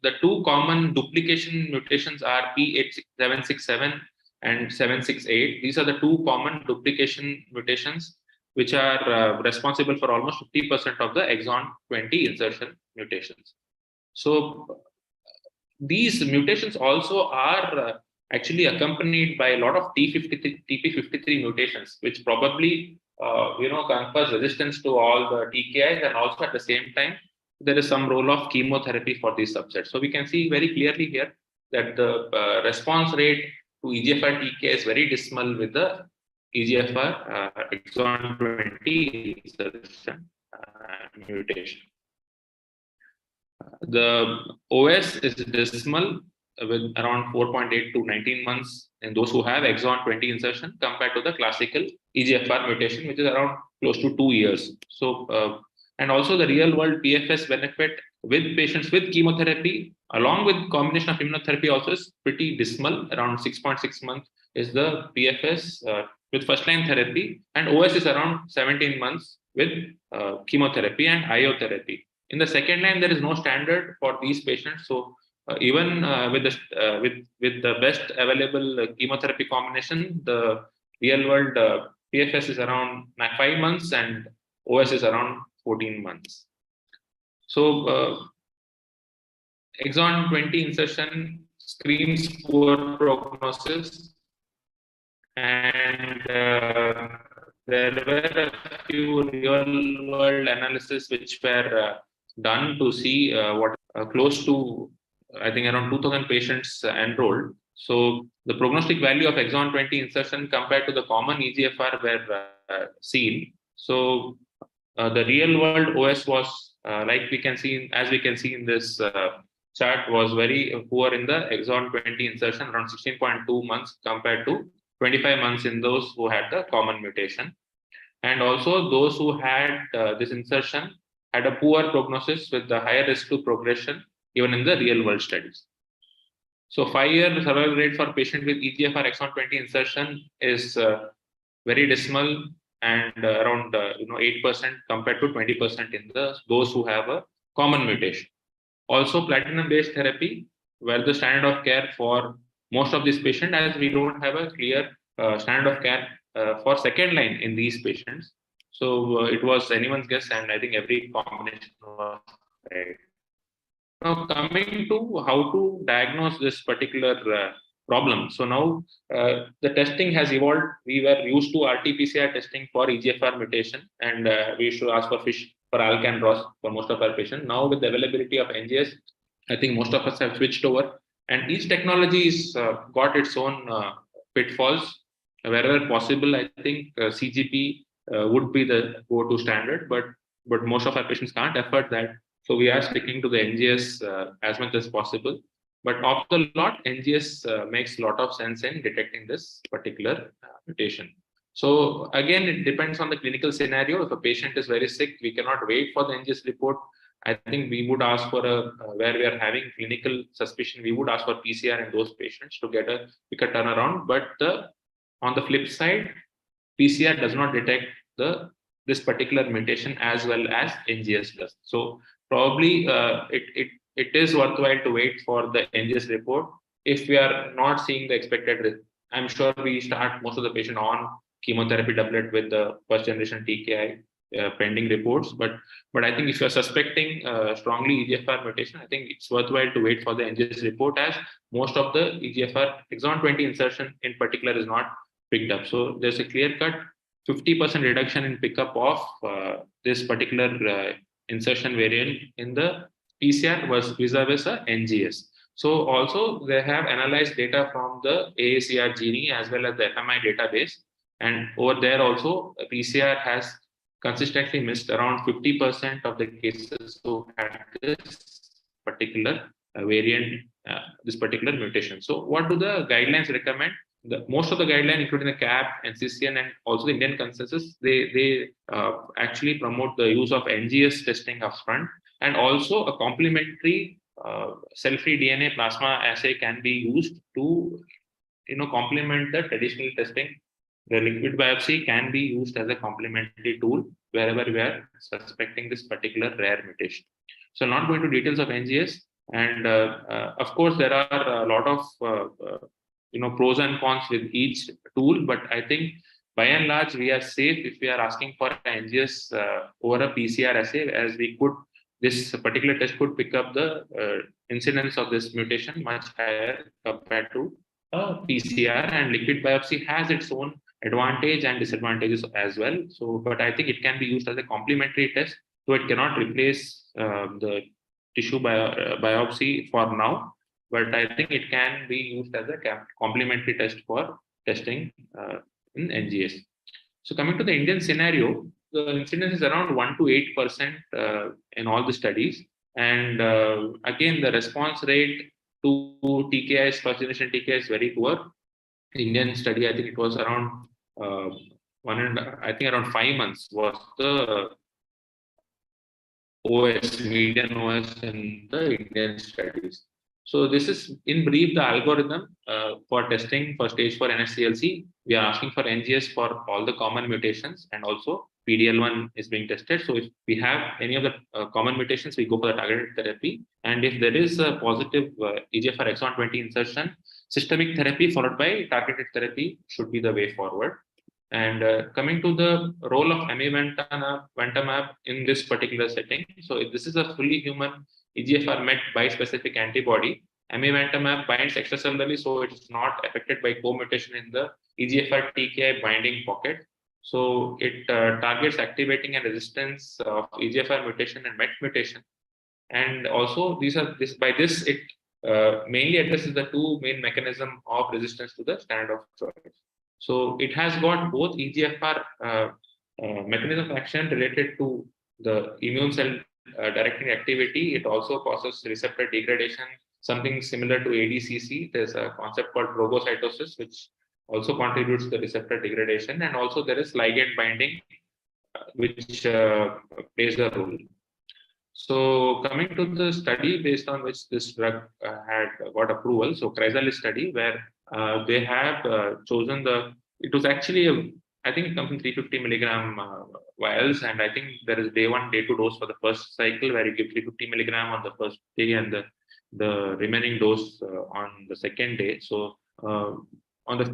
P: the two common duplication mutations are P767 and 768. These are the two common duplication mutations which are responsible for almost 50% of the exon 20 insertion mutations. So these mutations also are actually accompanied by a lot of TP53 mutations, which probably confers resistance to all the TKIs, and also at the same time there is some role of chemotherapy for these subsets. So we can see very clearly here that the response rate to EGFR TKI is very dismal with the EGFR exon 20 insertion mutation. The OS is dismal with around 4.8 to 19 months in those who have exon 20 insertion, compared to the classical EGFR mutation, which is around close to 2 years. So, and also the real world PFS benefit with patients with chemotherapy, along with combination of immunotherapy, also is pretty dismal. Around 6.6 months is the PFS with first line therapy, and OS is around 17 months with chemotherapy and IO therapy. In the second line, there is no standard for these patients. So even with the best available chemotherapy combination, the real world PFS is around 5 months and OS is around 14 months. So exon 20 insertion screens poor prognosis, and there were a few real world analysis which were done to see what close to, I think, around 2,000 patients enrolled. So the prognostic value of exon 20 insertion compared to the common EGFR were seen. So the real world OS was like we can see, as we can see in this chart, was very poor in the exon 20 insertion, around 16.2 months compared to 25 months in those who had the common mutation. And also those who had this insertion had a poor prognosis with the higher risk to progression, even in the real world studies. So 5-year survival rate for patient with EGFR exon 20 insertion is very dismal. and around 8% compared to 20% in those who have a common mutation. Also, platinum-based therapy, where the standard of care for most of these patients, as we don't have a clear standard of care for second line in these patients. So it was anyone's guess, and I think every combination was right. Now, coming to how to diagnose this particular problem. So now the testing has evolved. We were used to RT-PCR testing for EGFR mutation, and we used to ask for FISH for ALK and ROS for most of our patients. Now, with the availability of NGS, I think most of us have switched over, and each technology is got its own pitfalls. Wherever possible, I think CGP would be the go-to standard, but most of our patients can't afford that. So we are sticking to the NGS as much as possible. But of the lot, NGS makes a lot of sense in detecting this particular mutation. So again, it depends on the clinical scenario. If a patient is very sick, we cannot wait for the NGS report. I think we would ask for where we are having clinical suspicion, we would ask for PCR in those patients to get a quicker turnaround. But on the flip side, PCR does not detect this particular mutation as well as NGS does. So probably it is worthwhile to wait for the NGS report. If we are not seeing the expected, I'm sure we start most of the patient on chemotherapy doublet with the first generation TKI pending reports. But I think if you're suspecting strongly EGFR mutation, I think it's worthwhile to wait for the NGS report, as most of the EGFR exon 20 insertion in particular is not picked up. So there's a clear cut 50% reduction in pickup of this particular insertion variant in the PCR was vis-a-vis a NGS. So also they have analyzed data from the AACR Gini as well as the FMI database, and over there also PCR has consistently missed around 50% of the cases who had this particular variant, this particular mutation. So what do the guidelines recommend? Most of the guidelines, including the CAP, NCCN, and also the Indian consensus, they actually promote the use of NGS testing upfront, and also a complementary cell-free DNA plasma assay can be used to complement the traditional testing. The liquid biopsy can be used as a complementary tool wherever we are suspecting this particular rare mutation. So not going to details of NGS, and of course there are a lot of pros and cons with each tool, but I think by and large we are safe if we are asking for NGS over a PCR assay, as this particular test could pick up the incidence of this mutation much higher compared to PCR, and liquid biopsy has its own advantage and disadvantages as well. So, but I think it can be used as a complementary test, so it cannot replace the tissue biopsy for now. But I think it can be used as a complementary test for testing in NGS. So coming to the Indian scenario, the incidence is around 1 to 8% in all the studies. And again, the response rate to TKIs, first generation TKI, is very poor. The Indian study, I think it was around around 5 months was the OS, median OS in the Indian studies. So this is in brief the algorithm for testing for stage 4 NSCLC. We are asking for NGS for all the common mutations, and also PDL1 is being tested. So if we have any of the common mutations, we go for the targeted therapy. And if there is a positive EGFR exon 20 insertion, systemic therapy followed by targeted therapy should be the way forward. And coming to the role of amivantamab in this particular setting. So if this is a fully human EGFR MET bispecific antibody, amivantamab binds extracellularly, so it is not affected by co-mutation in the EGFR TKI binding pocket. So it targets activating and resistance of EGFR mutation and MET mutation. And also by this it mainly addresses the two main mechanisms of resistance to the standard of choice. So it has got both EGFR mechanism of action related to the immune cell directing activity. It also causes receptor degradation, something similar to ADCC. There's a concept called phagocytosis, which also contributes to the receptor degradation. And also there is ligand binding, which plays a role. So coming to the study based on which this drug had got approval, so Chrysalis study, where they have chosen it was actually I think it comes in 350 milligram vials, and I think there is day 1, day 2 dose for the first cycle where you give 350 milligram on the first day and the remaining dose on the second day. So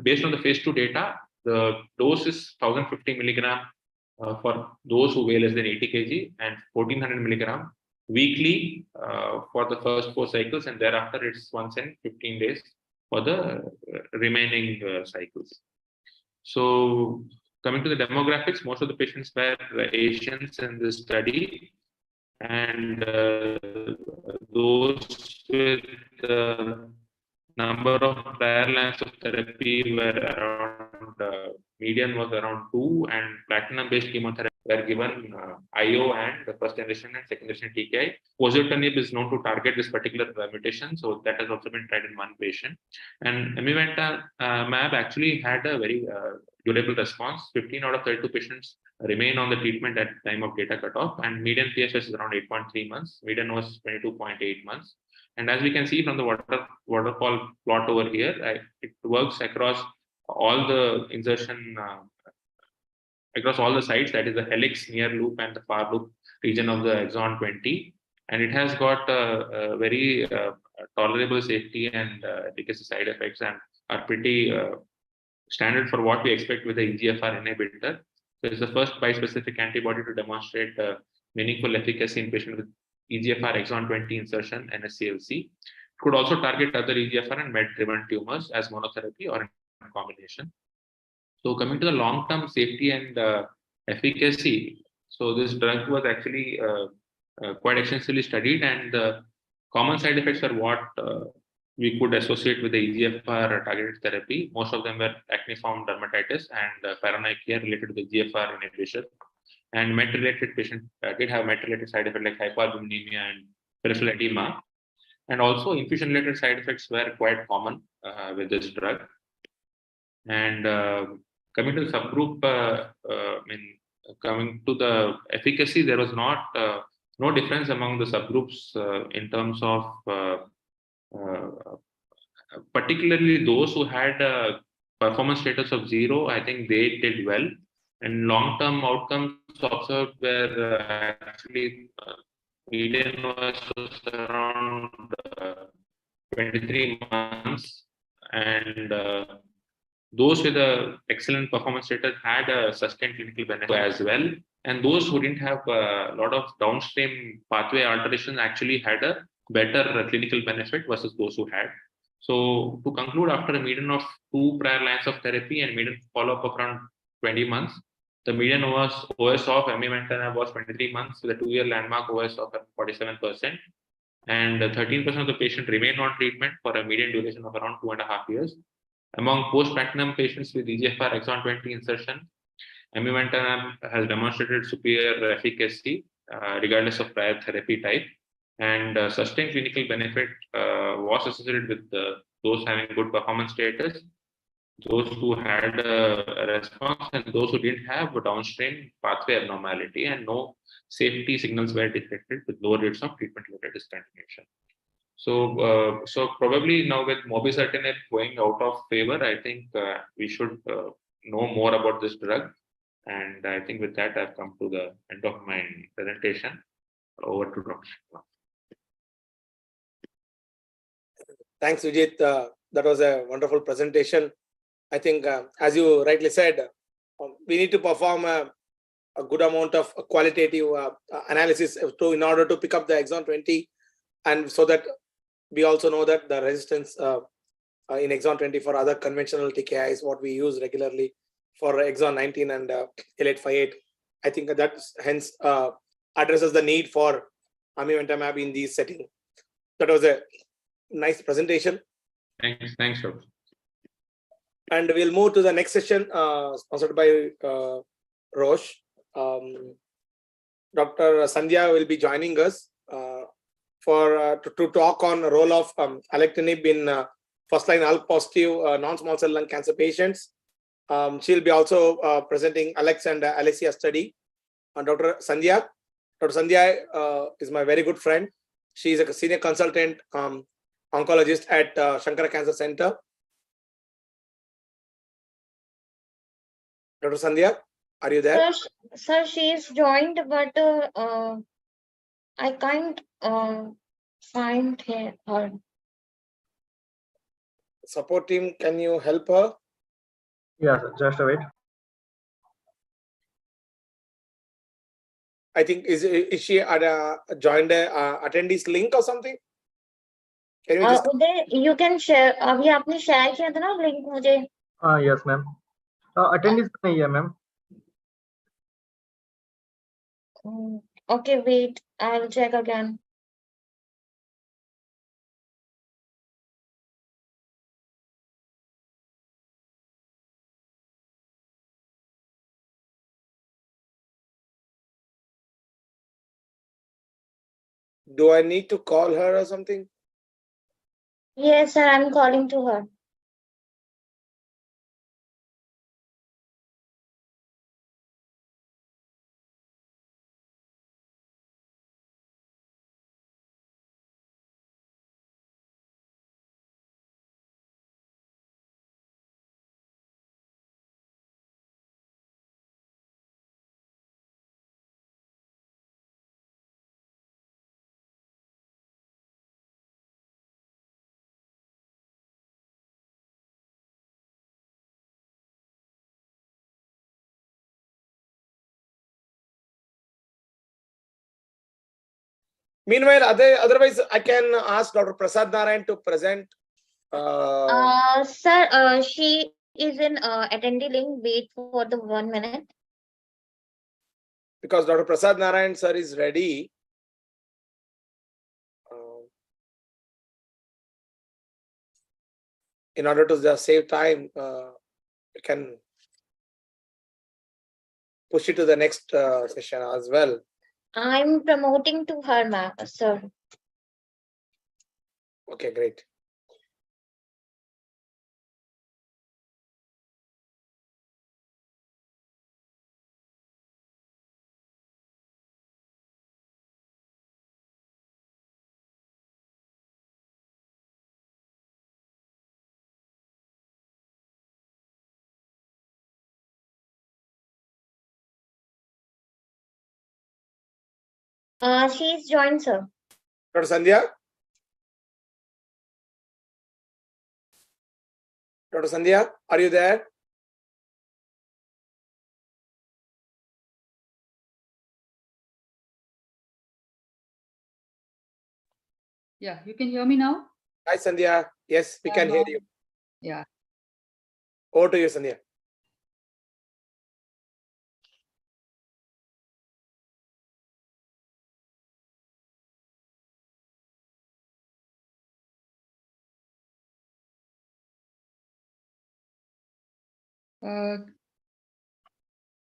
P: based on the phase 2 data, the dose is 1050 milligram for those who weigh less than 80 kg and 1400 milligram weekly for the first 4 cycles, and thereafter it's once in 15 days for the remaining cycles. So coming to the demographics, most of the patients were Asians in this study, and those with number of prior lines of therapy were around, median was around 2, and platinum-based chemotherapy were given IO and the first generation and second generation TKI. Osimertinib is known to target this particular mutation, so that has also been tried in one patient. And amivantamab actually had a very durable response. 15 out of 32 patients remain on the treatment at time of data cutoff, and median PFS is around 8.3 months. Median was 22.8 months. And as we can see from the waterfall plot over here, it works across all the insertion, across all the sites, that is the helix, near loop, and the far loop region of the exon 20. And it has got a very tolerable safety and efficacy side effects, and are pretty standard for what we expect with the EGFR inhibitor. So it's the first bispecific antibody to demonstrate meaningful efficacy in patients with EGFR exon 20 insertion, NSCLC. It could also target other EGFR and MET-driven tumors as monotherapy or in combination. So coming to the long-term safety and efficacy, so this drug was actually quite extensively studied, and the common side effects are what we could associate with the EGFR targeted therapy. Most of them were acneiform dermatitis and paranoia related to the EGFR inhibition. And MET-related patients did have MET-related side effects like hypoalbuminemia and peripheral edema. And also infusion-related side effects were quite common with this drug. And coming to the subgroup, coming to the efficacy, there was not no difference among the subgroups in terms of particularly those who had a performance status of 0. I think they did well. And long-term outcomes observed were actually median was around 23 months, and those with a excellent performance status had a sustained clinical benefit as well. And those who didn't have a lot of downstream pathway alterations actually had a better clinical benefit versus those who had. So to conclude, after a median of 2 prior lines of therapy and median follow-up of around 20 months, the median OS of amivantamab was 23 months with a 2-year landmark OS of 47%. And 13% of the patients remained on treatment for a median duration of around 2.5 years. Among post-platinum patients with EGFR exon 20 insertion, amivantamab has demonstrated superior efficacy regardless of prior therapy type, and sustained clinical benefit was associated with those having good performance status, those who had a response, and those who didn't have a downstream pathway abnormality, and no safety signals were detected with low rates of treatment-related discontinuation. So, so probably now with mobocertinib going out of favor, I think we should know more about this drug. And I think with that, I've come to the end of my presentation. Over to Dr. Shiva.
B: Thanks, Vijit. That was a wonderful presentation. I think, as you rightly said, we need to perform a good amount of qualitative analysis in order to pick up the exon 20, and so that we also know that the resistance in exon 20 for other conventional TKIs, what we use regularly for exon 19 and L858. I think that hence addresses the need for amivantamab in these settings. That was a nice presentation.
P: Thanks, Dr.
B: And we'll move to the next session sponsored by Roche. Dr. Sandhya will be joining us to talk on the role of alectinib in first-line ALK positive non-small cell lung cancer patients. She'll be also presenting Alex and Alexia study. Dr. Sandhya is my very good friend. She is a senior consultant oncologist at Shankara Cancer Center. Dr. Sandhya, are you there?
D: Sir, she is joined, but I can't find her.
B: Support team, can you help her?
M: Yes, just wait.
B: I think is she joined a attendees link or something? Can you just
D: Uday, you can share. अभी आपने share किया था ना link मुझे.
M: Yes, ma'am. Attendees नहीं है, ma'am.
D: Okay, wait. I'll check again.
B: do I need to call her or something?
D: Yes, sir. I'm calling to her.
B: Meanwhile, otherwise, I can ask Dr. Prasad Narayan to present.
D: Sir, she is in attendee link. Wait for the 1 minute.
B: Because Dr. Prasad Narayan sir is ready. In order to just save time, we can push it to the next session as well.
D: I'm promoting to her, ma'am, sir.
B: Okay, great.
D: She's joined, sir.
B: Dr. Sandhya? Dr. Sandhya, are you there?
Q: Yeah, you can hear me now?
B: Hi, Sandhya. Yes, we can hear you.
Q: Yeah.
B: Over to you, Sandhya.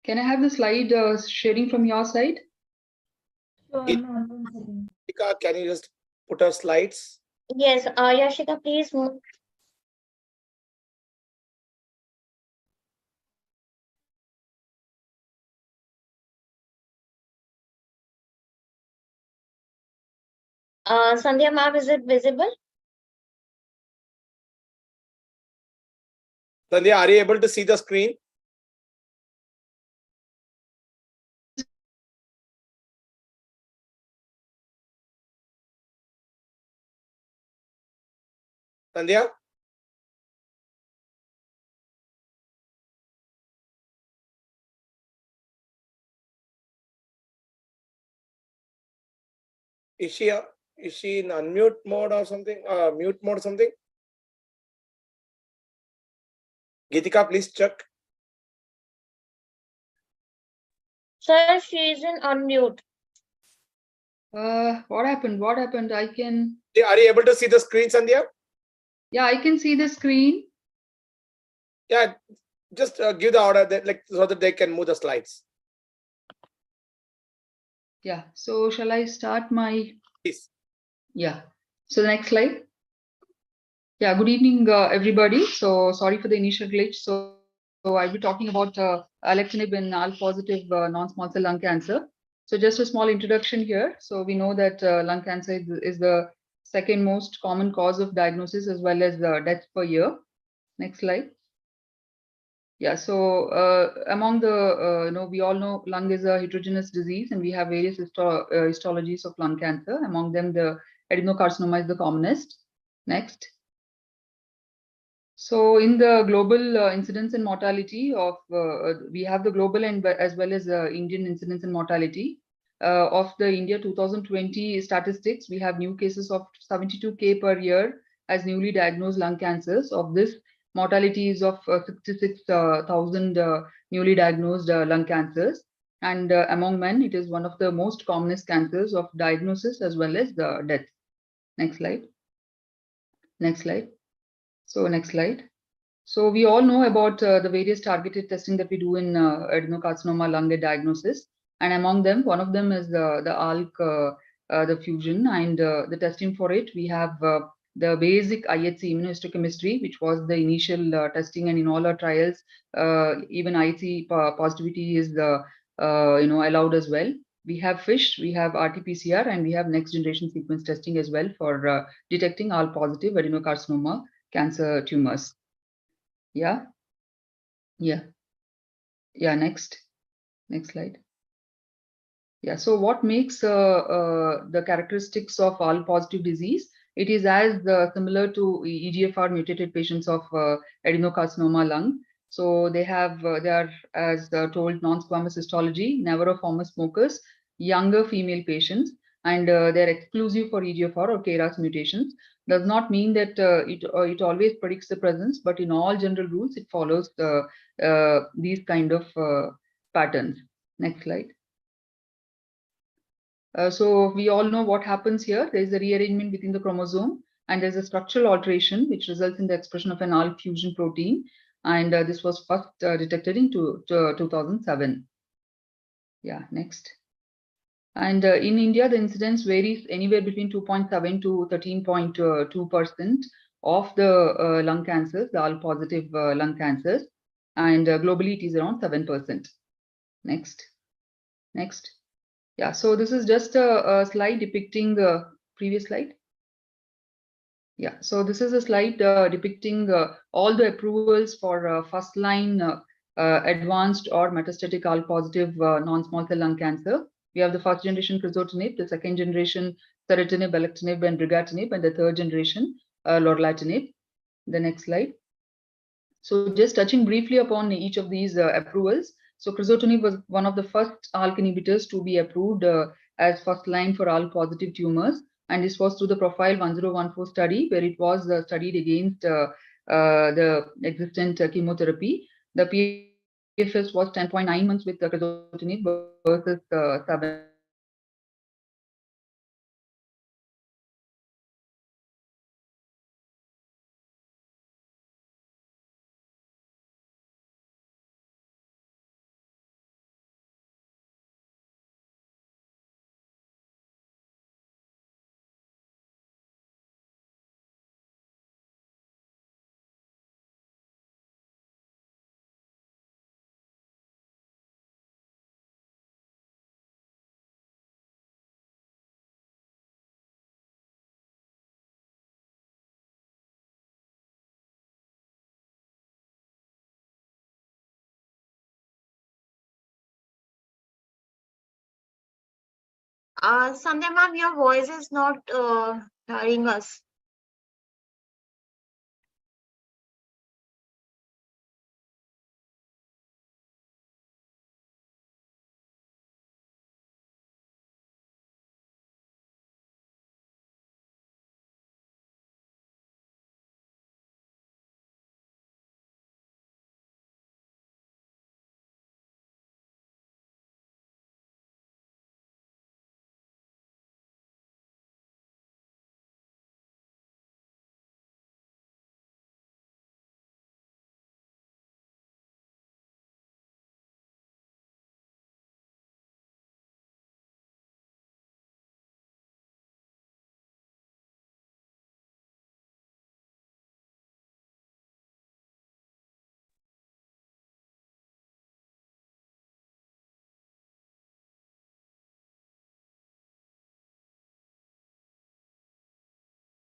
Q: Can I have the slide sharing from your side?
B: Yashika, can you just put her slides?
D: Yes, Yashika, please move. Sandhya ma'am, is it visible?
B: Sandhya, are you able to see the screen? Sandhya? Is she in unmute mode or something? Mute mode or something? Geetika, please check.
D: Sir, she is in unmute.
Q: What happened? What happened? I can.
B: Are you able to see the screen, Sandhya?
Q: Yeah, I can see the screen.
B: Yeah, just give the order that so that they can move the slides.
Q: Yeah. So shall I start my?
B: Please.
Q: Yeah. So the next slide. Yeah. Good evening, everybody. So sorry for the initial glitch. So I'll be talking about alectinib in ALK positive non-small cell lung cancer. So just a small introduction here. So we know that lung cancer is the second most common cause of diagnosis as well as death per year. Next slide. Yeah, so among the, we all know lung is a heterogeneous disease and we have various histologies of lung cancer. Among them, the adenocarcinoma is the commonest. Next. So in the global incidence and mortality of, we have the global and as well as Indian incidence and mortality. Of the India 2020 statistics, we have new cases of 72K per year as newly diagnosed lung cancers. Of this, mortality is of 66,000 newly diagnosed lung cancers. And among men, it is one of the most commonest cancers of diagnosis as well as death. Next slide. Next slide. So next slide. So we all know about the various targeted testing that we do in adenocarcinoma lung diagnosis. And among them, one of them is the ALK, the fusion, and the testing for it. We have the basic IHC immunohistochemistry, which was the initial testing, and in all our trials, even IHC positivity is allowed as well. We have FISH, we have RT-PCR, and we have next generation sequence testing as well for detecting all positive adenocarcinoma cancer tumors. Yeah. Next slide. Yeah, so what makes the characteristics of all positive disease? It is as similar to EGFR mutated patients of adenocarcinoma lung. So they are, as told, non-squamous histology, never a former smokers, younger female patients, and they're exclusive for EGFR or KRAS mutations. Does not mean that it always predicts the presence, but in all general rules, it follows these kind of patterns. Next slide. So we all know what happens here. There is a rearrangement within the chromosome, and there's a structural alteration which results in the expression of an ALK fusion protein. And this was first detected in 2007. Yeah, next. And in India, the incidence varies anywhere between 2.7 to 13.2% of the lung cancers, the ALK positive lung cancers. And globally, it is around 7%. Next. Yeah, so this is just a slide depicting the previous slide. Yeah, so this is a slide depicting all the approvals for first line advanced or metastatic ALK positive non-small cell lung cancer. We have the first generation crizotinib, the second generation ceritinib, alectinib, and brigatinib, and the third generation lorlatinib. The next slide. So just touching briefly upon each of these approvals. So crizotinib was one of the first ALK inhibitors to be approved as first line for ALK positive tumors. And this was through the Profile 1014 study, where it was studied against the existent chemotherapy. The PFS was 10.9 months with the crizotinib versus 7
D: Sandhya ma'am, your voice is not hearing us.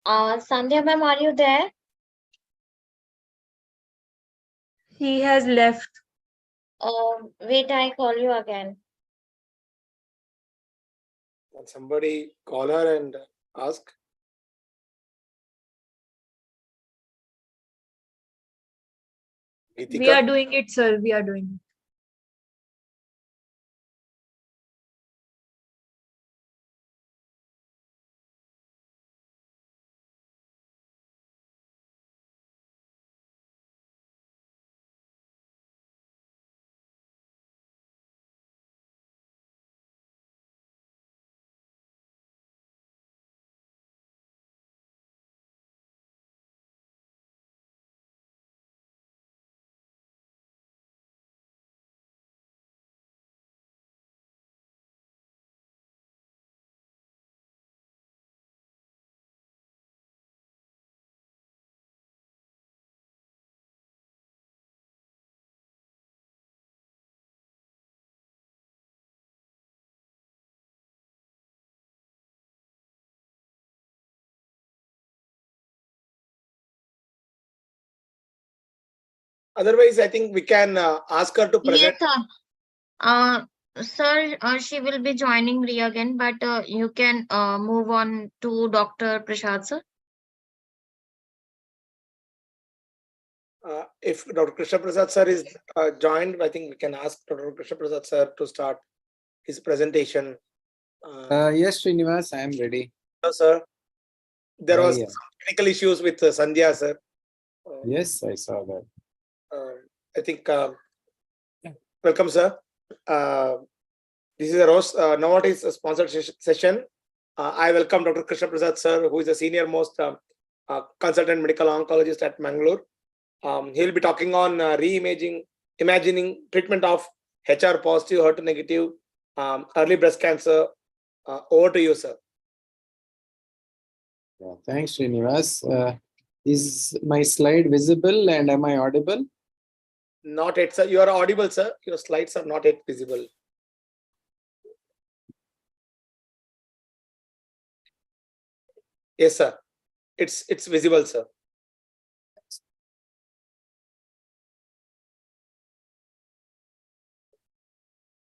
D: Sandhya ma'am, are you there?
K: He has left.
D: Wait, I call you again.
B: Can somebody call her and ask?
K: We
B: Geetika?
K: are doing it, sir. We are doing it.
B: Otherwise, I think we can ask her to present.
D: Yes, sir. Uh, sir, she will be joining Ria again, but you can move on to Dr. Prashad, sir.
B: If Dr. Krishna Prasad sir is joined, I think we can ask Dr. Krishna Prasad sir to start his presentation.
R: Yes, Srinivas, I am ready.
B: Sir, there was
R: Yeah.
B: some technical issues with Sandhya sir.
R: Yes, I saw that.
B: I think, welcome sir. This is a roast. Now it is a sponsored session. I welcome Dr. Krishna Prasad sir, who is the senior most consultant medical oncologist at Mangalore. He'll be talking on imagining treatment of HR positive, HER2 negative, early breast cancer. Over to you, sir.
R: Yeah, thanks, Srinivas. Is my slide visible and am I audible?
B: Not yet, sir. You are audible, sir. Your slides are not yet visible. Yes, sir. It's visible, sir.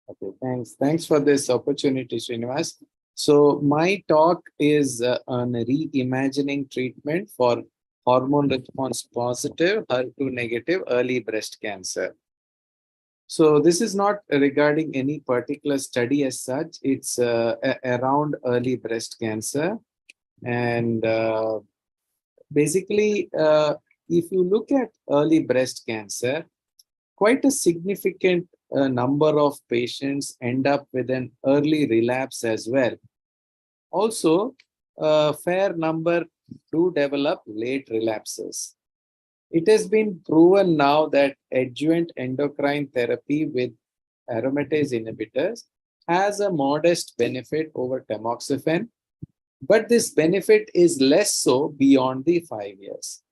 R: Okay, thanks. Thanks for this opportunity, Srinivas. So my talk is on reimagining treatment for hormone response positive, HER2 negative early breast cancer. So this is not regarding any particular study as such. It's around early breast cancer. And basically, if you look at early breast cancer, quite a significant number of patients end up with an early relapse as well. Also, a fair number do develop late relapses. It has been proven now that adjuvant endocrine therapy with aromatase inhibitors has a modest benefit over tamoxifen, but this benefit is less so beyond the 5 years.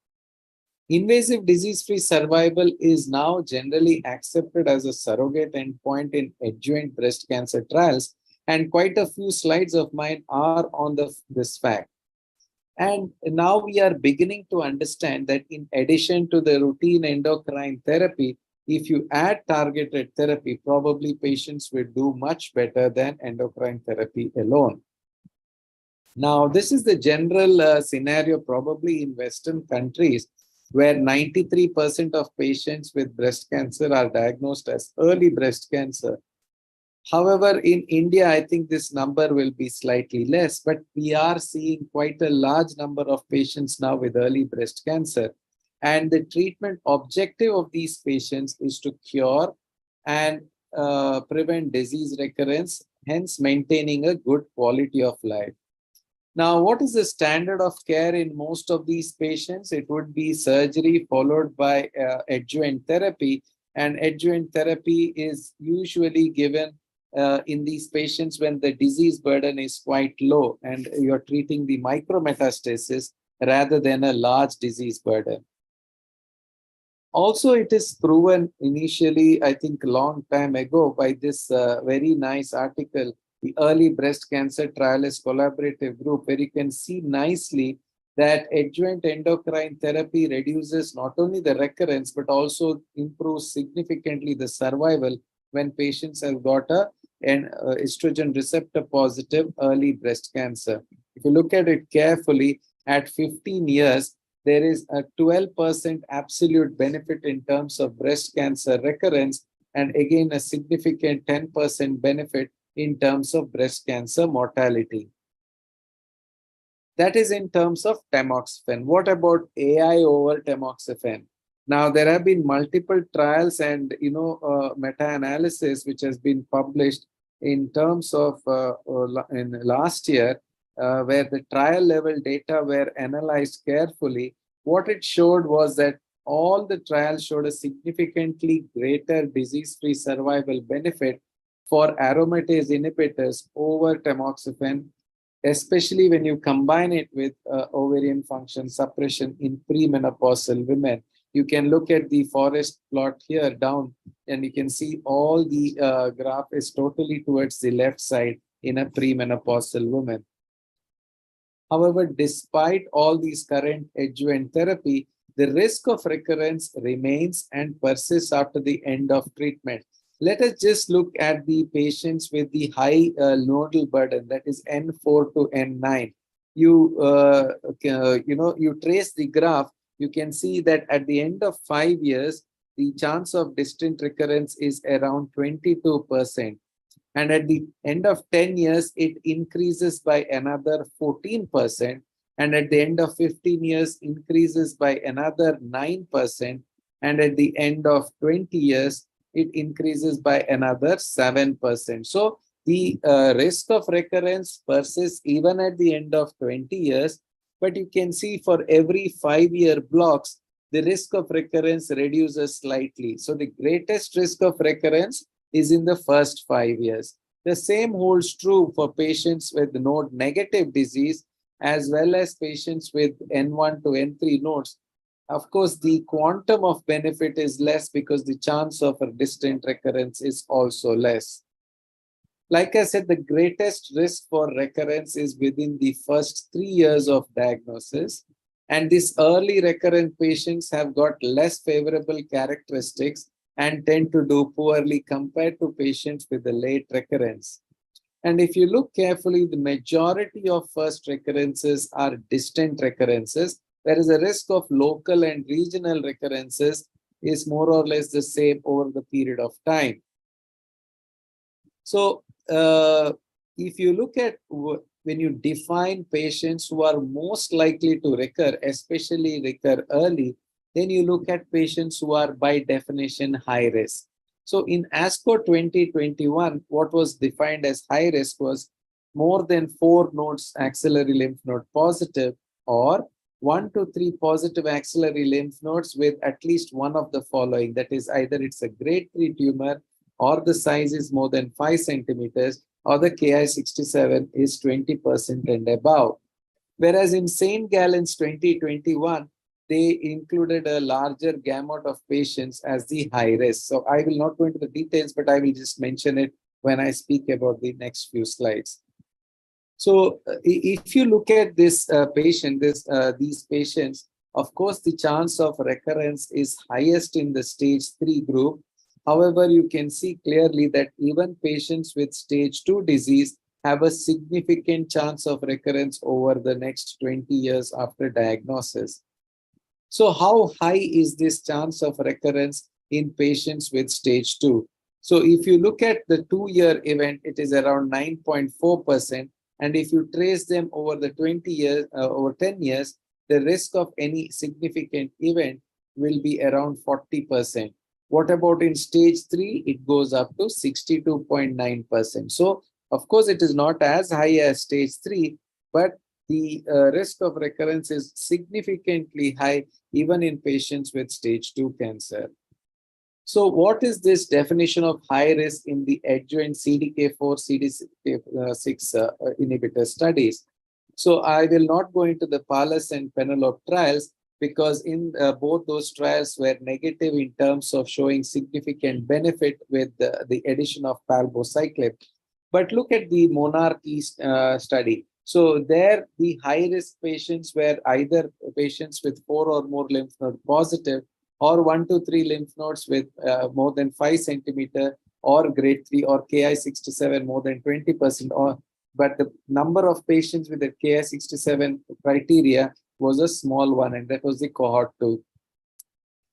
R: Invasive disease-free survival is now generally accepted as a surrogate endpoint in adjuvant breast cancer trials, and quite a few slides of mine are on this fact. And now we are beginning to understand that in addition to the routine endocrine therapy, if you add targeted therapy, probably patients will do much better than endocrine therapy alone. Now, this is the general scenario probably in Western countries, where 93% of patients with breast cancer are diagnosed as early breast cancer. However, in India, I think this number will be slightly less, but we are seeing quite a large number of patients now with early breast cancer. And the treatment objective of these patients is to cure and prevent disease recurrence, hence maintaining a good quality of life. Now, what is the standard of care in most of these patients? It would be surgery followed by adjuvant therapy. And adjuvant therapy is usually given in these patients when the disease burden is quite low and you're treating the micrometastasis rather than a large disease burden. Also, it is proven initially, I think a long time ago, by this very nice article, the Early Breast Cancer Trialist Collaborative Group, where you can see nicely that adjuvant endocrine therapy reduces not only the recurrence but also improves significantly the survival when patients have got an estrogen receptor positive early breast cancer. If you look at it carefully, at 15 years, there is a 12% absolute benefit in terms of breast cancer recurrence, and again a significant 10% benefit in terms of breast cancer mortality. That is in terms of tamoxifen. What about AI over tamoxifen? Now, there have been multiple trials and meta-analysis which has been published in terms of in last year, where the trial level data were analyzed carefully. What it showed was that all the trials showed a significantly greater disease-free survival benefit for aromatase inhibitors over tamoxifen, especially when you combine it with ovarian function suppression in premenopausal women. You can look at the forest plot here down, and you can see all the graph is totally towards the left side in a premenopausal woman. However, despite all these current adjuvant therapy, the risk of recurrence remains and persists after the end of treatment. Let us just look at the patients with the high nodal burden, that is N4 to N9. You trace the graph, you can see that at the end of 5 years, the chance of distant recurrence is around 22%. And at the end of 10 years, it increases by another 14%. And at the end of 15 years, increases by another 9%. And at the end of 20 years, it increases by another 7%. So the risk of recurrence persists even at the end of 20 years. But you can see for every 5-year blocks, the risk of recurrence reduces slightly. So the greatest risk of recurrence is in the first 5 years. The same holds true for patients with node negative disease as well as patients with N1 to N3 nodes. Of course, the quantum of benefit is less because the chance of a distant recurrence is also less. Like I said, the greatest risk for recurrence is within the first 3 years of diagnosis. And these early recurrent patients have got less favorable characteristics and tend to do poorly compared to patients with a late recurrence. And if you look carefully, the majority of first recurrences are distant recurrences, whereas the risk of local and regional recurrences is more or less the same over the period of time. So if you look at when you define patients who are most likely to recur, especially recur early, then you look at patients who are by definition high risk. So in ASCO 2021, what was defined as high risk was more than 4 nodes axillary lymph node positive, or 1 to 3 positive axillary lymph nodes with at least one of the following. That is, either it's a grade 3 tumor, or the size is more than 5 centimeters, or the Ki67 is 20% and above. Whereas in St. Gallen's 2021, they included a larger gamut of patients as the high risk. So I will not go into the details, but I will just mention it when I speak about the next few slides. So if you look at this these patients, of course, the chance of recurrence is highest in the stage 3 group. However, you can see clearly that even patients with stage 2 disease have a significant chance of recurrence over the next 20 years after diagnosis. So how high is this chance of recurrence in patients with stage 2? So if you look at the 2-year event, it is around 9.4%. And if you trace them over the 20 years, over 10 years, the risk of any significant event will be around 40%. What about in stage 3? It goes up to 62.9%. So of course, it is not as high as stage 3, but the risk of recurrence is significantly high even in patients with stage 2 cancer. So what is this definition of high risk in the adjuvant CDK4, CDK6 inhibitor studies? So I will not go into the Pallas and Penelope trials because in both those trials were negative in terms of showing significant benefit with the addition of palbociclib. But look at the Monarchy study. So there, the high-risk patients were either patients with 4 or more lymph node positive, or 1 to 3 lymph nodes with more than 5 centimeter, or grade 3, or Ki67 more than 20%. But the number of patients with the Ki67 criteria was a small one, and that was the cohort 2.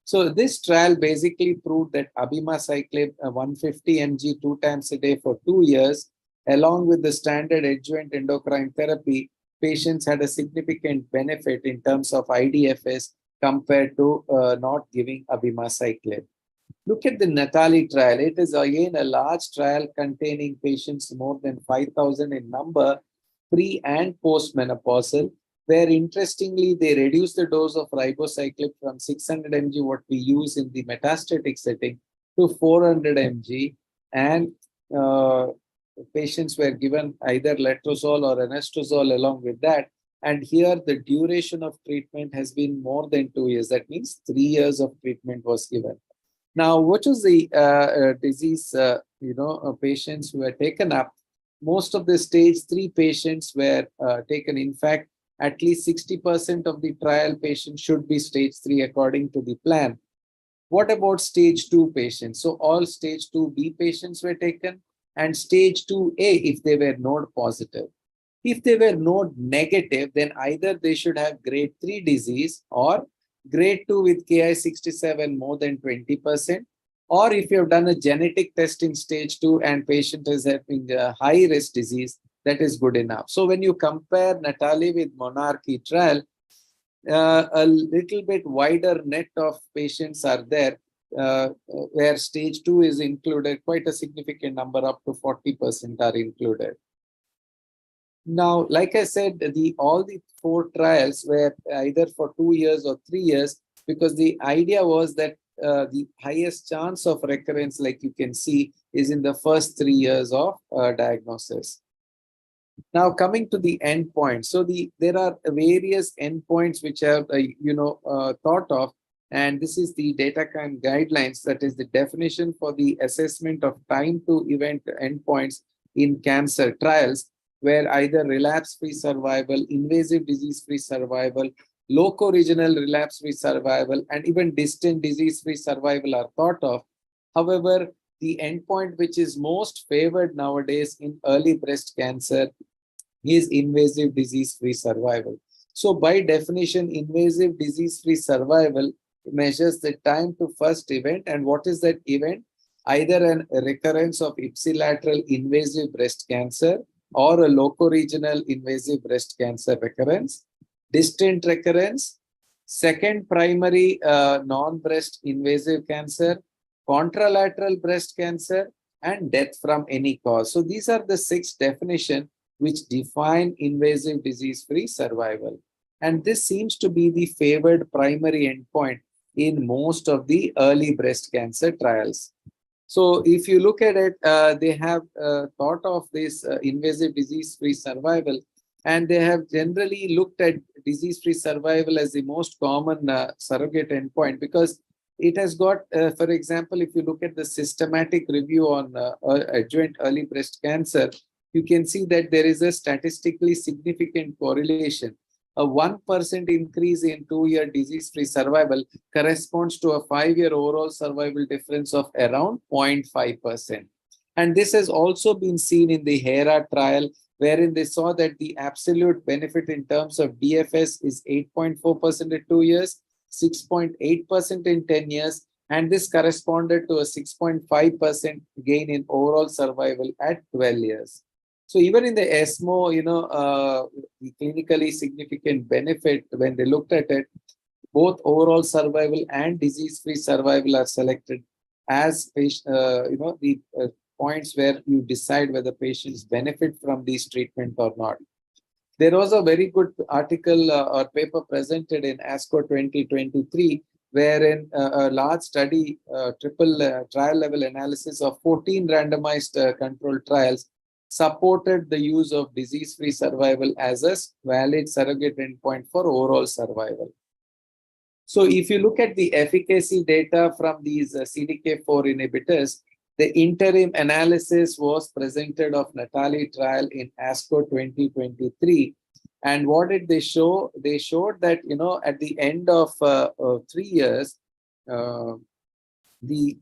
R: So this trial basically proved that abemaciclib 150 mg 2 times a day for 2 years, along with the standard adjuvant endocrine therapy, patients had a significant benefit in terms of IDFS compared to not giving abemaciclib. Look at the Natali trial. It is again a large trial containing patients more than 5,000 in number, pre and post-menopausal, where interestingly, they reduced the dose of ribociclib from 600 mg, what we use in the metastatic setting, to 400 mg, and patients were given either letrozole or anastrozole along with that. And here the duration of treatment has been more than 2 years. That means 3 years of treatment was given. Now, what was the disease, patients who were taken up? Most of the stage 3 patients were taken. In fact, at least 60% of the trial patients should be stage 3 according to the plan. What about stage 2 patients? So all stage 2B patients were taken, and stage 2A if they were node positive. If they were node negative, then either they should have grade 3 disease or grade 2 with Ki67 more than 20%, or if you have done a genetic test in stage 2 and patient is having a high risk disease, that is good enough. So when you compare Natali with Monarchy trial, a little bit wider net of patients are there, where stage 2 is included, quite a significant number, up to 40% are included. Now, like I said, all the 4 trials were either for 2 years or 3 years, because the idea was that the highest chance of recurrence, like you can see, is in the first 3 years of diagnosis. Now, coming to the endpoint. So there are various endpoints which are thought of, and this is the DataCan guidelines, that is the definition for the assessment of time to event endpoints in cancer trials, where either relapse-free survival, invasive disease-free survival, loco-regional relapse-free survival, and even distant disease-free survival are thought of. However, the endpoint which is most favored nowadays in early breast cancer is invasive disease-free survival. So by definition, invasive disease-free survival measures the time to first event. And what is that event? Either a recurrence of ipsilateral invasive breast cancer, or a loco-regional invasive breast cancer recurrence, distant recurrence, second primary non-breast invasive cancer, contralateral breast cancer, and death from any cause. So these are the 6 definitions which define invasive disease-free survival. And this seems to be the favored primary endpoint in most of the early breast cancer trials. So if you look at it, they have thought of this invasive disease-free survival, and they have generally looked at disease-free survival as the most common surrogate endpoint, because it has got, for example, if you look at the systematic review on adjuvant early breast cancer, you can see that there is a statistically significant correlation. A 1% increase in 2-year disease-free survival corresponds to a 5-year overall survival difference of around 0.5%. And this has also been seen in the HERA trial, wherein they saw that the absolute benefit in terms of DFS is 8.4% at 2 years, 6.8% in 10 years, and this corresponded to a 6.5% gain in overall survival at 12 years. So even in the ESMO, the clinically significant benefit, when they looked at it, both overall survival and disease-free survival are selected as the points where you decide whether patients benefit from these treatment or not. There was a very good article or paper presented in ASCO 2023, wherein a large study, triple trial level analysis of 14 randomized controlled trials supported the use of disease-free survival as a valid surrogate endpoint for overall survival. So if you look at the efficacy data from these CDK4 inhibitors, The interim analysis was presented of Natali trial in ASCO 2023. And what did they show? They showed that, at the end of 3 years, the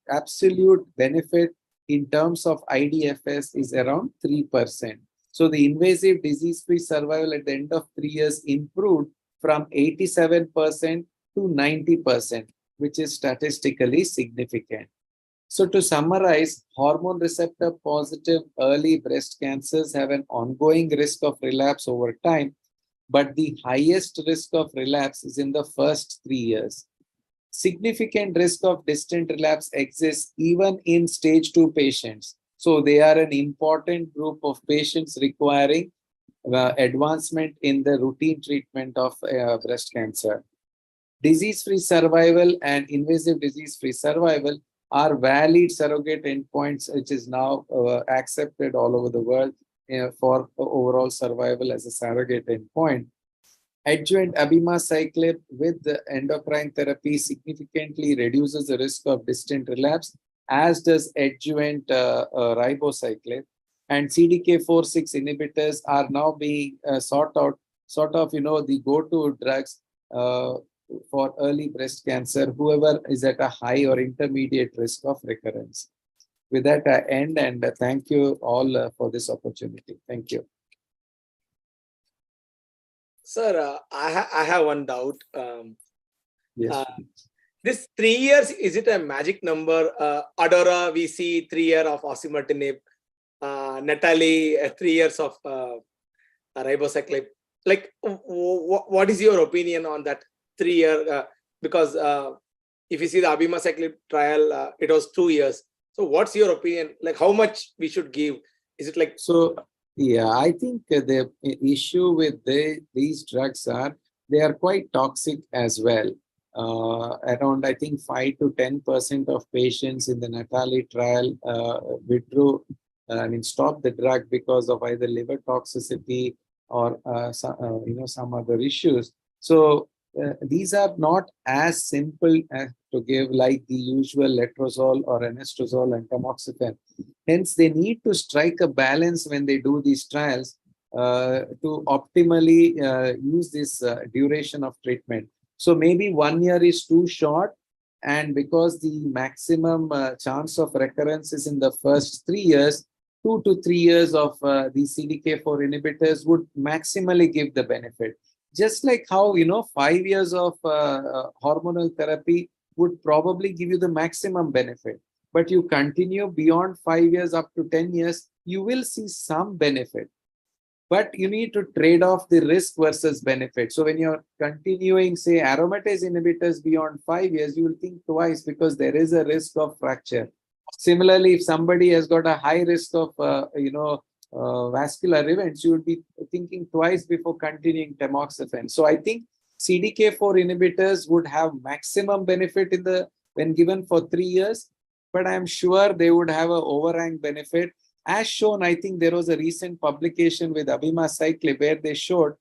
R: absolute benefit in terms of IDFS is around 3%. So the invasive disease-free survival at the end of 3 years improved from 87% to 90%, which is statistically significant. So to summarize, hormone receptor positive early breast cancers have an ongoing risk of relapse over time, but the highest risk of relapse is in the first 3 years. Significant risk of distant relapse exists even in stage 2 patients. So they are an important group of patients requiring advancement in the routine treatment of breast cancer. Disease-free survival and invasive disease-free survival are valid surrogate endpoints, which is now accepted all over the world for overall survival as a surrogate endpoint. Adjuvant abemaciclib with the endocrine therapy significantly reduces the risk of distant relapse, as does adjuvant ribociclib. And CDK4/6 inhibitors are now being sought out, the go-to drugs for early breast cancer, whoever is at a high or intermediate risk of recurrence. With that, I end, and thank you all for this opportunity. Thank you.
B: Sir, I have one doubt.
R: Yes.
B: This 3 years, is it a magic number? Adora, we see 3 years of osimertinib. Natalie, 3 years of ribociclib. Like, what is your opinion on that 3 year? Because if you see the abemaciclib trial, it was 2 years. So what's your opinion? Like, how much we should give? Is it like...
R: So, yeah, I think the issue with these drugs are, they are quite toxic as well. Around, I think, 5 to 10% of patients in the Natali trial stopped the drug because of either liver toxicity or some other issues. So these are not as simple as to give like the usual letrozole or anastrozole and tamoxifen. Hence, they need to strike a balance when they do these trials to optimally use this duration of treatment. So maybe 1 year is too short, and because the maximum chance of recurrence is in the first 3 years, 2 to 3 years of the CDK4 inhibitors would maximally give the benefit. Just like how, 5 years of hormonal therapy would probably give you the maximum benefit. But you continue beyond 5 years up to 10 years, you will see some benefit. But you need to trade off the risk versus benefit. So when you're continuing, say, aromatase inhibitors beyond 5 years, you will think twice because there is a risk of fracture. Similarly, if somebody has got a high risk of, vascular events, you would be thinking twice before continuing tamoxifen. So I think CDK4 inhibitors would have maximum benefit when given for 3 years, but I'm sure they would have an overhang benefit. As shown, I think there was a recent publication with abemaciclib where they showed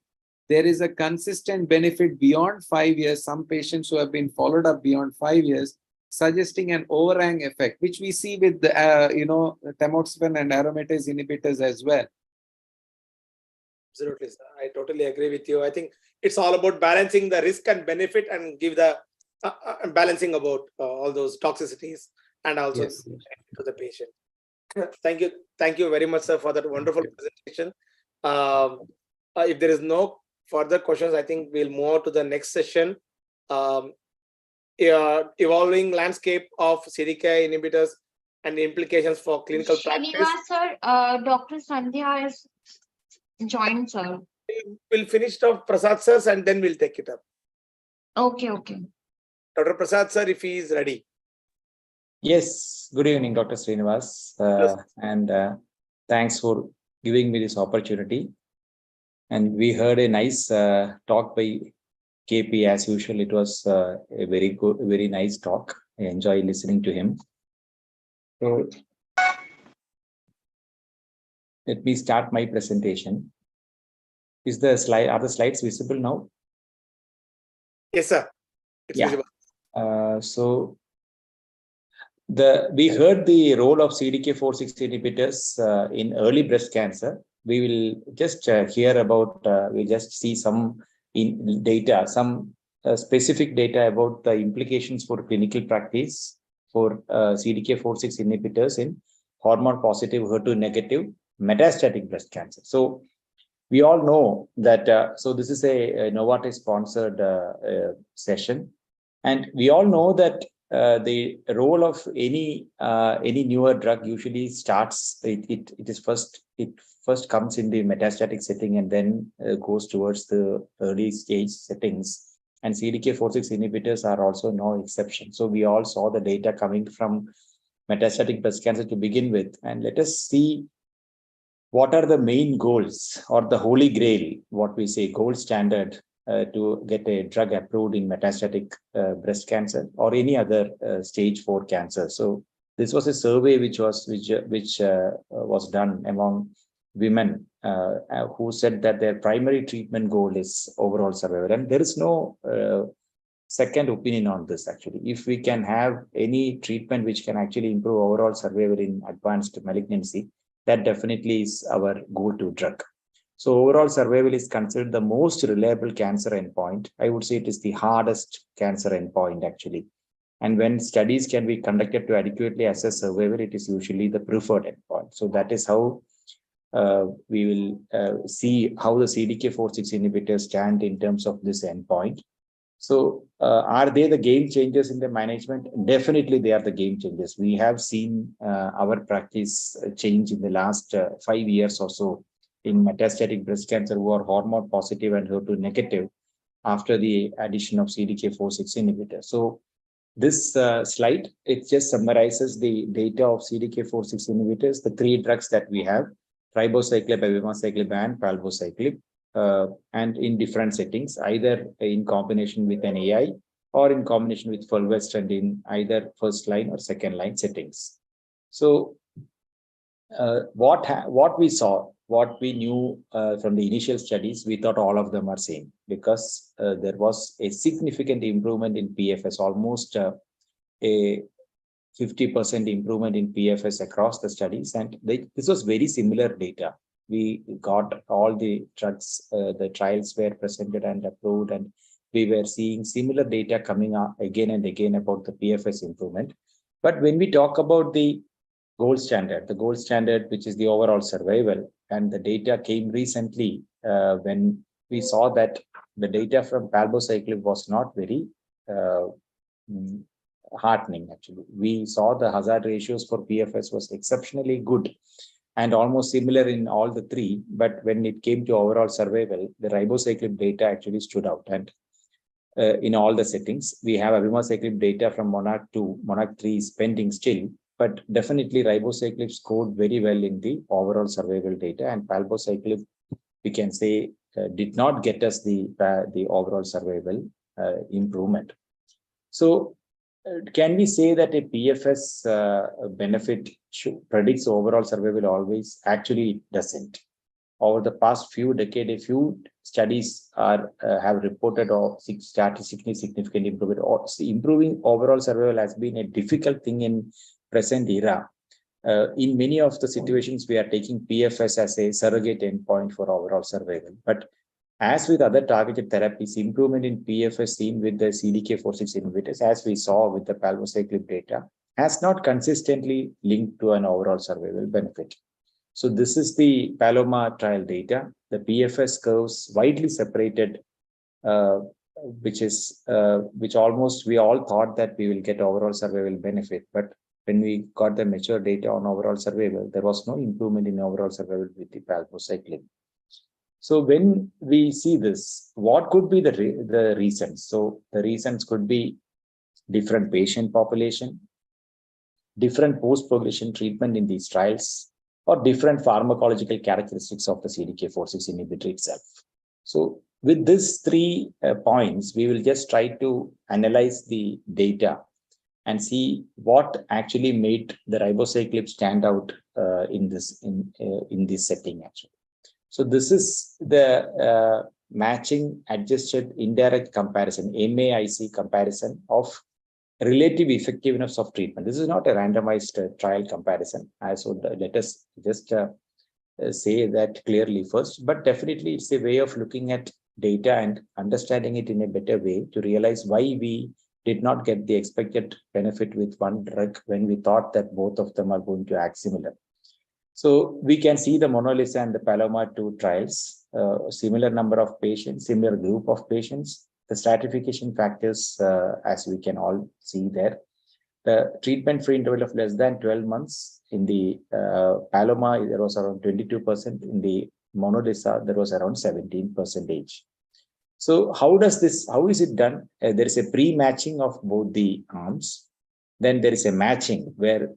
R: there is a consistent benefit beyond 5 years. Some patients who have been followed up beyond 5 years, suggesting an overhang effect, which we see with the, tamoxifen and aromatase inhibitors as well.
B: Absolutely, sir. I totally agree with you. I think it's all about balancing the risk and benefit and give the balancing about all those toxicities and also to the patient. Thank you very much, sir, for that wonderful presentation. If there is no further questions, I think we'll move on to the next session. Evolving landscape of CDK inhibitors and implications for clinical practice.
D: Sir, Dr. Sandhya has joined, sir.
B: We'll finish off Prasad sir and then we'll take it up.
D: Okay.
B: Dr. Prasad sir, if he is ready.
G: Yes, good evening, Dr. Srinivas, and thanks for giving me this opportunity. And we heard a nice talk by KP as usual. It was a very good, very nice talk. I enjoy listening to him. So let me start my presentation. Are the slides visible now?
B: Yes, sir. It's visible.
G: So we heard the role of CDK4/6 inhibitors in early breast cancer. We will just hear about, we'll just see some data, some specific data about the implications for clinical practice for CDK4/6 inhibitors in hormone positive, HER2 negative metastatic breast cancer. So we all know that, so this is a Novartis sponsored session. And we all know that the role of any newer drug usually starts, it first comes in the metastatic setting and then goes towards the early stage settings. And CDK4/6 inhibitors are also no exception. So we all saw the data coming from metastatic breast cancer to begin with. And let us see what are the main goals or the holy grail, what we say gold standard to get a drug approved in metastatic breast cancer or any other stage 4 cancer. So this was a survey which was done among women who said that their primary treatment goal is overall survival. And there is no second opinion on this actually. If we can have any treatment which can actually improve overall survival in advanced malignancy, that definitely is our go-to drug. So overall survival is considered the most reliable cancer endpoint. I would say it is the hardest cancer endpoint actually. And when studies can be conducted to adequately assess survival, it is usually the preferred endpoint. So that is how we will see how the CDK4/6 inhibitors stand in terms of this endpoint. So are they the game changers in the management? Definitely they are the game changers. We have seen our practice change in the last 5 years or so in metastatic breast cancer who are hormone positive and HER2 negative after the addition of CDK4/6 inhibitor. So this slide, it just summarizes the data of CDK4/6 inhibitors, the 3 drugs that we have, ribociclib, abemaciclib, and palbociclib. And in different settings, either in combination with an AI or in combination with fulvestrant in either first line or second line settings. So what we saw, what we knew from the initial studies, we thought all of them are same because there was a significant improvement in PFS, almost a 50% improvement in PFS across the studies. And this was very similar data. We got all the drugs, the trials were presented and approved, and we were seeing similar data coming up again and again about the PFS improvement. But when we talk about the gold standard, which is the overall survival, and the data came recently when we saw that the data from palbociclib was not very heartening actually. We saw the hazard ratios for PFS was exceptionally good and almost similar in all the 3. But when it came to overall survival, the ribociclib data actually stood out. And in all the settings, we have abemaciclib data from Monarch 2, Monarch 3 is pending still, but definitely ribociclib scored very well in the overall survival data, and palbociclib, we can say, did not get us the overall survival improvement. So can we say that a PFS benefit predicts overall survival always? Actually, it doesn't. Over the past few decades, a few studies have reported of statistically significant improvement. Improving overall survival has been a difficult thing in present era. In many of the situations, we are taking PFS as a surrogate endpoint for overall survival. But as with other targeted therapies, improvement in PFS seen with the CDK4/6 inhibitors, as we saw with the palbociclib data, has not consistently linked to an overall survival benefit. So this is the Paloma trial data. The PFS curves widely separated, which almost we all thought that we will get overall survival benefit. But when we got the mature data on overall survival, there was no improvement in overall survival with the palbociclib. So when we see this, what could be the reasons? So the reasons could be different patient population, different post-progression treatment in these trials, or different pharmacological characteristics of the CDK4/6 inhibitor itself. So with these 3 points, we will just try to analyze the data and see what actually made the ribociclib stand out in this setting actually. So this is the matching adjusted indirect comparison, MAIC comparison of
S: relative effectiveness of treatment. This is not a randomized trial comparison. So let us just say that clearly first, but definitely it's a way of looking at data and understanding it in a better way to realize why we did not get the expected benefit with one drug when we thought that both of them are going to act similar. So we can see the Mona Lisa and the Paloma 2 trials, similar number of patients, similar group of patients, the stratification factors, as we can all see there. The treatment-free interval of less than 12 months in the Paloma, there was around 22%. In the Mona Lisa, there was around 17%. So how is it done? There is a pre-matching of both the arms. Then there is a matching where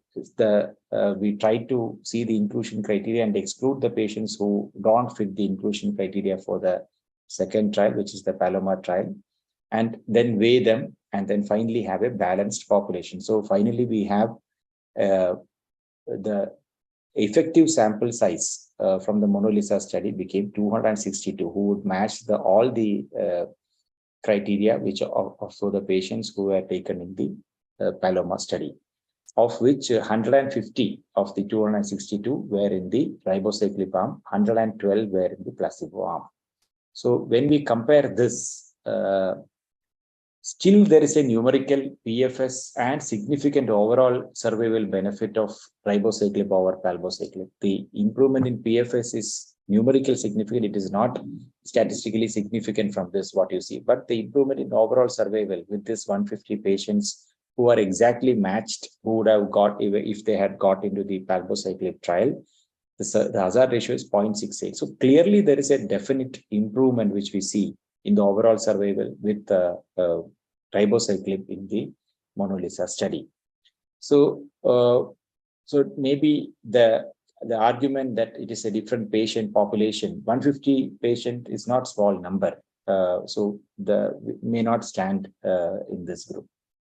S: we try to see the inclusion criteria and exclude the patients who don't fit the inclusion criteria for the second trial, which is the Paloma trial, and then weigh them and then finally have a balanced population. So finally we have the effective sample size from the Mona Lisa study became 262, who would match all the criteria which are for the patients who were taken in the Paloma study, of which 150 of the 262 were in the ribociclib arm, 112 were in the placebo arm. So when we compare this, still there is a numerical PFS and significant overall survival benefit of ribociclib over palbociclib. The improvement in PFS is numerical significant. It is not statistically significant from this, what you see, but the improvement in overall survival with this 150 patients who are exactly matched, who would have got, if they had got into the palbociclib trial, the hazard ratio is 0.68. So clearly there is a definite improvement which we see in the overall survival with ribociclib in the Mona Lisa study. So, so maybe the argument that it is a different patient population, 150 patient is not small number, so may not stand in this group.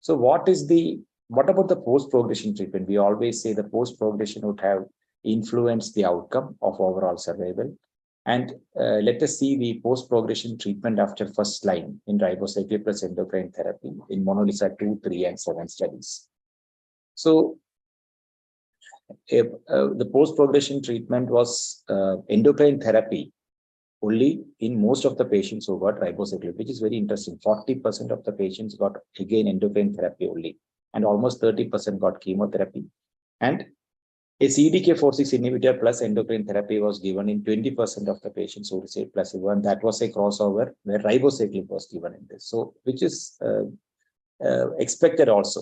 S: So what about the post-progression treatment? We always say the post-progression would have influenced the outcome of overall survival. And let us see the post-progression treatment after first line in ribociclib plus endocrine therapy in Mona Lisa 2, 3, and 7 studies. So the post-progression treatment was endocrine therapy only in most of the patients who got ribociclib, which is very interesting. 40% of the patients got again endocrine therapy only, and almost 30% got chemotherapy. And a CDK4/6 inhibitor plus endocrine therapy was given in 20% of the patients who received placebo, and that was a crossover where ribociclib was given in this. So, which is expected also.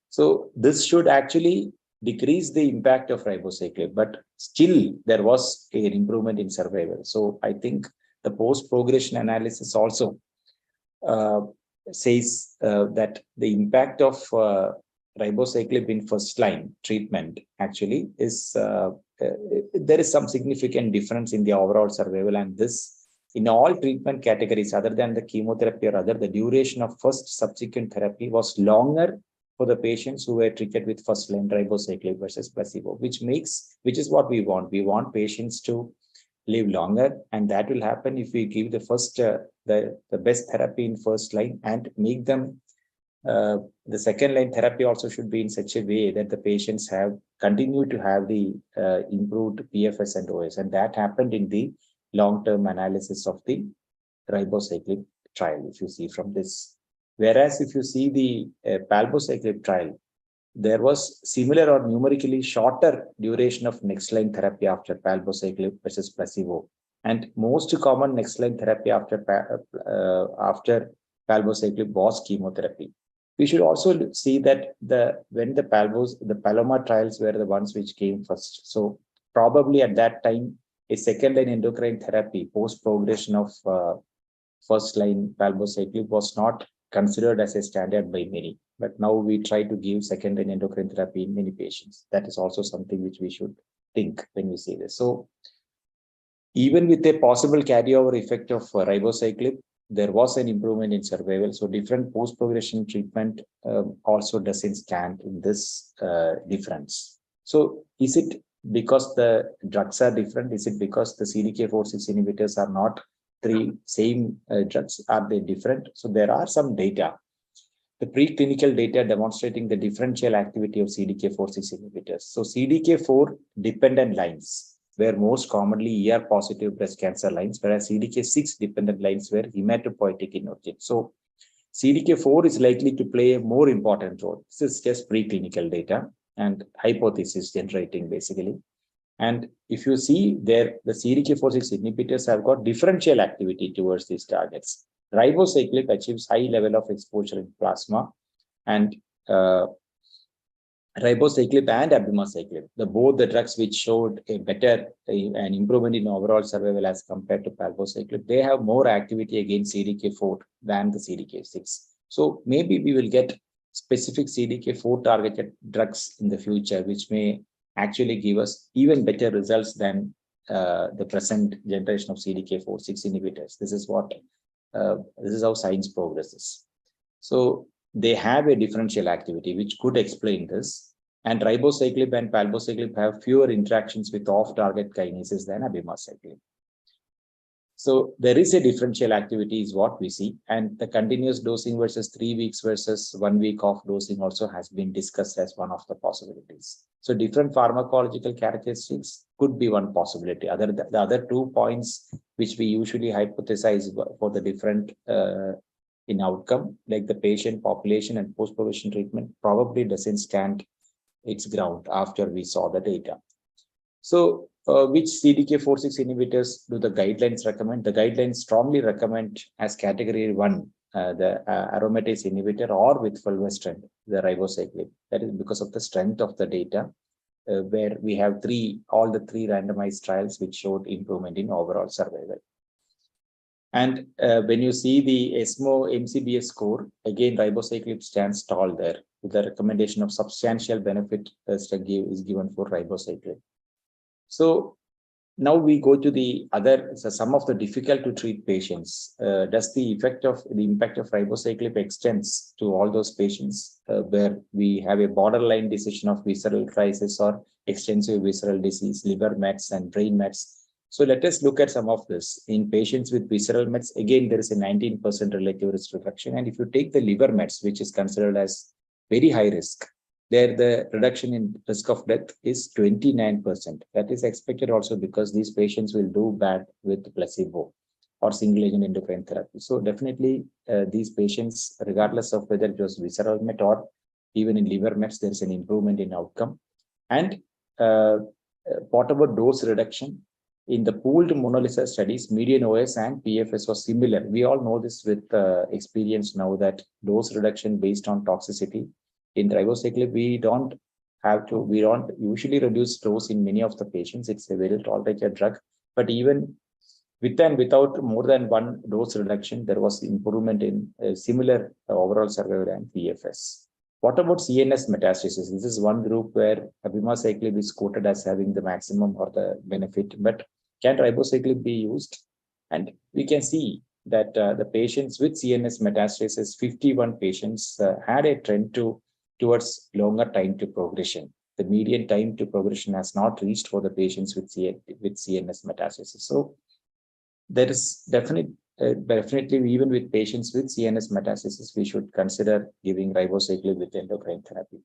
S: So this should actually decrease the impact of ribociclib, but still there was an improvement in survival. So I think the post-progression analysis also says that the impact of ribociclib in first line treatment actually is there is some significant difference in the overall survival, and this in all treatment categories other than the chemotherapy or other, the duration of first subsequent therapy was longer for the patients who were treated with first line ribociclib versus placebo, which is what we want. We want patients to live longer, and that will happen if we give the first the best therapy in first line and make them the second line therapy also should be in such a way that the patients have continued to have the improved PFS and OS, and that happened in the long-term analysis of the ribociclib trial, if you see from this. Whereas if you see the palbociclib trial, there was similar or numerically shorter duration of next line therapy after palbociclib versus placebo, and most common next line therapy after palbociclib was chemotherapy. We should also see that when the Paloma trials were the ones which came first. So probably at that time, a second line endocrine therapy post progression of first line palbociclib was not considered as a standard by many. But now we try to give second line endocrine therapy in many patients. That is also something which we should think when we say this. So even with a possible carryover effect of ribociclib, there was an improvement in survival. So different post-progression treatment also doesn't stand in this difference. So is it because the drugs are different? Is it because the CDK4/6 inhibitors are not three same drugs? Are they different? So there are some data the preclinical data demonstrating the differential activity of CDK4/6 inhibitors. So CDK4 dependent lines were most commonly ER positive breast cancer lines, whereas CDK6 dependent lines were hematopoietic in origin. So CDK4 is likely to play a more important role. This is just preclinical data and hypothesis generating basically. And if you see there, the CDK4/6 inhibitors have got differential activity towards these targets. Ribociclib achieves high level of exposure in plasma, and ribociclib and abemaciclib, both the drugs which showed a better an improvement in overall survival as compared to palbociclib, they have more activity against CDK4 than the CDK6. So maybe we will get specific CDK4 targeted drugs in the future, which may actually give us even better results than the present generation of CDK4/6 inhibitors. This is how science progresses. So they have a differential activity which could explain this. And ribociclib and palbociclib have fewer interactions with off-target kinases than abemaciclib. So there is a differential activity is what we see, and the continuous dosing versus 3 weeks versus 1 week off dosing also has been discussed as one of the possibilities. So different pharmacological characteristics could be one possibility. The other 2 points which we usually hypothesize for the different in outcome, like the patient population and post-provision treatment, probably doesn't stand its ground after we saw the data. So which CDK4/6 inhibitors do the guidelines recommend? The guidelines strongly recommend as category 1 the aromatase inhibitor or with fulvestrant, the ribociclib. That is because of the strength of the data, where we have all the three randomized trials which showed improvement in overall survival. And when you see the ESMO MCBS score, again ribociclib stands tall there, with the recommendation of substantial benefit is given for ribociclib. So now we go to the other, some of the difficult to treat patients. Does the impact of ribociclib extends to all those patients where we have a borderline decision of visceral crisis or extensive visceral disease, liver mets and brain mets? So let us look at some of this. In patients with visceral mets, again, there is a 19% relative risk reduction. And if you take the liver mets, which is considered as very high risk, there the reduction in risk of death is 29%. That is expected also because these patients will do bad with placebo or single agent endocrine therapy. So definitely these patients, regardless of whether it was visceral met or even in liver mets, there is an improvement in outcome. And what about dose reduction? In the pooled monolithic studies, median OS and PFS was similar. We all know this with experience now that dose reduction based on toxicity. In ribociclib, we don't usually reduce dose in many of the patients. It's a well tolerated drug, but even with and without more than one dose reduction, there was improvement in similar overall survival and PFS. What about CNS metastasis? This is one group where abemaciclib is quoted as having the maximum or the benefit, but can ribociclib be used? And we can see that the patients with CNS metastasis, 51 patients had a trend towards longer time to progression. The median time to progression has not reached for the patients with CNS metastasis. So there is definitely even with patients with CNS metastasis, we should consider giving ribociclib with endocrine therapy.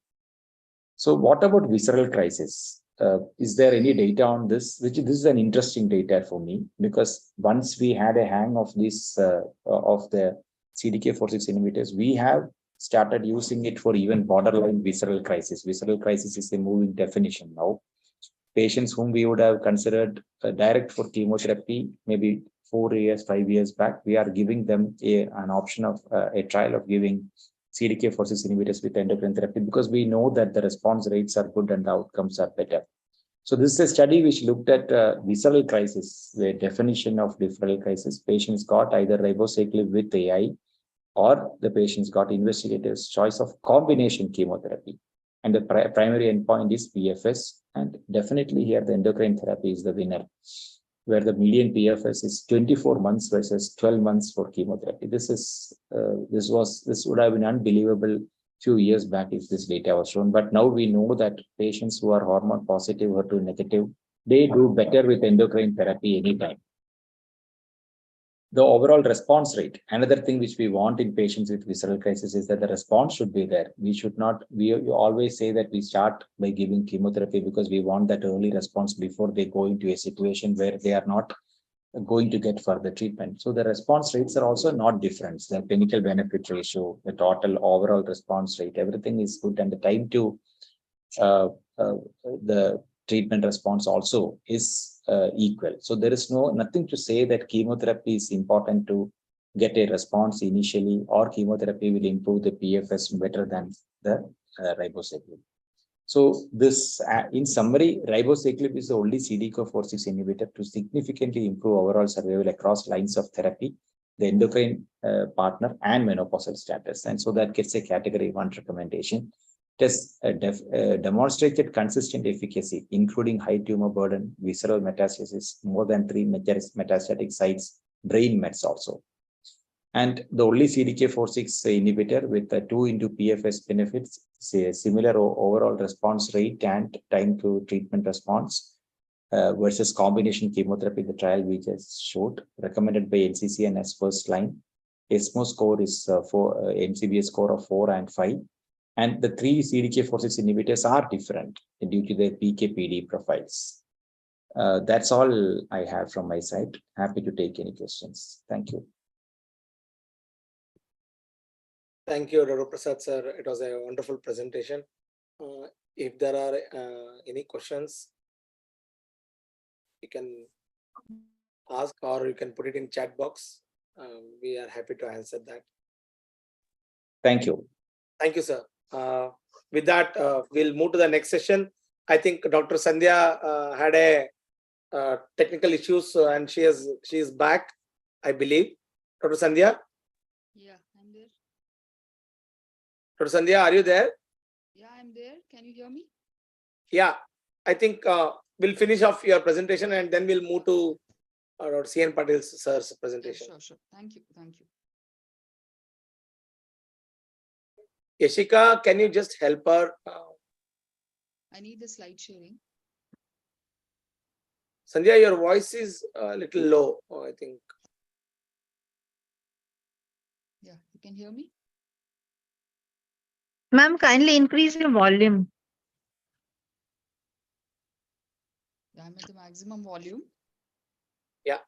S: So what about visceral crisis? Is there any data on this? This is an interesting data for me, because once we had a hang of this of the CDK4/6 inhibitors, we have started using it for even borderline visceral crisis. Visceral crisis is a moving definition now. Patients whom we would have considered direct for chemotherapy, maybe 4 years, 5 years back, we are giving them an option of a trial of giving CDK4/6 inhibitors with endocrine therapy, because we know that the response rates are good and the outcomes are better. So this is a study which looked at visceral crisis, the definition of visceral crisis. Patients got either ribociclib with AI, or the patients got investigators' choice of combination chemotherapy. And the primary endpoint is PFS. And definitely here the endocrine therapy is the winner, where the median PFS is 24 months versus 12 months for chemotherapy. This would have been unbelievable few years back if this data was shown. But now we know that patients who are hormone positive, HER2 negative, they do better with endocrine therapy anytime. the overall response rate. Another thing which we want in patients with visceral crisis is that the response should be there. We should not, we always say that we start by giving chemotherapy because we want that early response before they go into a situation where they are not going to get further treatment. So the response rates are also not different. The clinical benefit ratio, the total overall response rate, everything is good, and the time to the treatment response also is equal. So there is nothing to say that chemotherapy is important to get a response initially, or chemotherapy will improve the PFS better than the ribociclib. So this, in summary, ribociclib is the only CDK4/6 inhibitor to significantly improve overall survival across lines of therapy, the endocrine partner, and menopausal status. And so that gets a category 1 recommendation. It has demonstrated consistent efficacy, including high tumor burden, visceral metastasis, more than 3 metastatic sites, brain mets also. And the only CDK4/6 inhibitor with the 2 into PFS benefits, say similar overall response rate and time to treatment response versus combination chemotherapy, the trial we just showed, recommended by NCCN as first line. ESMO score is NCBS score of 4 and 5. And the 3 CDK4/6 inhibitors are different due to their PK/PD profiles. That's all I have from my side. Happy to take any questions. Thank you.
B: Thank you, Dr. Prasad sir. It was a wonderful presentation. If there are any questions, you can ask, or you can put it in chat box. We are happy to answer that.
S: Thank you.
B: Thank you, sir. With that, we'll move to the next session. I think Dr. Sandhya had a technical issues, and she is back, I believe. Dr. Sandhya?
T: Yeah, I'm there.
B: Dr. Sandhya, are you there?
T: Yeah, I'm there. Can you hear me?
B: Yeah, I think we'll finish off your presentation and then we'll move to Dr. C.N. Patil sir's presentation.
T: Yeah, sure. Thank you. Thank you.
B: Yashika, can you just help her?
T: I need the slide sharing.
B: Sandhya, your voice is a little low, I think.
T: Yeah, you can hear me?
U: Ma'am, kindly increase your volume.
T: Yeah, I'm at the maximum volume.
B: Yeah,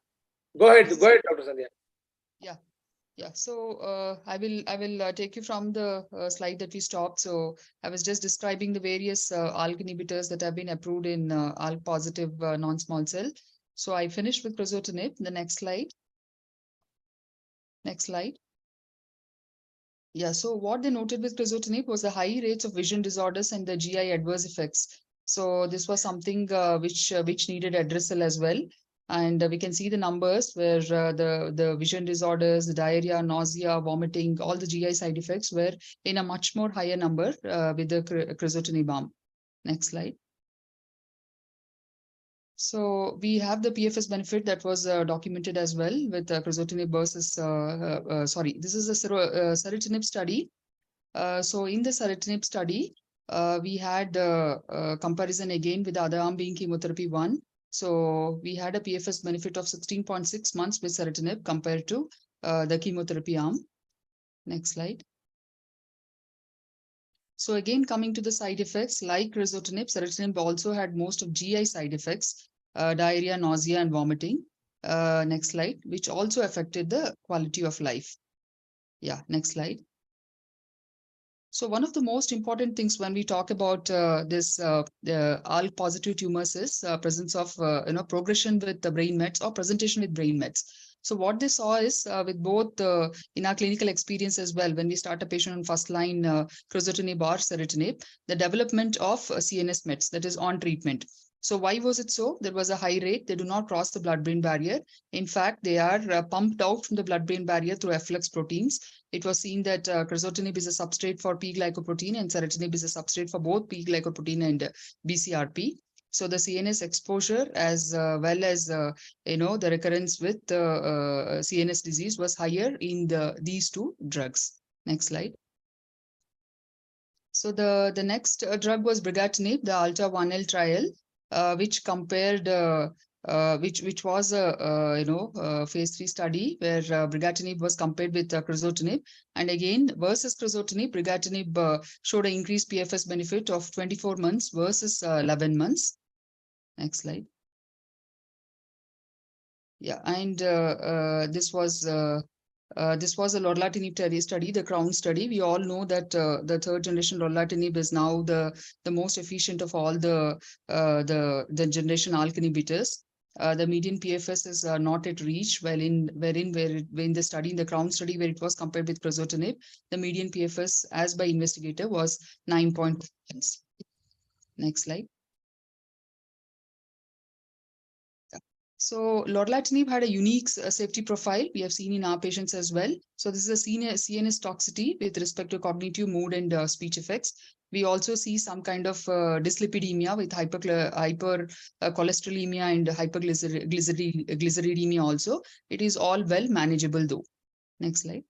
B: go ahead, Dr. Sandhya.
T: Yeah. Yeah, so I will take you from the slide that we stopped. So I was just describing the various ALK inhibitors that have been approved in ALK positive non-small cell. So I finished with crizotinib. The next slide. Next slide. Yeah, so what they noted with crizotinib was the high rates of vision disorders and the GI adverse effects. So this was something which needed addressal as well. And we can see the numbers where the vision disorders, the diarrhea, nausea, vomiting, all the GI side effects were in a much more higher number with the crizotinib arm. Next slide. So we have the PFS benefit that was documented as well with crizotinib versus, sorry, this is a ceritinib study. So in the ceritinib study, we had comparison again with the other arm being chemotherapy 1. So we had a PFS benefit of 16.6 months with ceritinib compared to the chemotherapy arm. Next slide. So again, coming to the side effects, like crizotinib, ceritinib also had most of GI side effects, diarrhea, nausea, and vomiting. Next slide, which also affected the quality of life. Yeah, next slide. So one of the most important things when we talk about this ALK positive tumors is presence of progression with the brain mets or presentation with brain mets. So what they saw is with both in our clinical experience as well, when we start a patient on first line crizotinib or ceritinib, the development of CNS mets, that is on treatment. So why was it so? There was a high rate. They do not cross the blood-brain barrier. In fact, they are pumped out from the blood-brain barrier through efflux proteins. It was seen that crizotinib is a substrate for P-glycoprotein and ceritinib is a substrate for both P-glycoprotein and BCRP. So the CNS exposure as well as the recurrence with CNS disease was higher in these two drugs. Next slide. So the next drug was brigatinib, the ALTA-1L trial, which compared which was a phase 3 study where brigatinib was compared with crizotinib, and again versus crizotinib, brigatinib showed an increased PFS benefit of 24 months versus 11 months. Next slide. Yeah, and this was a lorlatinib study, the CROWN study. We all know that the third generation lorlatinib is now the most efficient of all the generation ALK inhibitors. The median PFS is not yet reached. Well, in the study, in the CROWN study, where it was compared with crizotinib, the median PFS, as by investigator, was 9.1 months. Next slide. So lorlatinib had a unique safety profile we have seen in our patients as well. So this is a CNS toxicity with respect to cognitive, mood, and speech effects. We also see some kind of dyslipidemia with hypercholesterolemia and hyperglyceridemia also. It is all well manageable though. Next slide.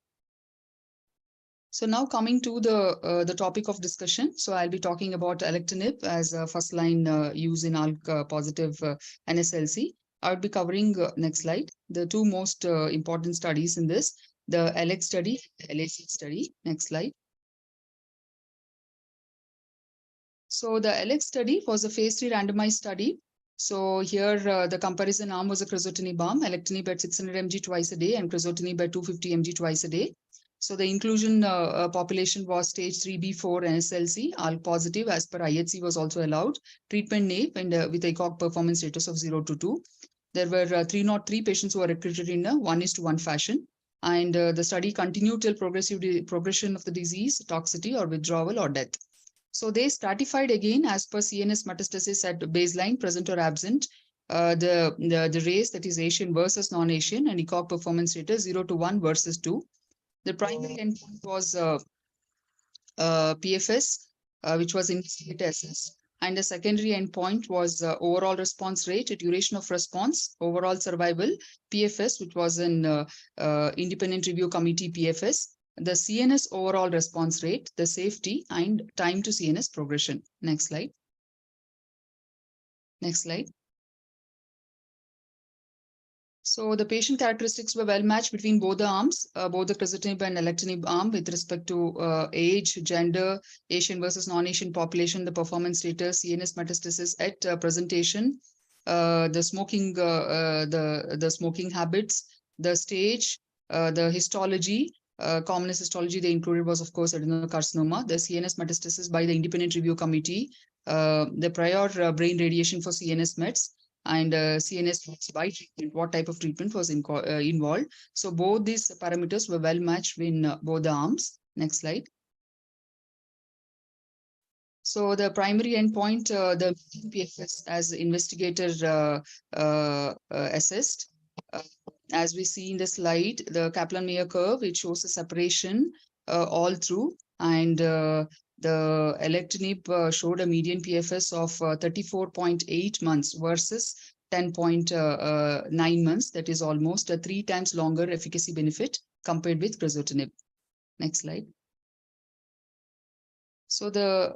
T: So now coming to the topic of discussion. So I'll be talking about alectinib as a first line use in ALK positive NSCLC. I would be covering, next slide, the two most important studies in this, the ALEC study, the LAC study. Next slide. So the ALEC study was a phase 3 randomized study. So here the comparison arm was a crizotinib arm, alectinib at 600 mg twice a day and crizotinib at 250 mg twice a day. So the inclusion population was stage 3B4 NSCLC, ALK positive as per IHC was also allowed, treatment naive and with ECOG performance status of 0 to 2. There were 303 patients who were recruited in a 1:1 fashion. And the study continued till progression of the disease, toxicity or withdrawal or death. So they stratified again as per CNS metastasis at baseline, present or absent, the race, that is Asian versus non-Asian, and ECOG performance status 0 to 1 versus 2. The primary endpoint was PFS, which was investigator assessed. And the secondary endpoint was overall response rate, duration of response, overall survival, PFS, which was an independent review committee PFS, the CNS overall response rate, the safety, and time to CNS progression. Next slide. Next slide. So the patient characteristics were well matched between both the arms, both the crizotinib and alectinib arm with respect to age, gender, Asian versus non-Asian population, the performance status, CNS metastasis at presentation, the smoking habits, the stage, the histology. Commonest histology they included was, of course, adenocarcinoma, the CNS metastasis by the independent review committee, the prior brain radiation for CNS mets, and CNS by treatment, what type of treatment was involved. So both these parameters were well matched in both the arms. Next slide. So the primary endpoint, the PFS as investigator assessed. As we see in the slide, the Kaplan-Meier curve, it shows a separation all through, and the alectinib showed a median PFS of 34.8 months versus 10.9 months. That is almost a 3 times longer efficacy benefit compared with crizotinib. Next slide. So the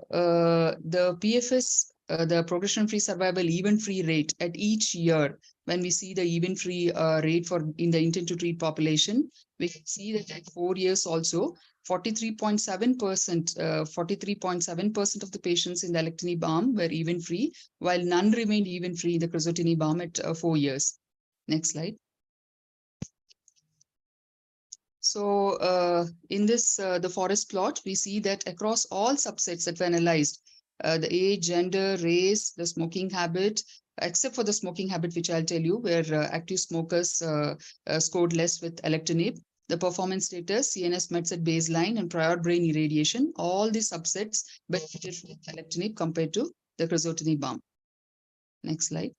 T: PFS, the progression-free survival event-free rate at each year, when we see the event-free rate for in the intent to treat population, we can see that at 4 years also, 43.7% of the patients in the alectinib arm were event-free, while none remained event-free in the crizotinib arm at 4 years. Next slide. So in this, the forest plot, we see that across all subsets that were analyzed, the age, gender, race, the smoking habit, except for the smoking habit, which I'll tell you, where active smokers scored less with alectinib, the performance status, CNS mets at baseline, and prior brain irradiation, all these subsets benefited from alectinib compared to the crizotinib arm. Next slide.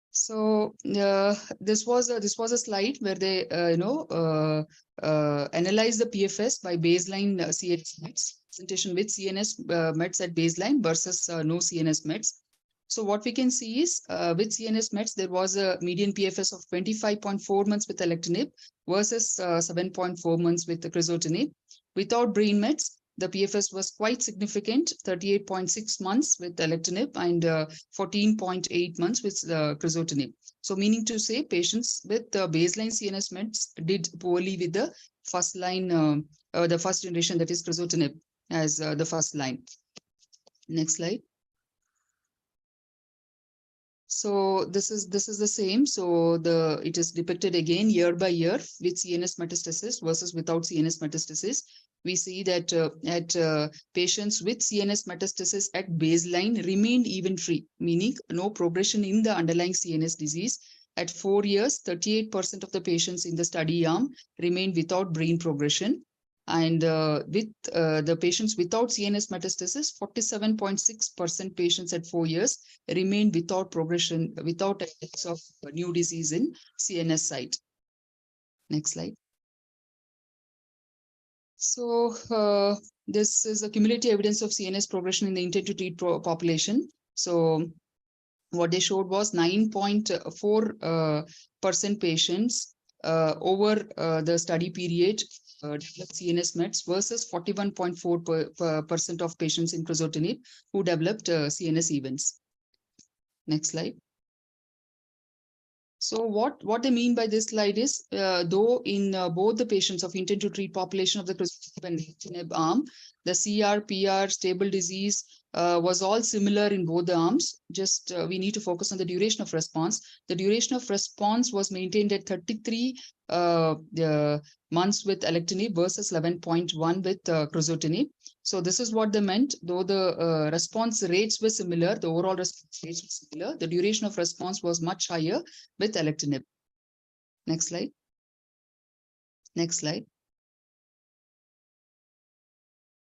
T: So this was a slide where they analyzed the PFS by baseline CNS mets, presentation with CNS mets at baseline versus no CNS mets. So what we can see is with CNS mets, there was a median PFS of 25.4 months with alectinib versus 7.4 months with the crizotinib. Without brain mets, the PFS was quite significant, 38.6 months with alectinib and 14.8 months with crizotinib. So meaning to say patients with baseline CNS meds did poorly with the first line, the first generation, that is crizotinib as the first line. Next slide. So this is the same. So it is depicted again year by year with CNS metastasis versus without CNS metastasis. We see that patients with CNS metastasis at baseline remained event-free, meaning no progression in the underlying CNS disease. At 4 years, 38% of the patients in the study arm remained without brain progression. And with the patients without CNS metastasis, 47.6% patients at 4 years remained without progression, without evidence of new disease in CNS site. Next slide. So this is a cumulative evidence of CNS progression in the intent to treat population. So what they showed was 9.4% patients over the study period developed CNS mets versus 41.4% of patients in crizotinib who developed CNS events. Next slide. So what they mean by this slide is, though in both the patients of intent to treat population of the crizotinib and alectinib arm, the CR, PR, stable disease was all similar in both the arms. Just we need to focus on the duration of response. The duration of response was maintained at 33 months with alectinib versus 11.1 with crizotinib. So this is what they meant. Though the response rates were similar, the overall response rates were similar, the duration of response was much higher with alectinib. Next slide. Next slide.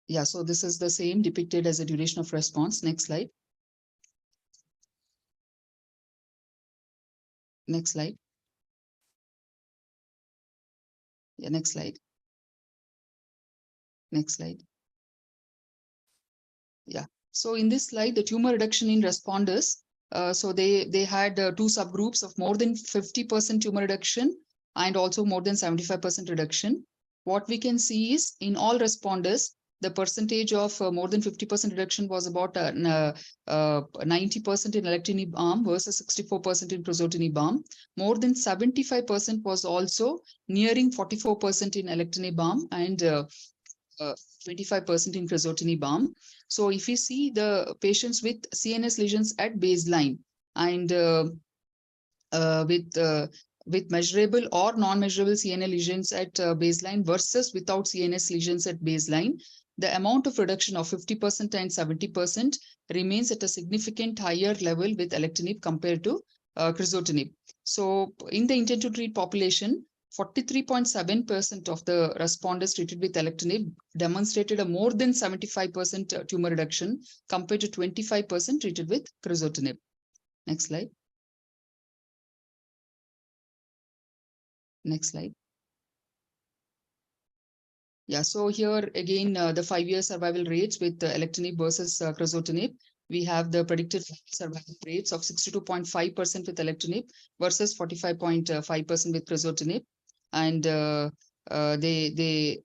T: Yeah, so this is the same depicted as a duration of response. Next slide. Next slide. Yeah, next slide. Next slide. Yeah. So in this slide, the tumor reduction in responders, so they had two subgroups of more than 50% tumor reduction and also more than 75% reduction. What we can see is in all responders, the percentage of more than 50% reduction was about 90% in alectinib arm versus 64% in crizotinib arm. More than 75% was also nearing 44% in alectinib arm and 25% in crizotinib arm. So if you see the patients with CNS lesions at baseline and with measurable or non-measurable CNS lesions at baseline versus without CNS lesions at baseline, the amount of reduction of 50% and 70% remains at a significant higher level with alectinib compared to crizotinib. So in the intent to treat population, 43.7% of the responders treated with alectinib demonstrated a more than 75% tumor reduction compared to 25% treated with crizotinib. Next slide. Next slide. Yeah, so here again, the 5-year survival rates with alectinib versus crizotinib. We have the predicted survival rates of 62.5% with alectinib versus 45.5% with crizotinib. And they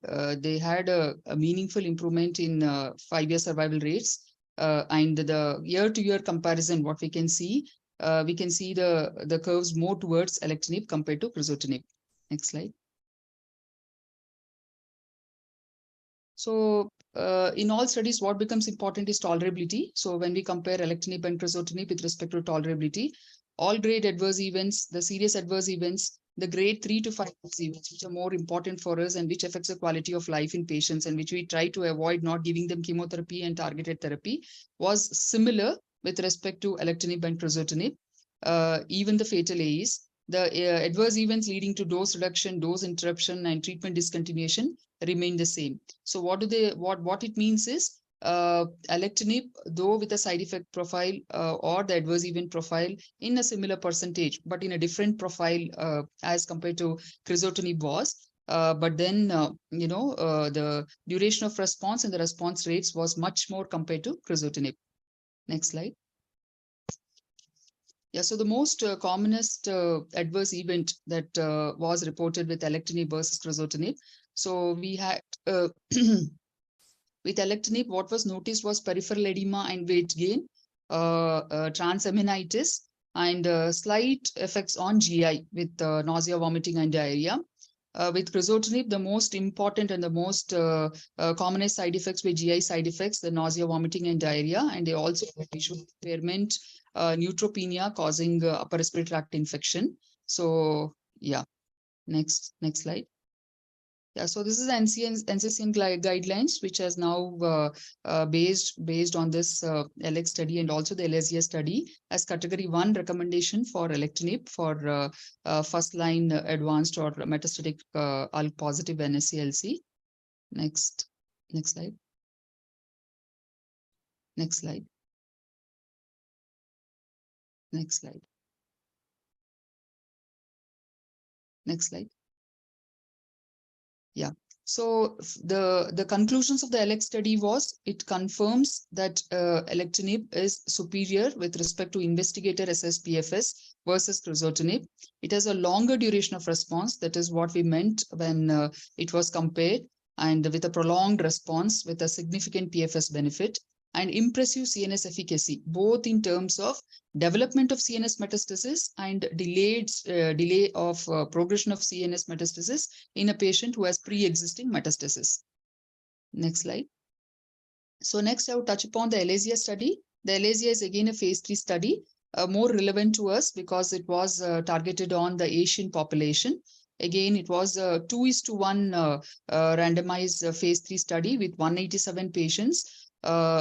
T: had a meaningful improvement in 5-year survival rates. And the year-to-year comparison, what we can see the curves more towards alectinib compared to crizotinib. Next slide. So in all studies, what becomes important is tolerability. So when we compare alectinib and crizotinib with respect to tolerability, all grade adverse events, the serious adverse events, the grade 3 to 5 events, which are more important for us and which affects the quality of life in patients and which we try to avoid not giving them chemotherapy and targeted therapy, was similar with respect to alectinib and crizotinib. Even the fatal AEs, the adverse events leading to dose reduction, dose interruption, and treatment discontinuation remain the same. So what it means is alectinib, though with a side effect profile or the adverse event profile in a similar percentage, but in a different profile as compared to crizotinib was. But then, the duration of response and the response rates was much more compared to crizotinib. Next slide. Yeah, so the most commonest adverse event that was reported with alectinib versus crizotinib. So we had With alectinib, what was noticed was peripheral edema and weight gain, transaminitis, and slight effects on GI with nausea, vomiting, and diarrhea. With crizotinib, the most important and the most commonest side effects were GI side effects, the nausea, vomiting, and diarrhea, and they also visual impairment, neutropenia causing upper respiratory tract infection. So yeah, next slide. Yeah, so this is NCCN guidelines, which has now based on this ALEC study and also the ELESIA study as category 1 recommendation for alectinib for first line advanced or metastatic ALK positive NSCLC. Next slide. Next slide. Next slide. Next slide. Yeah. So the conclusions of the ALEC study was it confirms that alectinib is superior with respect to investigator assessed PFS versus crizotinib. It has a longer duration of response. That is what we meant when it was compared, and with a prolonged response with a significant PFS benefit and impressive CNS efficacy, both in terms of development of CNS metastasis and delay of progression of CNS metastasis in a patient who has pre-existing metastasis. Next slide. So next I will touch upon the ELESIA study. The ELESIA is again a phase 3 study, more relevant to us because it was targeted on the Asian population. Again, it was a 2:1 randomized phase 3 study with 187 patients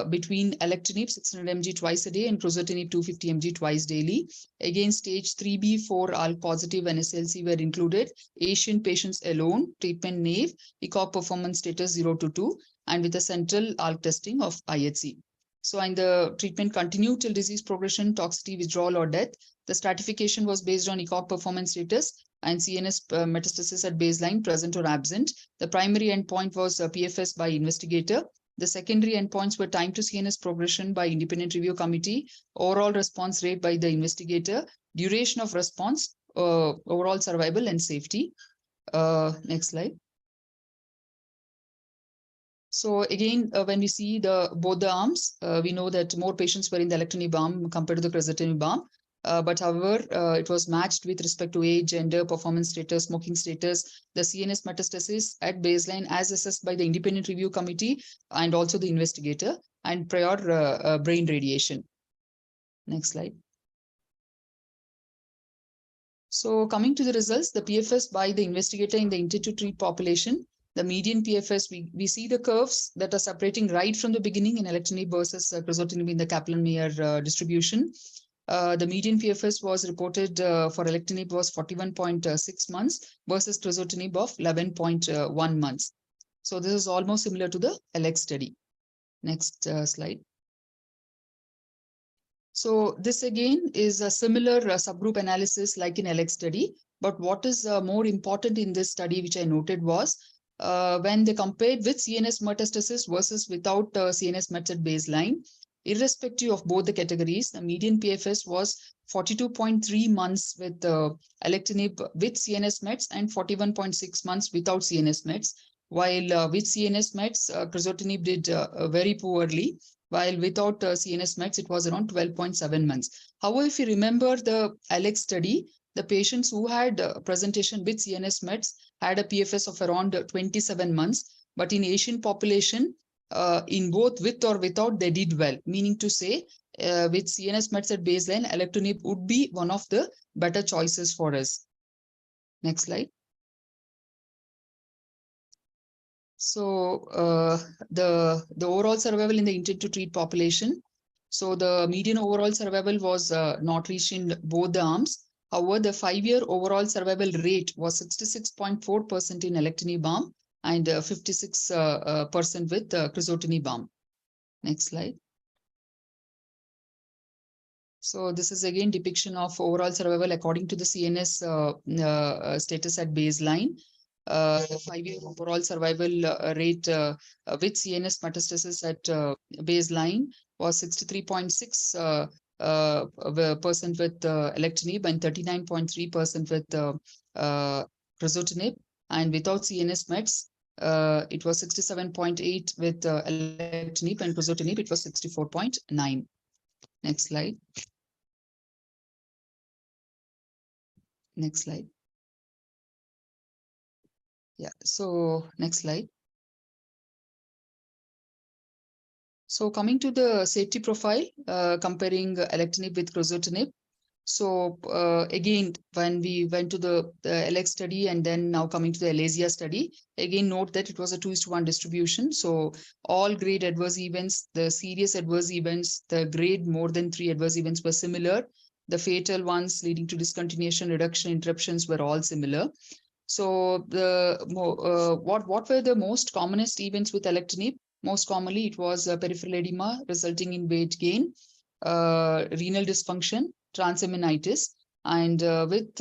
T: between alectinib 600 mg twice a day and crizotinib 250 mg twice daily. Again, stage 3B4 ALK positive NSCLC were included. Asian patients alone, treatment naive, ECOG performance status 0 to 2, and with a central ALK testing of IHC. So, and the treatment continued till disease progression, toxicity, withdrawal, or death. The stratification was based on ECOG performance status and CNS metastasis at baseline, present or absent. The primary endpoint was PFS by investigator. The secondary endpoints were time to CNS progression by independent review committee, overall response rate by the investigator, duration of response, overall survival, and safety. Next slide. So again, when we see both the arms, we know that more patients were in the alectinib arm compared to the crizotinib arm. But however, it was matched with respect to age, gender, performance status, smoking status, the CNS metastasis at baseline as assessed by the independent review committee and also the investigator, and prior brain radiation. Next slide. So coming to the results, the PFS by the investigator in the intent to treat population, the median PFS, we see the curves that are separating right from the beginning in alectinib versus crizotinib in the Kaplan-Meier distribution. The median PFS was reported for alectinib was 41.6 months versus crizotinib of 11.1 months. So this is almost similar to the ALEC study. Next slide. So this again is a similar subgroup analysis like in ALEC study. But what is more important in this study, which I noted, was when they compared with CNS metastasis versus without CNS mets at baseline, irrespective of both the categories, the median PFS was 42.3 months with alectinib with CNS mets and 41.6 months without CNS mets. While with CNS mets, crizotinib did very poorly, while without CNS mets, it was around 12.7 months. However, if you remember the ALEC study, the patients who had presentation with CNS mets had a PFS of around 27 months, but in Asian population, in both with or without, they did well, meaning to say with CNS mets at baseline, alectinib would be one of the better choices for us. Next slide. So the overall survival in the intent to treat population. So the median overall survival was not reached in both the arms. However, the 5-year overall survival rate was 66.4% in alectinib arm and 56% with crizotinib arm. Next slide. So this is again depiction of overall survival according to the CNS status at baseline. The 5-year overall survival rate with CNS metastasis at baseline was 63.6% with alectinib and 39.3% with crizotinib, and without CNS mets It was 67.8 with alectinib, and crizotinib, it was 64.9. Next slide. Next slide. Yeah, so next slide. So coming to the safety profile, comparing alectinib with crizotinib. So again, when we went to the LX study and then now coming to the ALASIA study, again note that it was a 2:1 distribution. So all grade adverse events, the serious adverse events, the grade more than 3 adverse events were similar. The fatal ones leading to discontinuation, reduction, interruptions were all similar. So what were the most commonest events with alectinib? Most commonly, it was peripheral edema resulting in weight gain, renal dysfunction, transaminitis, and with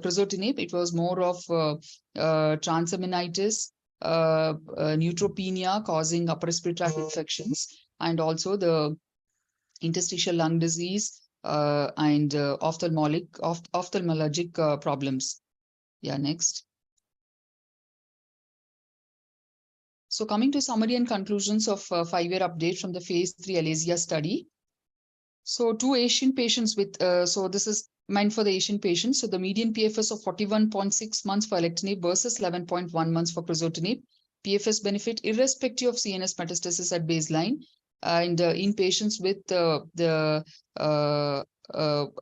T: crizotinib, it was more of transaminitis, neutropenia causing upper respiratory tract infections, and also the interstitial lung disease and ophthalmologic problems. Yeah, next. So coming to summary and conclusions of 5-year update from the phase 3 ALASIA study. So 2 Asian patients with, so this is meant for the Asian patients. So the median PFS of 41.6 months for alectinib versus 11.1 months for crizotinib. PFS benefit irrespective of CNS metastasis at baseline. And in patients with the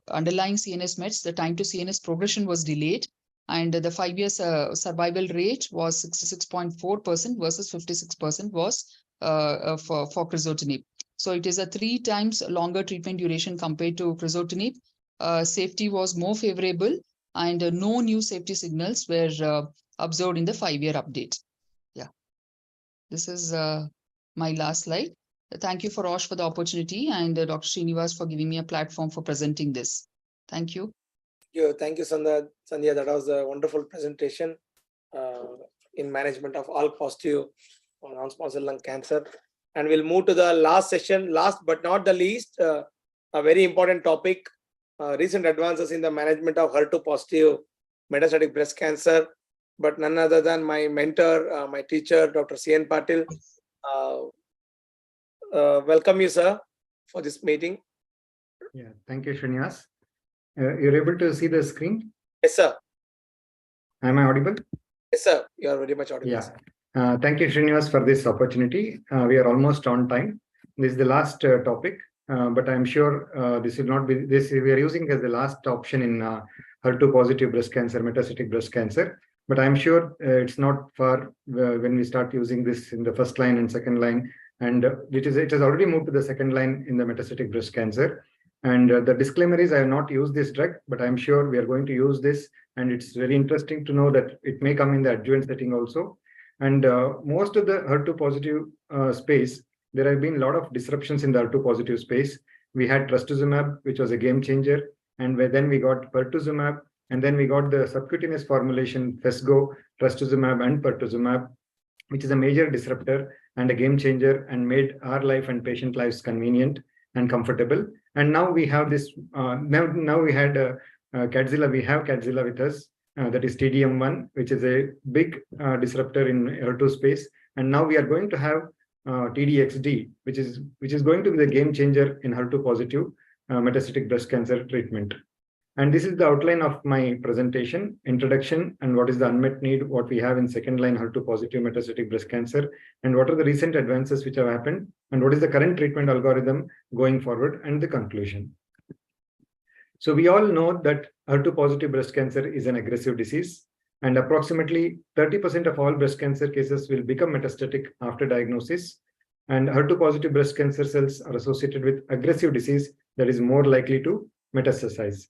T: underlying CNS mets, the time to CNS progression was delayed. And the 5-year survival rate was 66.4% versus 56% was for crizotinib. So it is a 3 times longer treatment duration compared to crizotinib. Safety was more favorable, and no new safety signals were observed in the 5-year update. Yeah, this is my last slide. Thank you for Rosh for the opportunity, and Dr. Srinivas for giving me a platform for presenting this. Thank you.
B: Thank you, Sandhya. That was a wonderful presentation in management of all positive non-small cell lung cancer. And we'll move to the last session, last but not the least, a very important topic, recent advances in the management of HER2 positive metastatic breast cancer, but none other than my mentor, my teacher, Dr. C.N. Patil. Welcome you, sir, for this meeting.
A: Yeah, thank you, Srinivas. You're able to see the screen?
B: Yes, sir.
A: Am I audible?
B: Yes, sir. You are very much audible.
A: Yeah. Thank you, Srinivas, for this opportunity. We are almost on time. This is the last topic, but I'm sure this will not be this. We are using as the last option in HER2 positive breast cancer, metastatic breast cancer. But I'm sure it's not far when we start using this in the first line and second line, and it has already moved to the second line in the metastatic breast cancer. And the disclaimer is I have not used this drug, but I'm sure we are going to use this. And it's very interesting to know that it may come in the adjuvant setting also. And most of the HER2 positive space, there have been a lot of disruptions in the HER2 positive space. We had trastuzumab, which was a game changer. And then we got pertuzumab. And then we got the subcutaneous formulation, Phesgo, trastuzumab, and pertuzumab, which is a major disruptor and a game changer and made our life and patient lives convenient and comfortable. And now we have this, now we had Kadzilla, we have Kadzilla with us, that is TDM1, which is a big disruptor in HER2 space. And now we are going to have TDXD, which is going to be the game changer in HER2 positive metastatic breast cancer treatment. And this is the outline of my presentation, introduction, and what is the unmet need, what we have in second line HER2 positive metastatic breast cancer, and what are the recent advances which have happened, and what is the current treatment algorithm going forward, and the conclusion. So we all know that HER2 positive breast cancer is an aggressive disease, and approximately 30% of all breast cancer cases will become metastatic after diagnosis. And HER2 positive breast cancer cells are associated with aggressive disease that is more likely to metastasize.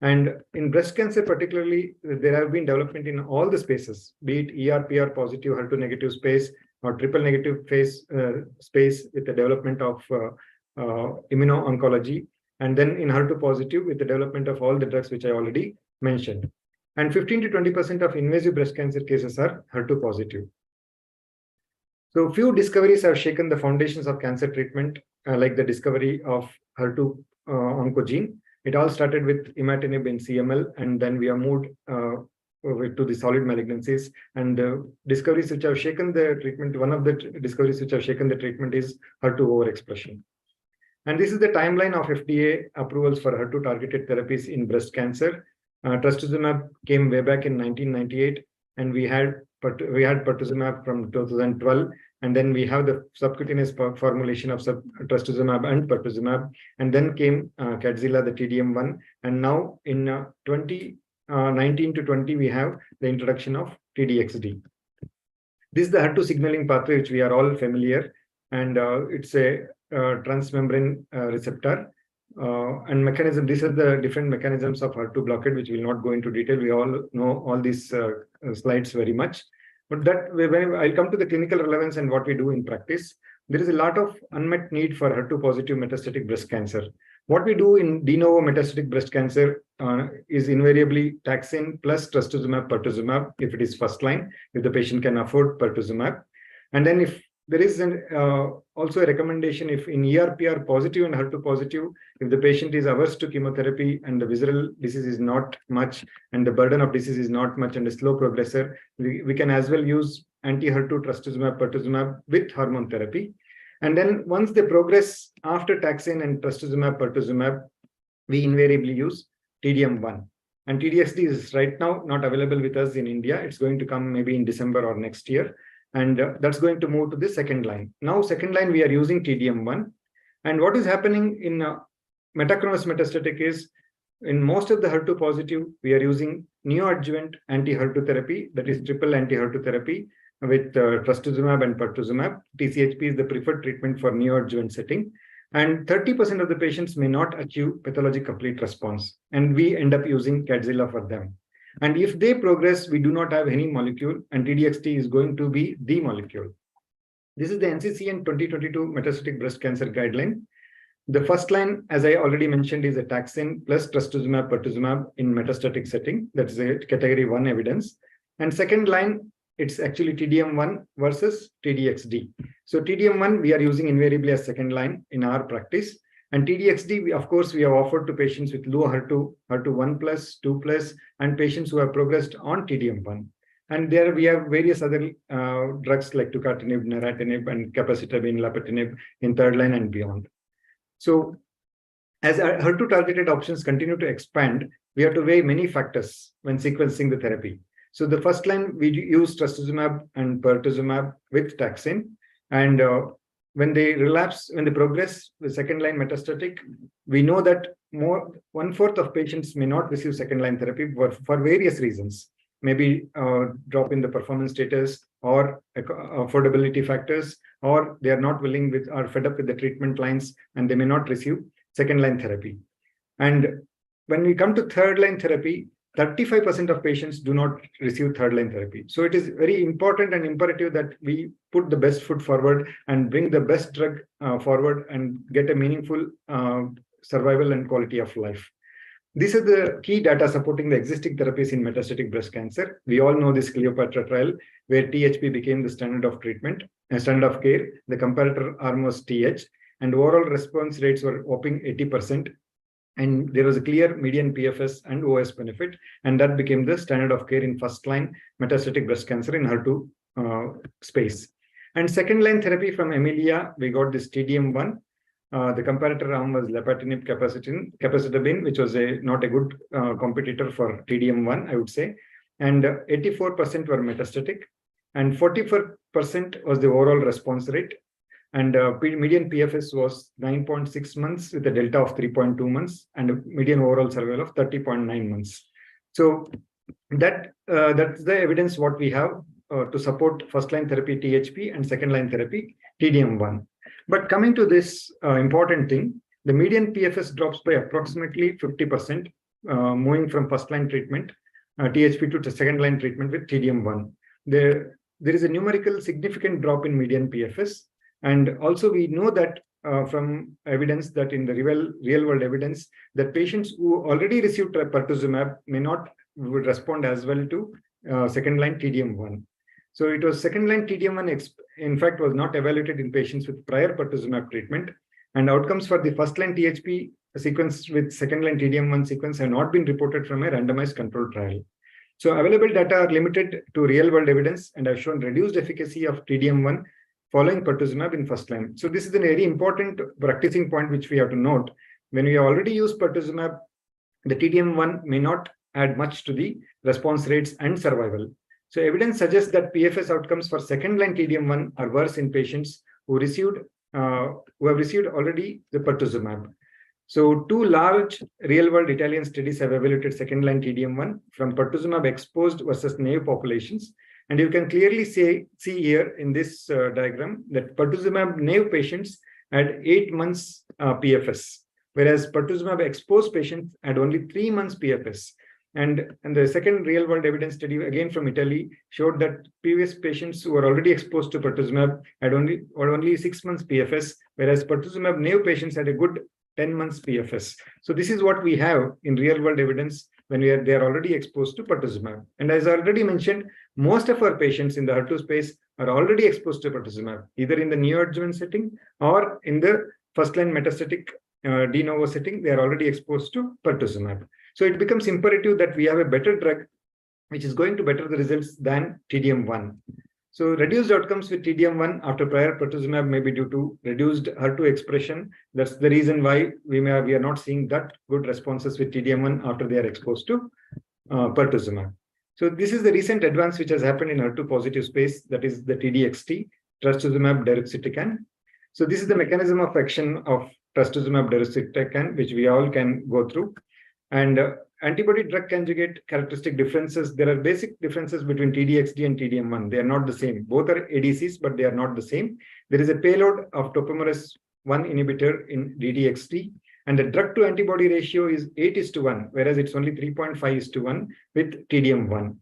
A: And in breast cancer particularly, there have been development in all the spaces, be it ER/PR positive, HER2 negative space, or triple negative space with the development of immuno-oncology, and then in HER2 positive with the development of all the drugs which I already mentioned. And 15 to 20% of invasive breast cancer cases are HER2 positive. So few discoveries have shaken the foundations of cancer treatment, like the discovery of HER2 oncogene. It all started with imatinib in CML, and then we have moved to the solid malignancies, and discoveries which have shaken the treatment. One of the discoveries which have shaken the treatment is HER2 overexpression. And this is the timeline of FDA approvals for HER2 targeted therapies in breast cancer. Trastuzumab came way back in 1998, and we had pertuzumab from 2012, and then we have the subcutaneous formulation of trastuzumab and pertuzumab, and then came Kadcyla, the TDM1, and now in 2019 to 20 we have the introduction of TDXD. This is the HER2 signaling pathway which we are all familiar, and it's a transmembrane receptor. And mechanism, these are the different mechanisms of HER2 blockade, which will not go into detail. We all know all these slides very much. But that when I'll come to the clinical relevance and what we do in practice, there is a lot of unmet need for HER2 positive metastatic breast cancer. What we do in de novo metastatic breast cancer is invariably taxane plus trastuzumab, pertuzumab, if it is first line, if the patient can afford pertuzumab. And then if there is also a recommendation, if in ERPR positive and HER2 positive, if the patient is averse to chemotherapy and the visceral disease is not much and the burden of disease is not much and a slow progressor, we can as well use anti-HER2 trastuzumab, pertuzumab with hormone therapy. And then once they progress after taxane and trastuzumab, pertuzumab, we invariably use TDM1. And TDXD is right now not available with us in India. It's going to come maybe in December or next year. And that's going to move to the second line. Now, second line, we are using TDM1. And what is happening in metachronous metastatic is, in most of the HER2 positive, we are using neoadjuvant anti-HER2 therapy, that is triple anti-HER2 therapy with trastuzumab and pertuzumab. TCHP is the preferred treatment for neoadjuvant setting. And 30% of the patients may not achieve pathologic complete response. And we end up using Kadcyla for them. And if they progress, we do not have any molecule, and TDXD is going to be the molecule. This is the NCCN 2022 metastatic breast cancer guideline. The first line, as I already mentioned, is a taxane plus trastuzumab, pertuzumab in metastatic setting. That's a category 1 evidence. And second line, it's actually TDM1 versus TDXD. So TDM1, we are using invariably as second line in our practice. And TDXD, of course, we have offered to patients with low HER2, HER2 1+, 2+, and patients who have progressed on TDM1. And there we have various other drugs like tucatinib, neratinib, and capecitabine, lapatinib in third line and beyond. So as our HER2 targeted options continue to expand, we have to weigh many factors when sequencing the therapy. So the first line, we use trastuzumab and pertuzumab with taxane. And when they relapse, when they progress with second line metastatic, we know that 1/4 of patients may not receive second line therapy for various reasons. Maybe drop in the performance status or affordability factors, or they are not willing with or fed up with the treatment lines and they may not receive second line therapy. And when we come to third line therapy, 35% of patients do not receive third line therapy. So it is very important and imperative that we put the best foot forward and bring the best drug forward and get a meaningful survival and quality of life. These are the key data supporting the existing therapies in metastatic breast cancer. We all know this Cleopatra trial, where THP became the standard of treatment, standard of care. The comparator arm was TH, and overall response rates were whopping 80%. And there was a clear median PFS and OS benefit, and that became the standard of care in first-line metastatic breast cancer in HER2 space. And second-line therapy from Emilia, we got this TDM1. The comparator arm was lapatinib, capecitabine, which was not a good competitor for TDM1, I would say. And 84% were metastatic, and 44% was the overall response rate. And median PFS was 9.6 months with a delta of 3.2 months and a median overall survival of 30.9 months. So that's the evidence what we have to support first-line therapy THP and second-line therapy TDM1. But coming to this important thing, the median PFS drops by approximately 50%, moving from first-line treatment THP to second-line treatment with TDM1. There is a numerical significant drop in median PFS. And also we know that from evidence that in the real-world evidence that patients who already received pertuzumab may not respond as well to second-line TDM1. So it was second-line TDM1, in fact, was not evaluated in patients with prior pertuzumab treatment. And outcomes for the first-line THP sequence with second-line TDM1 sequence have not been reported from a randomized controlled trial. So available data are limited to real-world evidence and have shown reduced efficacy of TDM1 following pertuzumab in first line. So this is a very important practicing point which we have to note. When we have already used pertuzumab, the TDM1 may not add much to the response rates and survival. So evidence suggests that PFS outcomes for second-line TDM1 are worse in patients who have received already the pertuzumab. So two large real-world Italian studies have evaluated second-line TDM1 from pertuzumab exposed versus naive populations. And you can clearly see here in this diagram that pertuzumab naive patients had 8 months PFS, whereas pertuzumab exposed patients had only 3 months PFS. And the second real-world evidence study, again from Italy, showed that previous patients who were already exposed to pertuzumab had only 6 months PFS, whereas pertuzumab naive patients had a good 10 months PFS. So this is what we have in real-world evidence when they are already exposed to pertuzumab. And as I already mentioned, most of our patients in the HER2 space are already exposed to pertuzumab, either in the neoadjuvant setting or in the first-line metastatic de novo setting. They are already exposed to pertuzumab. So it becomes imperative that we have a better drug which is going to better the results than TDM1. So reduced outcomes with TDM1 after prior pertuzumab may be due to reduced HER2 expression. That's the reason why we are not seeing that good responses with TDM1 after they are exposed to pertuzumab. So this is the recent advance which has happened in HER2 positive space, that is the TDXT, trastuzumab deruxtecan. So this is the mechanism of action of trastuzumab deruxtecan, which we all can go through. And antibody drug conjugate characteristic differences. There are basic differences between TDXD and TDM1. They are not the same. Both are ADCs, but they are not the same. There is a payload of topoisomerase 1 inhibitor in DDXD, and the drug to antibody ratio is 8:1, whereas it's only 3.5:1 with TDM1.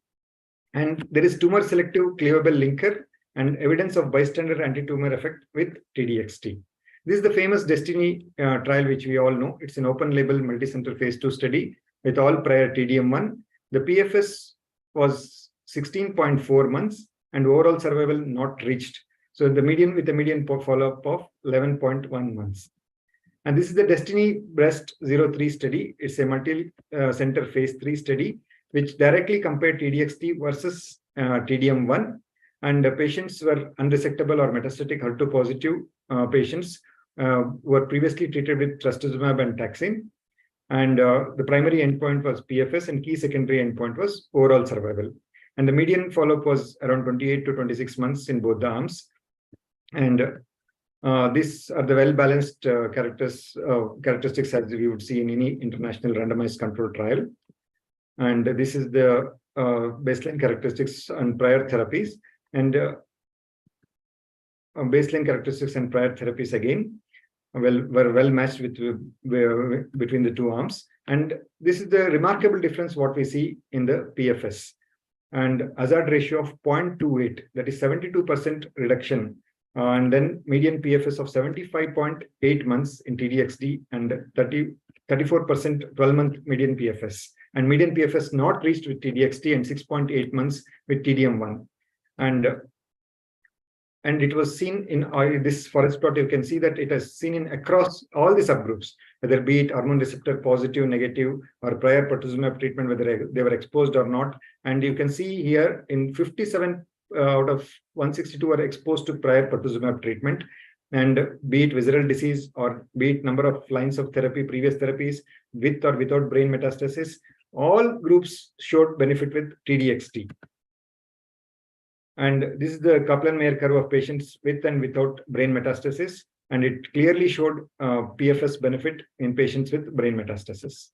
A: And there is tumor selective cleavable linker and evidence of bystander anti-tumor effect with TDXD. This is the famous Destiny trial, which we all know. It's an open label multicenter phase 2 study with all prior TDM1. The PFS was 16.4 months and overall survival not reached. So the median follow-up of 11.1 months. And this is the Destiny Breast 03 study. It's a multi-center phase 3 study, which directly compared TDXD versus TDM1. And patients were unresectable or metastatic HER2 positive patients were previously treated with trastuzumab and taxane. And the primary endpoint was PFS and key secondary endpoint was overall survival. And the median follow-up was around 28 to 26 months in both the arms. And these are the well-balanced characteristics as we would see in any international randomized controlled trial. And this is the baseline characteristics and prior therapies. And baseline characteristics and prior therapies again were well matched with between the two arms. And this is the remarkable difference what we see in the PFS. And hazard ratio of 0.28, that is 72% reduction. And then median PFS of 75.8 months in TDXD and 34% 12-month median PFS. And median PFS not reached with TDXD and 6.8 months with TDM1. And it was seen in this forest plot. You can see that it has seen in across all the subgroups, whether be it hormone receptor positive, negative, or prior pertuzumab treatment, whether they were exposed or not. And you can see here in 57 out of 162 were exposed to prior pertuzumab treatment, and be it visceral disease or be it number of lines of therapy, previous therapies, with or without brain metastasis, all groups showed benefit with TDXD. And this is the Kaplan-Meier curve of patients with and without brain metastasis, and it clearly showed PFS benefit in patients with brain metastasis.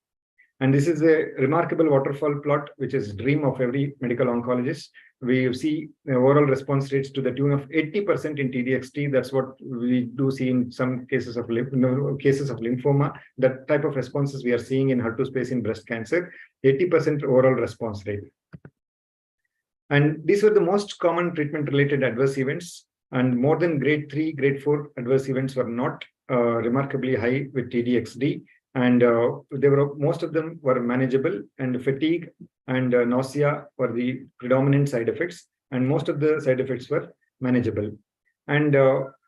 A: And this is a remarkable waterfall plot, which is dream of every medical oncologist. We see overall response rates to the tune of 80% in TDXD. That's what we do see in some cases of lymphoma. That type of responses we are seeing in HER2 space in breast cancer, 80% overall response rate. And these were the most common treatment-related adverse events, and more than grade 3, grade 4 adverse events were not remarkably high with TDXD, and most of them were manageable, and fatigue and nausea were the predominant side effects, and most of the side effects were manageable. And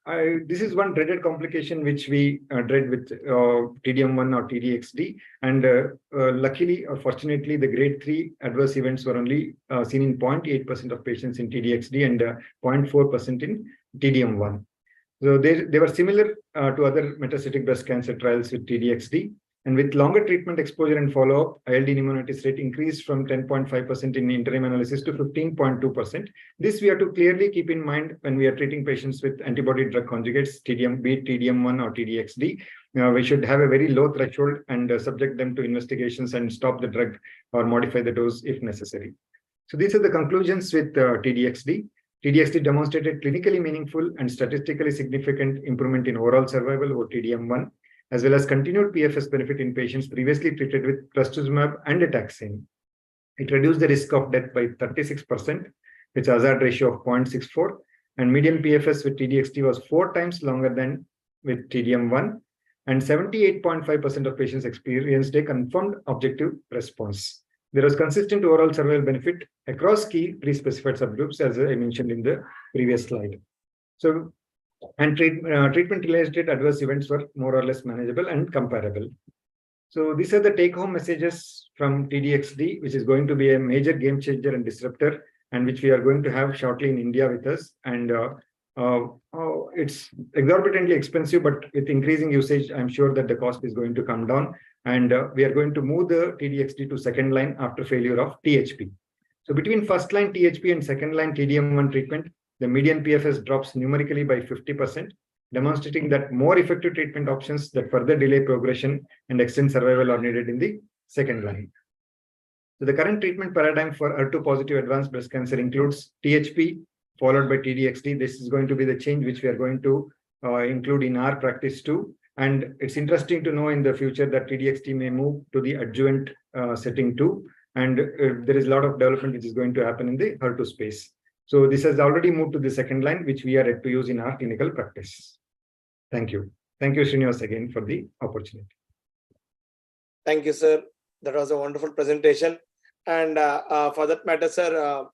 A: This is one dreaded complication which we dread with TDM1 or TDXD, and luckily or fortunately, the grade 3 adverse events were only seen in 0.8% of patients in TDXD and 0.4% in TDM1. So they were similar to other metastatic breast cancer trials with TDXD. And with longer treatment exposure and follow-up, ILD pneumonitis rate increased from 10.5% in interim analysis to 15.2%. This we have to clearly keep in mind when we are treating patients with antibody drug conjugates, be it TDM1 or TDXD. We should have a very low threshold and subject them to investigations and stop the drug or modify the dose if necessary. So these are the conclusions with TDXD. TDXD demonstrated clinically meaningful and statistically significant improvement in overall survival over TDM1, as well as continued PFS benefit in patients previously treated with trastuzumab and a taxane. It reduced the risk of death by 36%, with hazard ratio of 0.64, and median PFS with TDXD was 4 times longer than with TDM1, and 78.5% of patients experienced a confirmed objective response. There was consistent overall survival benefit across key pre-specified subgroups, as I mentioned in the previous slide. So, and treatment-related adverse events were more or less manageable and comparable. So these are the take-home messages from TDXD, which is going to be a major game changer and disruptor, and which we are going to have shortly in India with us. And it's exorbitantly expensive, but with increasing usage, I'm sure that the cost is going to come down. And we are going to move the TDXD to second line after failure of THP. So between first line THP and second line TDM1 treatment, the median PFS drops numerically by 50%, demonstrating that more effective treatment options that further delay progression and extend survival are needed in the second line. So the current treatment paradigm for HER2-positive advanced breast cancer includes THP followed by TDXD. This is going to be the change which we are going to include in our practice too. And it's interesting to know in the future that TDXD may move to the adjuvant setting too. And there is a lot of development which is going to happen in the HER2 space. So this has already moved to the second line, which we are yet to use in our clinical practice. Thank you. Thank you, Srinivas, again for the opportunity.
B: Thank you, sir. That was a wonderful presentation. And for that matter, sir,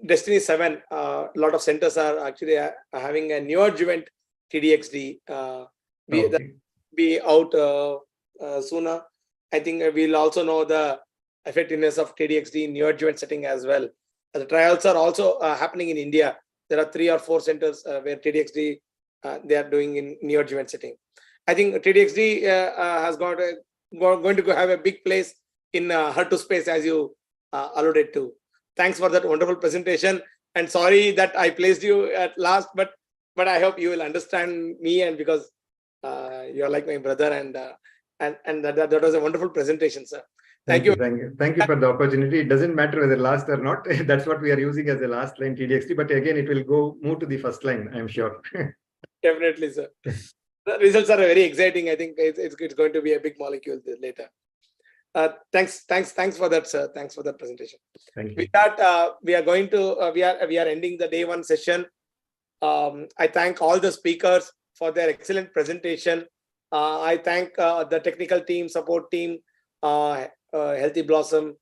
B: Destiny 7, a lot of centers are actually having a neoadjuvant TDXD be out sooner. I think we'll also know the effectiveness of TDXD in neoadjuvant setting as well. The trials are also happening in India. There are 3 or 4 centers where TDXD they are doing in neoadjuvant setting. I think TDXD has going to have a big place in HER2 space, as you alluded to. Thanks for that wonderful presentation. And sorry that I placed you at last, but I hope you will understand me, and because you are like my brother, and that was a wonderful presentation, sir. Thank you.
A: Thank you for the opportunity. It doesn't matter whether last or not. That's what we are using as the last line TDXD. But again, it will move to the first line, I'm sure.
B: Definitely, sir. The results are very exciting. I think it's going to be a big molecule later. Thanks for that, sir. Thanks for that presentation.
A: Thank you.
B: With that, we are ending the day 1 session. I thank all the speakers for their excellent presentation. I thank the technical team, support team, Healthy Blossom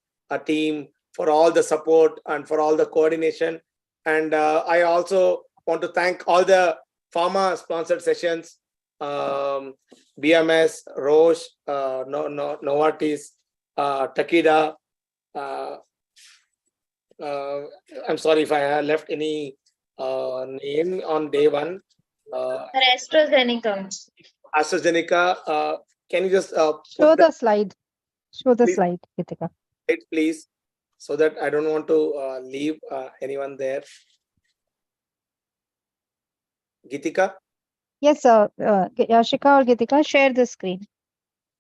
B: team for all the support and for all the coordination. And I also want to thank all the pharma sponsored sessions, BMS, Roche, Novartis, Takeda. I'm sorry if I left any name on day 1.
D: AstraZeneca.
B: AstraZeneca. Can you just
C: show the slide? Show the
B: please,
C: slide, Gitika.
B: Please, so that I don't want to leave anyone there. Gitika?
C: Yes, sir. Yashika or Gitika, share the screen.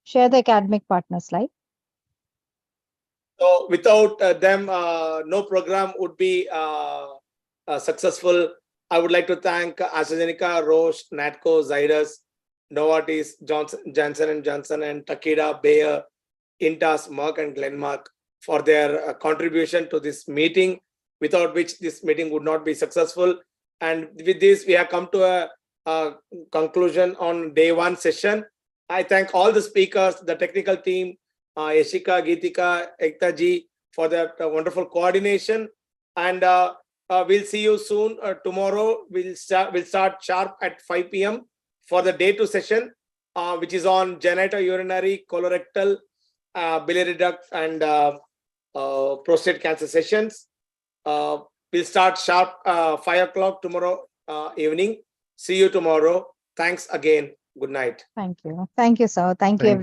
C: Share the academic partner slide.
B: So without them, no program would be successful. I would like to thank AstraZeneca, Roche, Natco, Zydus, Novartis, Johnson & Johnson, and Takeda, Bayer, Intas, Merck, and Glenmark for their contribution to this meeting, without which this meeting would not be successful. And with this, we have come to a conclusion on day 1 session. I thank all the speakers, the technical team, Yashika, Gitika, Ekta ji, for their wonderful coordination. And We'll see you soon. Tomorrow we'll start sharp at 5 p.m. for the day 2 session, which is on genitourinary, colorectal, biliary duct, and prostate cancer sessions. We'll start sharp 5 o'clock tomorrow evening. See you tomorrow. Thanks again. Good night.
C: Thank you. Thank you, sir. Thank you.